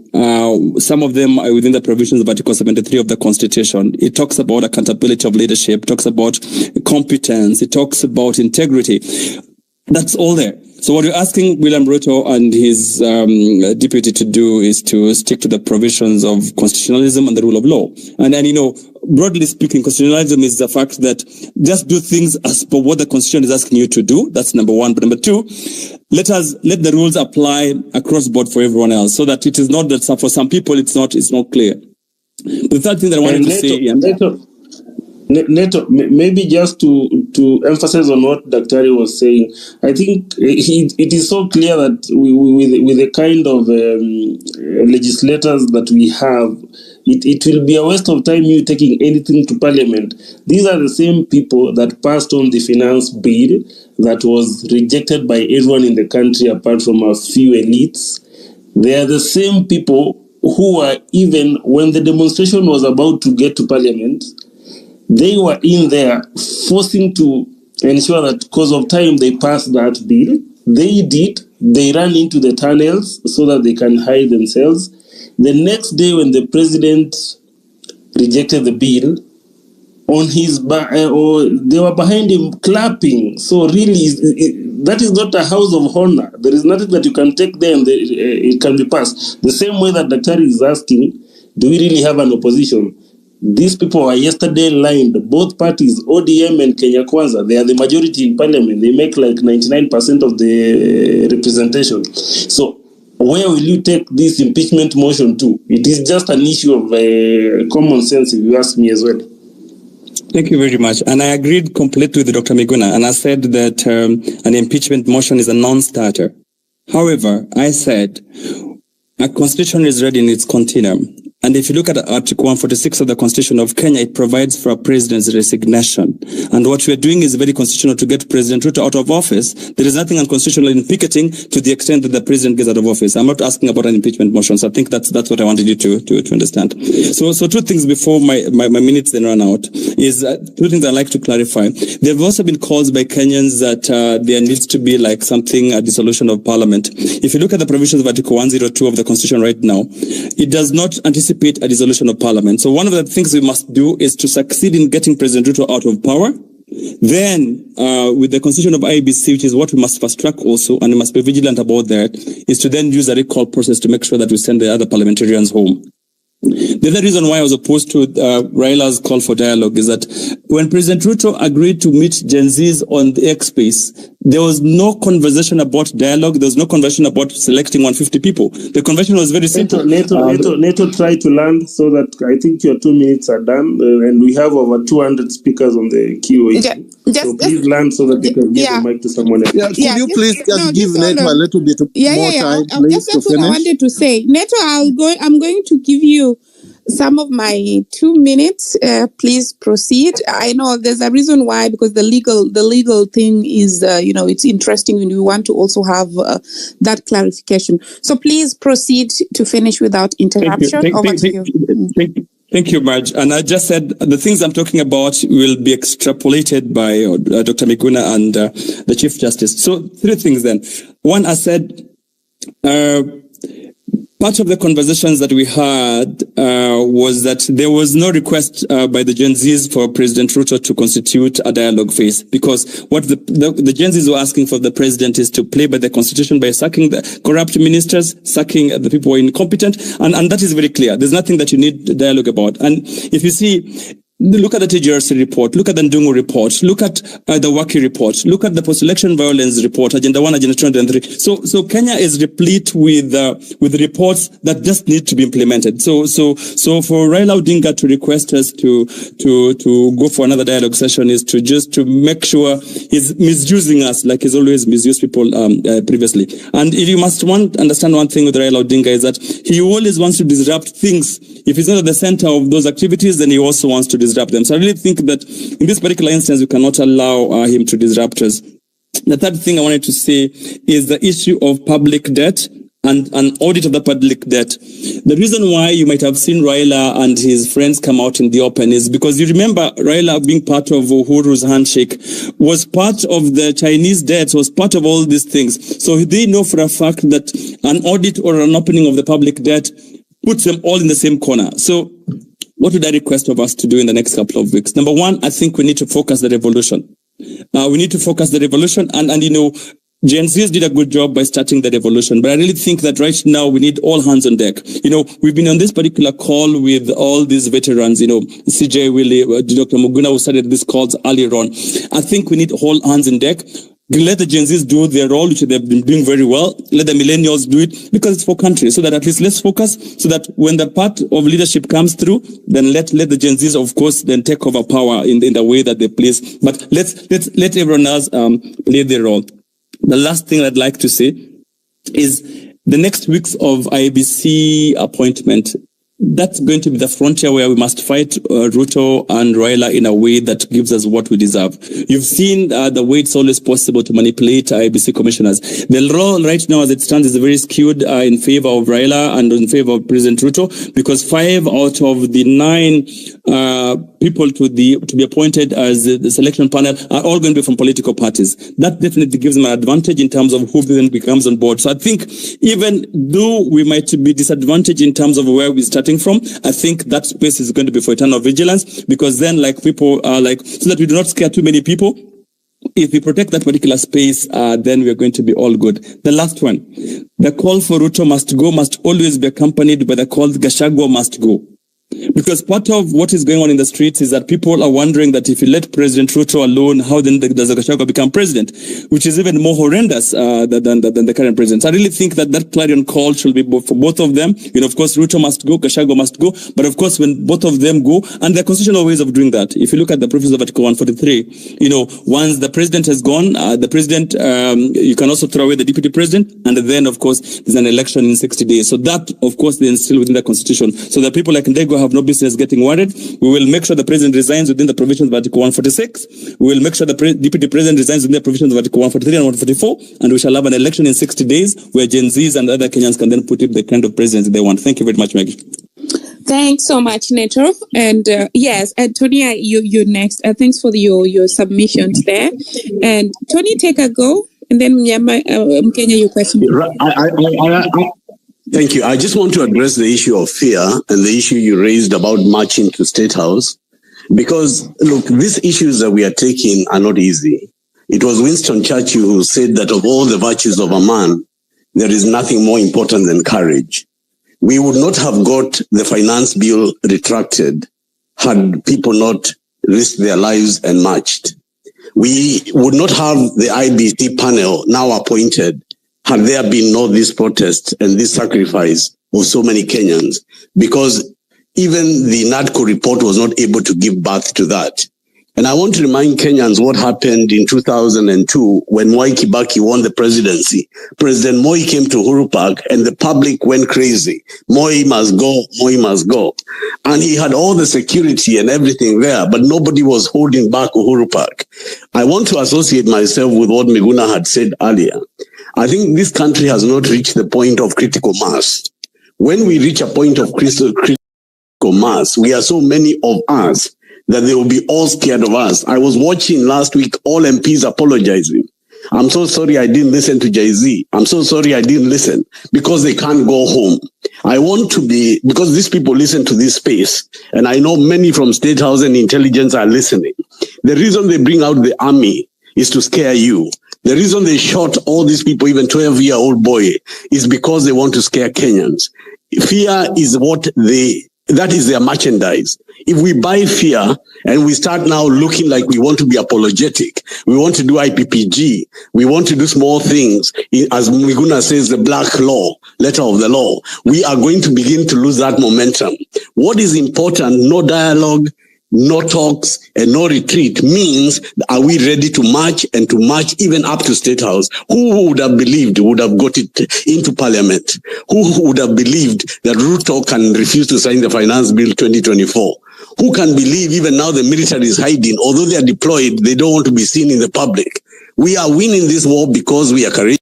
some of them are within the provisions of Article 73 of the Constitution. It talks about accountability of leadership, talks about competence, it talks about integrity. That's all there. So what you're asking William Ruto and his deputy to do is to stick to the provisions of constitutionalism and the rule of law. And you know, broadly speaking, constitutionalism is the fact that just do things as per what the Constitution is asking you to do. That's number one. But number two, let the rules apply across board for everyone else, so that it is not that for some people it's not clear. The third thing that I wanted to say, Neto, maybe just to emphasize on what Daktari was saying, I think it is so clear that with the kind of legislators that we have, it will be a waste of time you taking anything to Parliament. These are the same people that passed on the finance bill that was rejected by everyone in the country apart from a few elites. They are the same people who were, even when the demonstration was about to get to Parliament, they were in there forcing to ensure that because of time they passed that bill. They did. They ran into the tunnels so that they can hide themselves. The next day when the president rejected the bill, they were behind him clapping. So really, that is not a house of honor. There is nothing that you can take there and it can be passed. The same way that Daktari is asking, do we really have an opposition? These people were yesterday lined, both parties, ODM and Kenya Kwanza. They are the majority in parliament. They make like 99% of the representation. So where will you take this impeachment motion to? It is just an issue of common sense, if you ask me as well. Thank you very much. And I agreed completely with Dr. Miguna. And I said that an impeachment motion is a non-starter. However, I said a constitution is read in its continuum. And if you look at Article 146 of the Constitution of Kenya, it provides for a president's resignation. And what we are doing is very constitutional to get President Ruto out of office. There is nothing unconstitutional in picketing to the extent that the president gets out of office. I'm not asking about an impeachment motion, so I think that's what I wanted you to understand. So two things before my minutes then run out is two things I'd like to clarify. There have also been calls by Kenyans that there needs to be like something, a dissolution of parliament. If you look at the provisions of Article 102 of the Constitution right now, it does not anticipate a dissolution of parliament. So one of the things we must do is to succeed in getting President Ruto out of power. Then, with the constitution of IEBC, which is what we must fast track also, and we must be vigilant about that, is to then use a recall process to make sure that we send the other parliamentarians home. The other reason why I was opposed to Raila's call for dialogue is that when President Ruto agreed to meet Gen Zs on the X space, there was no conversation about dialogue. There was no conversation about selecting 150 people. The conversation was very simple. Neto tried to land so that I think your 2 minutes are done, and we have over 200 speakers on the QA. So please land so that they can give the mic to someone else. Could you please give Neto a little bit more time, please, to That's what I finish? wanted to say. Neto, I'm going to give you some of my 2 minutes. Please proceed. I know there's a reason why, because the legal thing is, it's interesting, and we want to also have that clarification. So please proceed to finish without interruption. Thank you, Marge. And I just said the things I'm talking about will be extrapolated by Dr. Miguna and the Chief Justice. So 3 things then. One, I said, part of the conversations that we had was that there was no request by the Gen Zs for President Ruto to constitute a dialogue phase, because what the Gen Zs were asking for the president is to play by the constitution by sacking the corrupt ministers, sacking the people who are incompetent, and that is very clear. There's nothing that you need dialogue about. And if you see, look at the TGRC report, look at the Ndungu report, look at the Waki report, look at the post-election violence report, Agenda 1, Agenda 2, and 3. So Kenya is replete with reports that just need to be implemented. So for Raila Odinga to request us to go for another dialogue session is to make sure he's misusing us like he's always misused people previously. And if you must understand one thing with Raila Odinga is that he always wants to disrupt things. If he's not at the center of those activities, then he also wants to disrupt them. So I really think that in this particular instance, we cannot allow him to disrupt us. The third thing I wanted to say is the issue of public debt and an audit of the public debt. The reason why you might have seen Raila and his friends come out in the open is because you remember Raila being part of Uhuru's handshake was part of the Chinese debts, was part of all these things. So they know for a fact that an audit or an opening of the public debt puts them all in the same corner. So what would I request of us to do in the next couple of weeks? Number one, I think we need to focus the revolution. We need to focus the revolution and Gen Zs did a good job by starting the revolution, but I really think that right now we need all hands on deck. We've been on this particular call with all these veterans, CJ Willie, Dr. Miguna, who started these calls earlier on. I think we need all hands on deck. Let the Gen Zs do their role, which they've been doing very well. Let the millennials do it, because it's for country. So that at least let's focus, so that when the part of leadership comes through, then let the Gen Zs, of course, then take over power in the way that they please. But let everyone else play their role. The last thing I'd like to say is the next weeks of IEBC appointment. That's going to be the frontier where we must fight Ruto and Raila in a way that gives us what we deserve. You've seen the way it's always possible to manipulate IEBC commissioners. The role right now as it stands is very skewed in favor of Raila and in favor of President Ruto, because 5 out of the 9 people to be appointed as the selection panel are all going to be from political parties. That definitely gives them an advantage in terms of who then becomes on board. So I think even though we might be disadvantaged in terms of where we're starting from, I think that space is going to be for eternal vigilance, because then people are so that we do not scare too many people. If we protect that particular space, then we are going to be all good. The last one, the call for Ruto must always be accompanied by the call Gachagua must go. Because part of what is going on in the streets is that people are wondering that if you let President Ruto alone, how then does Gachagua become president? Which is even more horrendous than the current president. So I really think that clarion call should be for both of them. Of course, Ruto must go, Gachagua must go. But of course, when both of them go, and there are constitutional ways of doing that. If you look at the provisions of Article 143, once the president has gone, the president, you can also throw away the deputy president. And then, of course, there's an election in 60 days. So that, of course, then still within the constitution. So that people like Ndego have no business getting worried. We will make sure the president resigns within the provisions of Article 146. We will make sure the deputy president resigns within the provisions of Article 143 and 144. And we shall have an election in 60 days where Gen Zs and other Kenyans can then put in the kind of president they want. Thank you very much, Maggie. Thanks so much, Neto. And yes, and Tony, you're next. Thanks for your submissions there. And Tony, take a go. And then Mkenya, your question. Thank you. I just want to address the issue of fear and the issue you raised about marching to State House. Because, look, these issues that we are taking are not easy. It was Winston Churchill who said that of all the virtues of a man, there is nothing more important than courage. We would not have got the finance bill retracted had people not risked their lives and marched. We would not have the IBC panel now appointed had there been no this protest and this sacrifice of so many Kenyans, because even the NADCO report was not able to give birth to that. And I want to remind Kenyans what happened in 2002 when Mwai Kibaki won the presidency. President Moi came to Uhuru Park and the public went crazy. Moi must go, Moi must go. And he had all the security and everything there, but nobody was holding back Uhuru Park. I want to associate myself with what Miguna had said earlier. I think this country has not reached the point of critical mass. When we reach a point of critical mass, we are so many of us that they will be all scared of us. I was watching last week all MPs apologizing. I'm so sorry I didn't listen to Jay-Z. I'm so sorry I didn't listen, because they can't go home. I want to be, because these people listen to this space, and I know many from State House and intelligence are listening. The reason they bring out the army is to scare you. The reason they shot all these people, even 12-year-old boy, is because they want to scare Kenyans. Fear is that is their merchandise. If we buy fear and we start now looking like we want to be apologetic, we want to do IPPG, we want to do small things, as Miguna says, the black law, letter of the law, we are going to begin to lose that momentum. What is important, no dialogue, no talks, and no retreat means, are we ready to march and to march even up to State House? Who would have believed would have got it into Parliament? Who would have believed that Ruto can refuse to sign the Finance Bill 2024? Who can believe even now the military is hiding? Although they are deployed, they don't want to be seen in the public. We are winning this war because we are courageous.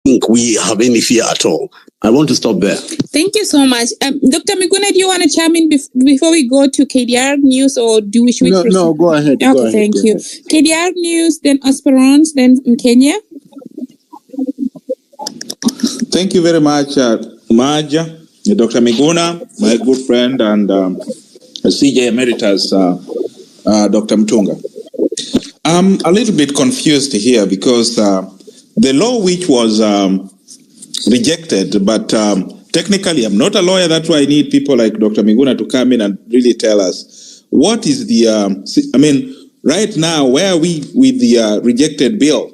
I don't think we have any fear at all. I want to stop there. Thank you so much. Dr. Miguna, do you want to chime in before we go to KDR News, or do we should we No, go ahead. Okay, Go ahead, thank go you. ahead. KDR News, then Esperance, then Kenya. Thank you very much, Maja, Dr. Miguna, my good friend, and CJ Emeritus, Dr. Mtunga. I'm a little bit confused here because the law which was rejected, but technically I'm not a lawyer, that's why I need people like Dr. Miguna to come in and really tell us what is the, right now, where are we with the rejected bill?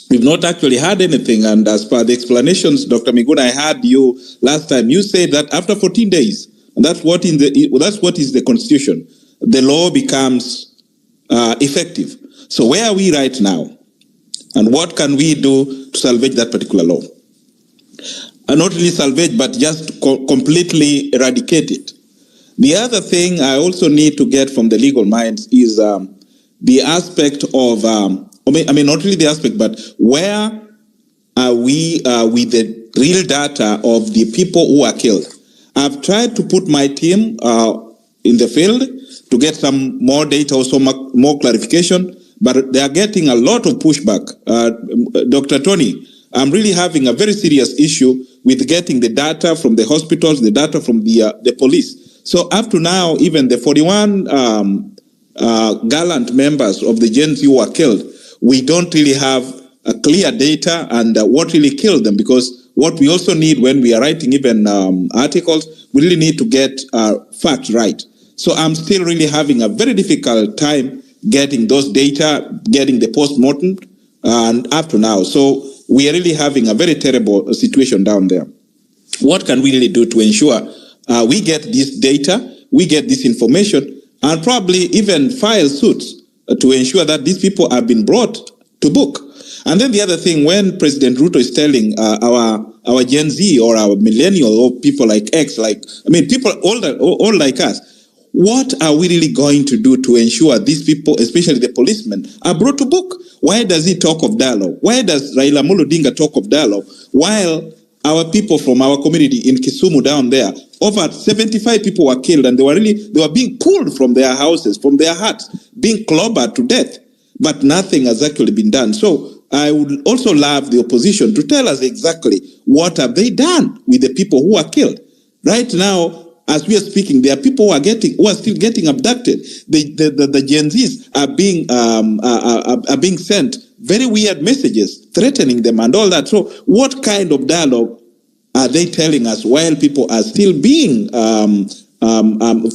We've not actually had anything, and as per the explanations, Dr. Miguna, I heard you last time, you said that after 14 days, and that's what is the Constitution, the law becomes effective. So where are we right now? And what can we do to salvage that particular law? And not really salvage, but just completely eradicate it. The other thing I also need to get from the legal minds is the aspect of, not really the aspect, but where are we with the real data of the people who are killed? I've tried to put my team in the field to get some more data, also more clarification, but they are getting a lot of pushback. Dr. Tony, I'm really having a very serious issue with getting the data from the hospitals, the data from the police. So up to now, even the 41 gallant members of the Gen Z who were killed, we don't really have a clear data and what really killed them, because what we also need when we are writing even articles, we really need to get facts right. So I'm still really having a very difficult time getting those data, getting the post-mortem, and up to now. So we are really having a very terrible situation down there. What can we really do to ensure we get this data, we get this information, and probably even file suits to ensure that these people have been brought to book? And then the other thing, when President Ruto is telling our Gen Z or our millennial or people like X, people older like us, what are we really going to do to ensure these people, especially the policemen, are brought to book? Why does he talk of dialogue? Why does Raila Odinga talk of dialogue while our people from our community in Kisumu down there, over 75 people were killed, and they were being pulled from their houses, from their huts, being clobbered to death, but nothing has actually been done. So I would also love the opposition to tell us exactly what have they done with the people who are killed. Right now, as we are speaking, there are people who are still getting abducted. The Gen Zs are being sent very weird messages, threatening them and all that. So what kind of dialogue are they telling us while people are still being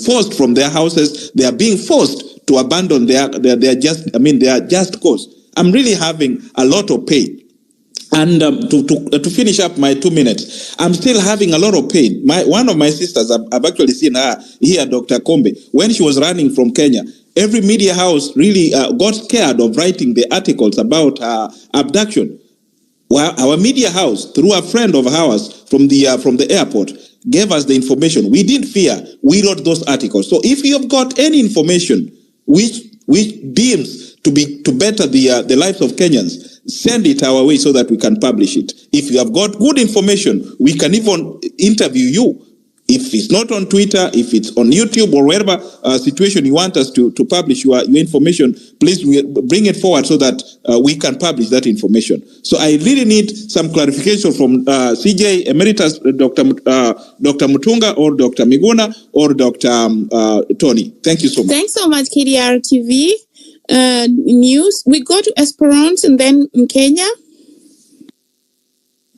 forced from their houses? They are being forced to abandon their just cause. I'm really having a lot of pain. And to finish up my 2 minutes, I'm still having a lot of pain. One of my sisters, I've actually seen her here, Dr. Kombe, when she was running from Kenya. Every media house really got scared of writing the articles about her abduction. Well, our media house, through a friend of ours from the airport, gave us the information. We didn't fear. We wrote those articles. So if you have got any information which deems to better the lives of Kenyans, send it our way so that we can publish it. If you have got good information, we can even interview you. If it's not on Twitter, if it's on YouTube or wherever situation you want us to publish your information, please bring it forward so that we can publish that information. So I really need some clarification from CJ Emeritus, Dr. Mutunga or Dr. Miguna or Dr. Tony. Thank you so much. Thanks so much, KDR TV. News. We go to Esperance and then in Kenya.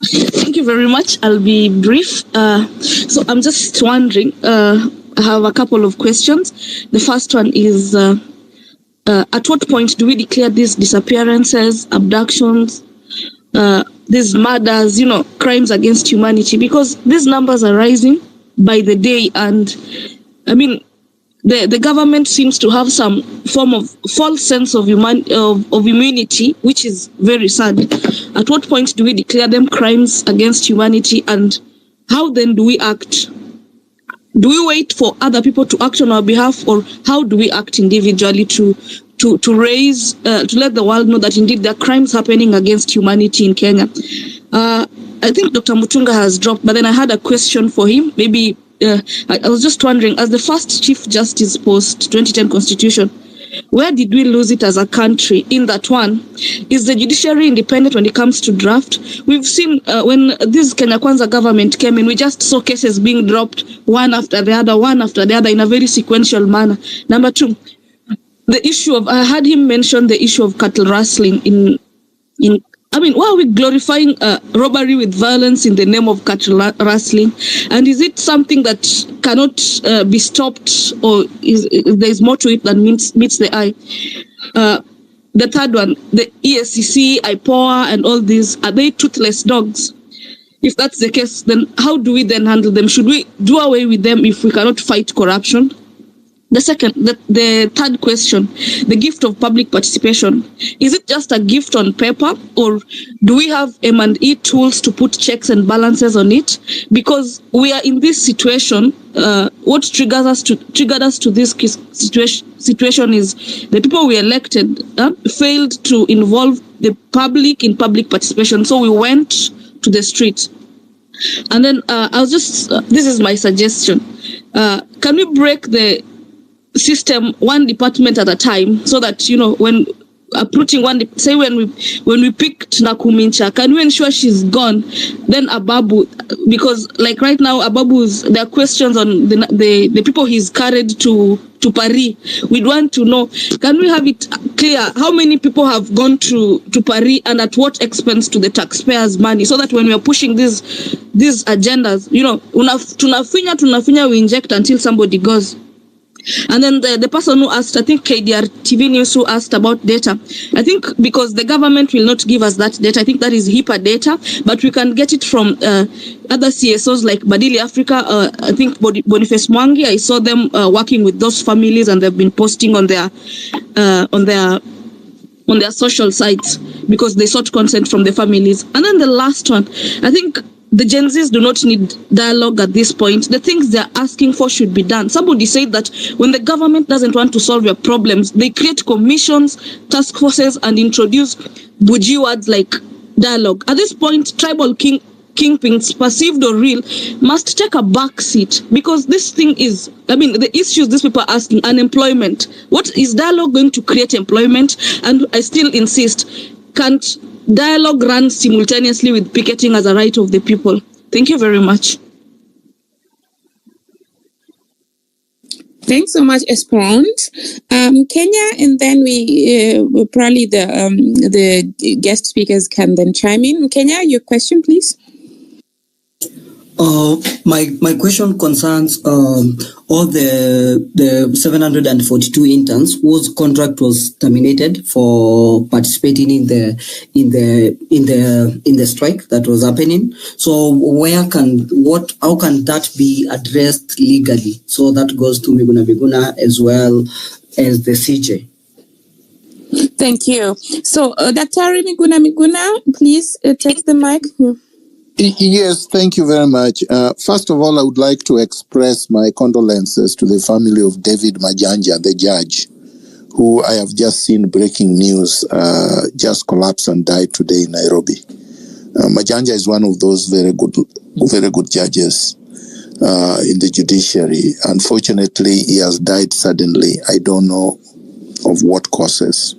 Thank you very much. I'll be brief. So I'm just wondering, I have a couple of questions. The first one is, at what point do we declare these disappearances, abductions, these murders, crimes against humanity? Because these numbers are rising by the day, and I mean, the government seems to have some form of false sense of immunity, which is very sad. At what point do we declare them crimes against humanity, and how then do we act? Do we wait for other people to act on our behalf, or how do we act individually to raise, to let the world know that indeed there are crimes happening against humanity in Kenya? I think Dr. Mutunga has dropped, but then I had a question for him. Maybe I was just wondering, as the first Chief Justice post 2010 Constitution, where did we lose it as a country in that one? Is the judiciary independent when it comes to draft? We've seen when this Kenya Kwanza government came in, we just saw cases being dropped one after the other in a very sequential manner. Number two, the issue of, I had him mention the issue of cattle rustling why are we glorifying robbery with violence in the name of cattle rustling? And is it something that cannot be stopped, or there's more to it than meets the eye? The third one, the ESCC, IPOA, and all these, are they toothless dogs? If that's the case, then how do we then handle them? Should we do away with them if we cannot fight corruption? The third question, the gift of public participation. Is it just a gift on paper, or do we have M&E tools to put checks and balances on it? Because we are in this situation. What triggered us to this situation is the people we elected failed to involve the public in public participation. So we went to the street. And then this is my suggestion. Can we break the system one department at a time, so that when uprooting one, say when we picked Nakumincha, can we ensure she's gone? Then Ababu, because like right now there are questions on the people he's carried to Paris. We'd want to know, can we have it clear how many people have gone to Paris and at what expense to the taxpayers' money, so that when we are pushing these agendas, tunafinya we inject until somebody goes. And then the person who asked, I think KDR TV News, who asked about data, I think because the government will not give us that data, I think that is HIPAA data, but we can get it from other CSOs like Badili Africa. I think Boniface Mwangi, I saw them working with those families, and they've been posting on their social sites because they sought consent from the families. And then the last one, I think the Gen Zs do not need dialogue at this point. The things they're asking for should be done. Somebody said that when the government doesn't want to solve your problems, they create commissions, task forces, and introduce bougie words like dialogue. At this point, tribal kingpins, perceived or real, must take a back seat, because this thing is, the issues these people are asking, unemployment. What is dialogue going to create employment? And I still insist, can't dialogue run simultaneously with picketing as a right of the people? Thank you very much. Thanks so much, Esperance. Kenya, and then we probably the guest speakers can then chime in. Kenya, your question, please. My question concerns all the 742 interns whose contract was terminated for participating in the strike that was happening. So how can that be addressed legally? So that goes to Miguna as well as the CJ. Thank you. So, Dr. Miguna, please take the mic. Yes, thank you very much. First of all, I would like to express my condolences to the family of David Majanja, the judge, who I have just seen breaking news, just collapsed and died today in Nairobi. Majanja is one of those very good judges in the judiciary. Unfortunately, he has died suddenly. I don't know of what causes,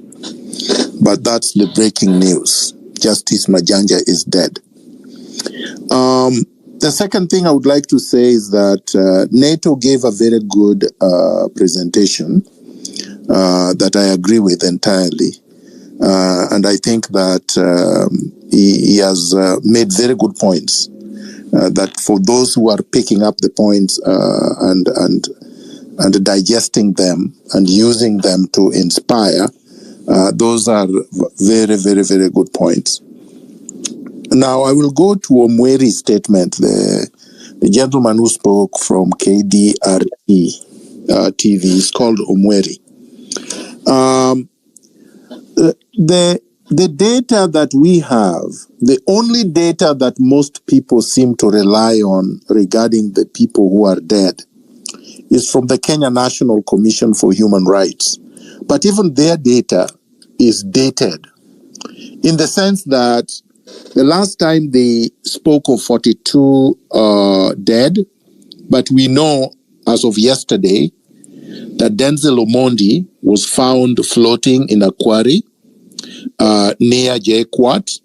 but that's the breaking news. Justice Majanja is dead. The second thing I would like to say is that NATO gave a very good presentation that I agree with entirely. And I think that he has made very good points. That for those who are picking up the points and digesting them and using them to inspire, those are very, very, very good points. Now, I will go to Omweri's statement, the gentleman who spoke from KDRE TV. Is called Omweri. The data that we have, the only data that most people seem to rely on regarding the people who are dead, is from the Kenya National Commission for Human Rights. But even their data is dated, in the sense that the last time they spoke of 42 dead, but we know as of yesterday that Denzel Omondi was found floating in a quarry near JKUAT,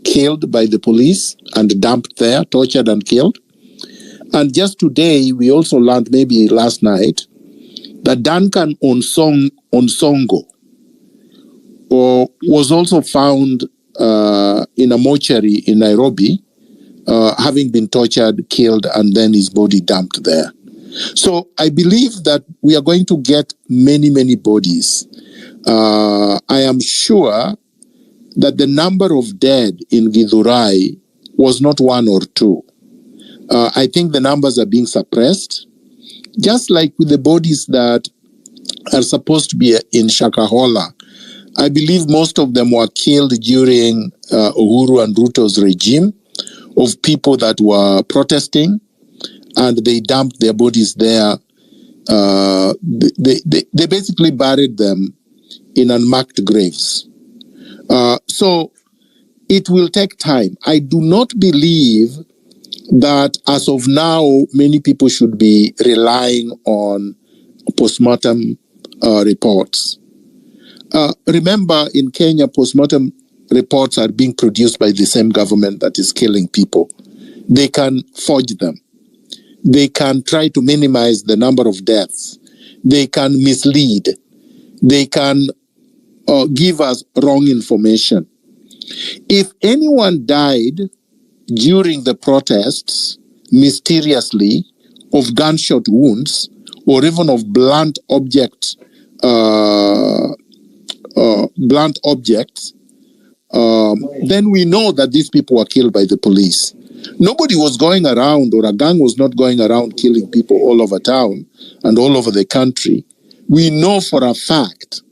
killed by the police and dumped there, tortured and killed. And just today, we also learned, maybe last night, that Duncan Onsongo was also found in a mortuary in Nairobi, having been tortured, killed, and then his body dumped there. So I believe that we are going to get many, many bodies. I am sure that the number of dead in Githurai was not one or two. I think the numbers are being suppressed, just like with the bodies that are supposed to be in Shakahola. I believe most of them were killed during Uhuru and Ruto's regime of people that were protesting, and they dumped their bodies there. They basically buried them in unmarked graves. So it will take time. I do not believe that as of now, many people should be relying on postmortem reports. Remember, in Kenya, postmortem reports are being produced by the same government that is killing people. They can forge them. They can try to minimize the number of deaths. They can mislead. They can give us wrong information. If anyone died during the protests mysteriously of gunshot wounds or even of blunt objects, then we know that these people were killed by the police. Nobody was going around, or a gang was not going around killing people all over town and all over the country. We know for a fact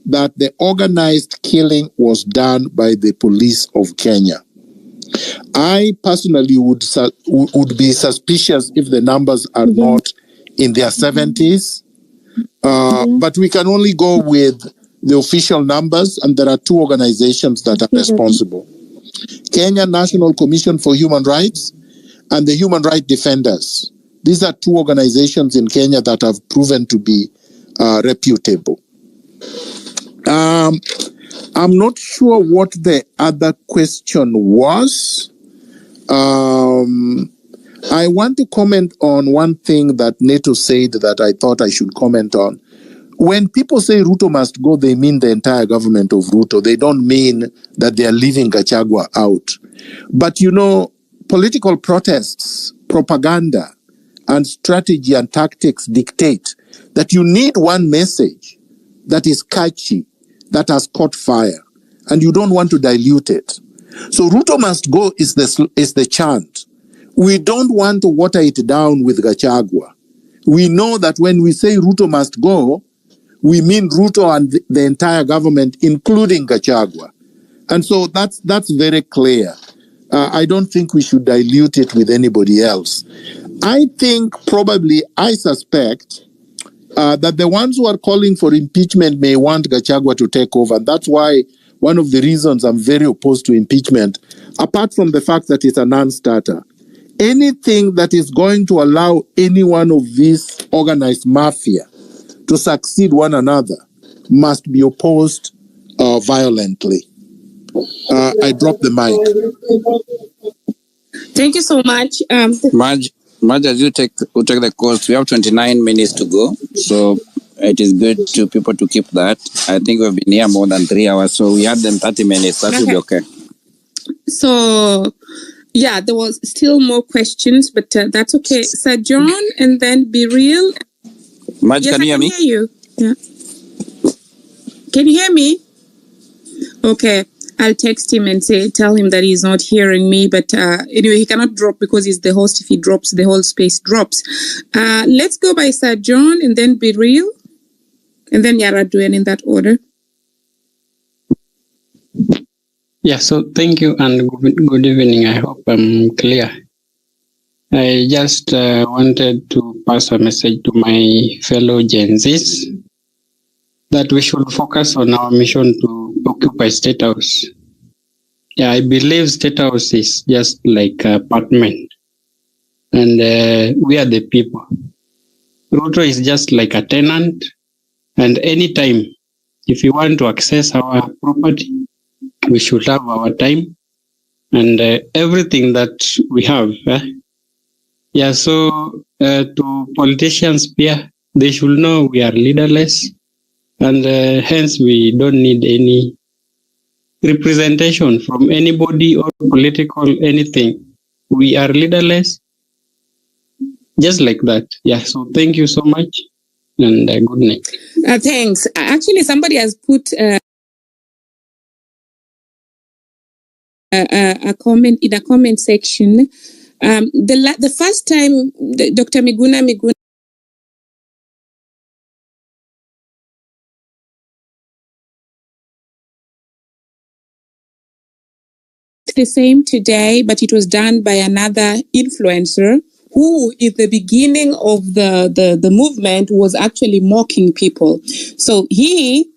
that the organized killing was done by the police of Kenya. I personally would be suspicious if the numbers are not in their 70s, but we can only go with the official numbers, and there are two organizations that are responsible. Kenya National Commission for Human Rights and the Human Rights Defenders. These are two organizations in Kenya that have proven to be reputable. I'm not sure what the other question was. I want to comment on one thing that Neto said that I thought I should comment on. When people say Ruto must go, they mean the entire government of Ruto. They don't mean that they are leaving Gachagua out. But you know, political protests, propaganda, and strategy and tactics dictate that you need one message that is catchy, that has caught fire, and you don't want to dilute it. So Ruto must go is the chant. We don't want to water it down with Gachagua. We know that when we say Ruto must go, we mean Ruto and the entire government, including Gachagua. And so that's very clear. I don't think we should dilute it with anybody else. I suspect that the ones who are calling for impeachment may want Gachagua to take over. That's why one of the reasons I'm very opposed to impeachment, apart from the fact that it's a non-starter, anything that is going to allow any one of these organized mafia to succeed one another must be opposed violently. I drop the mic. Thank you so much. Marge, as you take the course, we have 29 minutes to go. So it is good to people to keep that. I think we've been here more than 3 hours. So we had them 30 minutes. That should be okay. So, yeah, there was still more questions, but that's okay. Sir John, and then Be Real. Marge, yes, can you hear me? I can hear you. Yeah. Can you hear me? Okay. I'll text him and tell him that he's not hearing me. But anyway, he cannot drop because he's the host. If he drops, the whole space drops. Let's go by Sir John and then Be Real. And then Yaraduen in that order. Yeah, so thank you and good evening. I hope I'm clear. I just wanted to pass a message to my fellow Gen Zs that we should focus on our mission to occupy State House. Yeah, I believe State House is just like an apartment, and we are the people. Ruto is just like a tenant, and anytime, if you want to access our property, we should have our time and everything that we have. Yeah, so to politicians here, they should know we are leaderless, and hence we don't need any representation from anybody or political anything. We are leaderless, just like that. Yeah, so thank you so much, and good night. Thanks. Actually, somebody has put a comment in the comment section. The first time Dr. Miguna the same today, but it was done by another influencer who, in the beginning of the movement, was actually mocking people. So he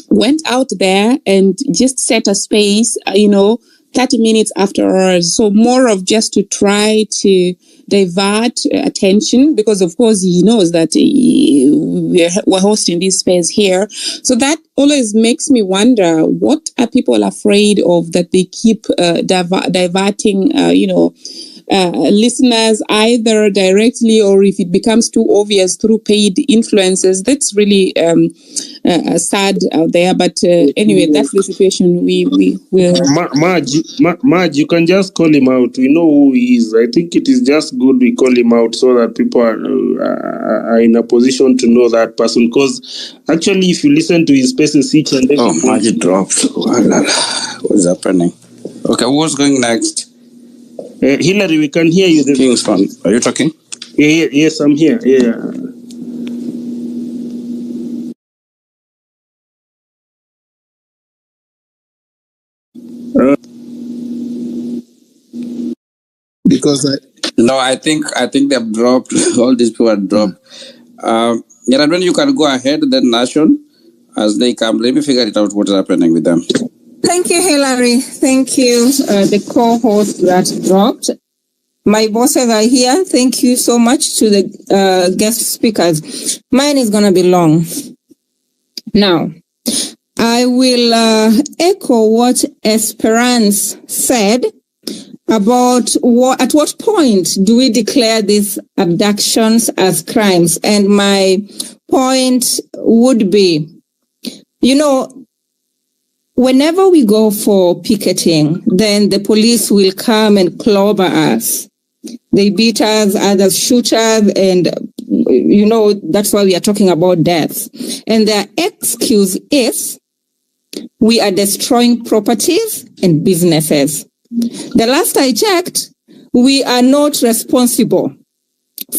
went out there and just set a space, 30 minutes after hours. So more of just to try to divert attention, because of course he knows that we're hosting this space here. So that always makes me wonder, what are people afraid of that they keep diverting, listeners either directly or if it becomes too obvious through paid influences? That's really sad out there. But anyway, that's the situation we will. Marge, you can just call him out. We know who he is. I think it is just good we call him out so that people are in a position to know that person. Because actually, if you listen to his spaces each and every Marge dropped. What's happening? Okay, who's going next? Hillary, we can hear you. Kingston, are you talking? Yes, I'm here. Yeah. Because I think they've dropped. All these people have dropped. When you can go ahead, then Nation, as they come, let me figure it out what is happening with them. Thank you, Hillary. Thank you, the co-host that dropped. My bosses are here. Thank you so much to the guest speakers. Mine is going to be long. Now, I will echo what Esperance said about at what point do we declare these abductions as crimes. And my point would be, whenever we go for picketing, then the police will come and clobber us. They beat us, others shoot us, and, that's why we are talking about deaths. And their excuse is we are destroying properties and businesses. The last I checked, we are not responsible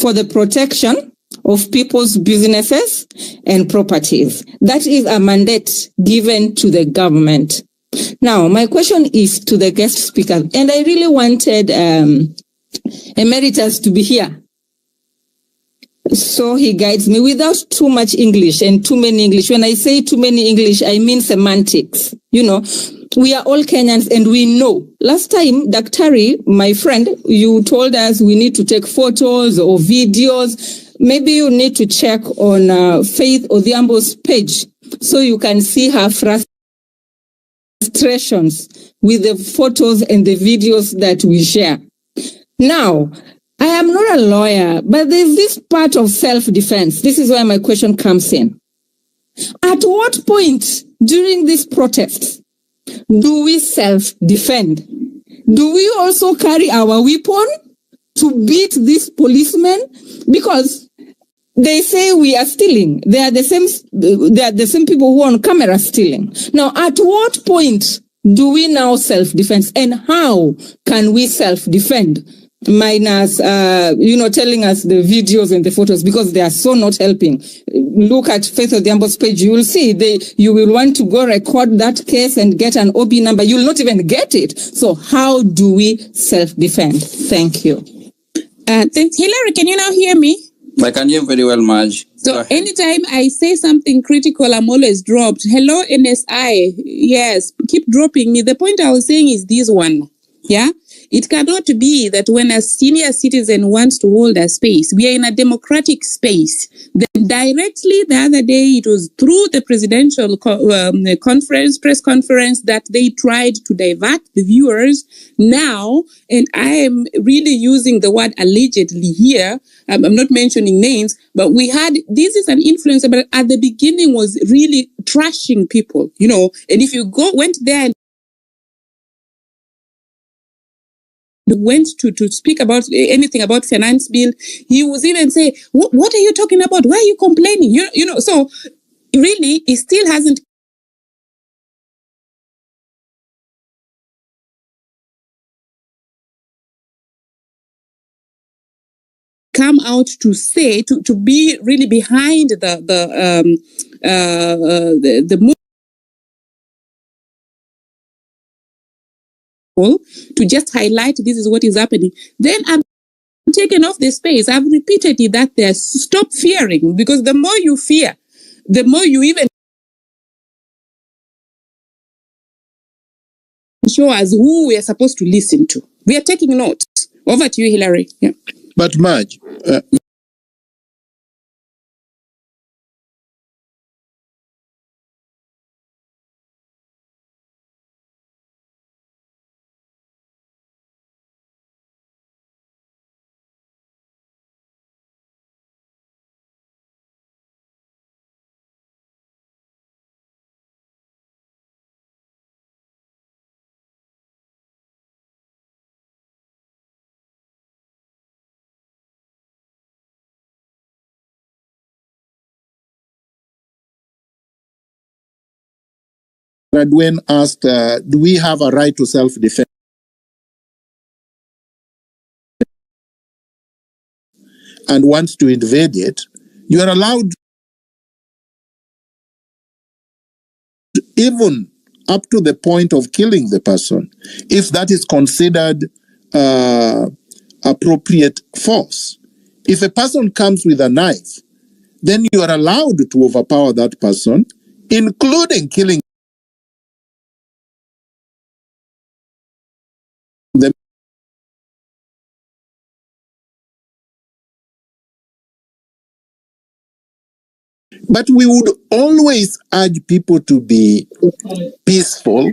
for the protection of people's businesses and properties. That is a mandate given to the government. Now, my question is to the guest speaker, and I really wanted Emeritus to be here, so he guides me without too much English and too many English. When I say too many English, I mean semantics. We are all Kenyans and we know. Last time, Daktari, my friend, you told us we need to take photos or videos. Maybe you need to check on Faith Odhiambo's page so you can see her frustrations with the photos and the videos that we share. Now, I am not a lawyer, but there's this part of self-defense. This is where my question comes in. At what point during these protests do we self-defend? Do we also carry our weapon to beat these policemen? Because they say we are stealing. They are the same people who are on camera stealing. Now, at what point do we now self-defend? And how can we self-defend? Minus, telling us the videos and the photos, because they are so not helping. Look at Faith Odhiambo's page. You will see you will want to go record that case and get an OB number. You will not even get it. So how do we self-defend? Thank you. Thanks. Hillary, can you now hear me? I can hear very well, Marge. So anytime I say something critical, I'm always dropped. Hello, NSI. Yes, keep dropping me. The point I was saying is this one. Yeah. It cannot be that when a senior citizen wants to hold a space, we are in a democratic space. Then directly the other day, it was through the presidential press conference, that they tried to divert the viewers. Now, and I am really using the word allegedly here, I'm not mentioning names, but this is an influencer, but at the beginning was really trashing people, and if you went there and went to speak about anything about finance bill, he was even say, what are you talking about? Why are you complaining? So really, it still hasn't come out to say, to be really behind the move to just highlight this is what is happening. Then I'm taken off the space. I've repeated it that there. Stop fearing, because the more you fear, the more you even show us who we are supposed to listen to. We are taking notes. Over to you, Hillary. Yeah. But Marge, Radwen asked, do we have a right to self-defense? And wants to invade it, you are allowed, even up to the point of killing the person, if that is considered appropriate force. If a person comes with a knife, then you are allowed to overpower that person, including killing them. But we would always urge people to be peaceful,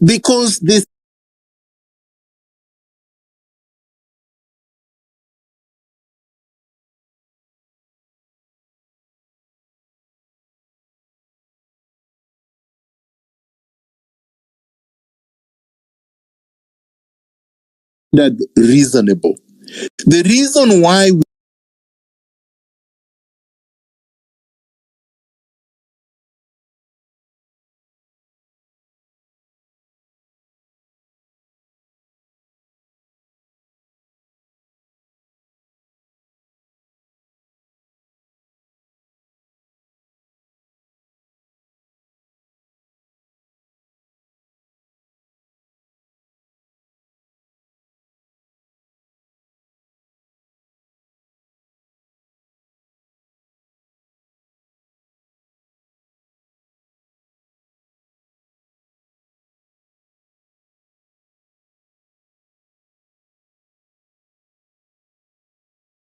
because this that reasonable. The reason why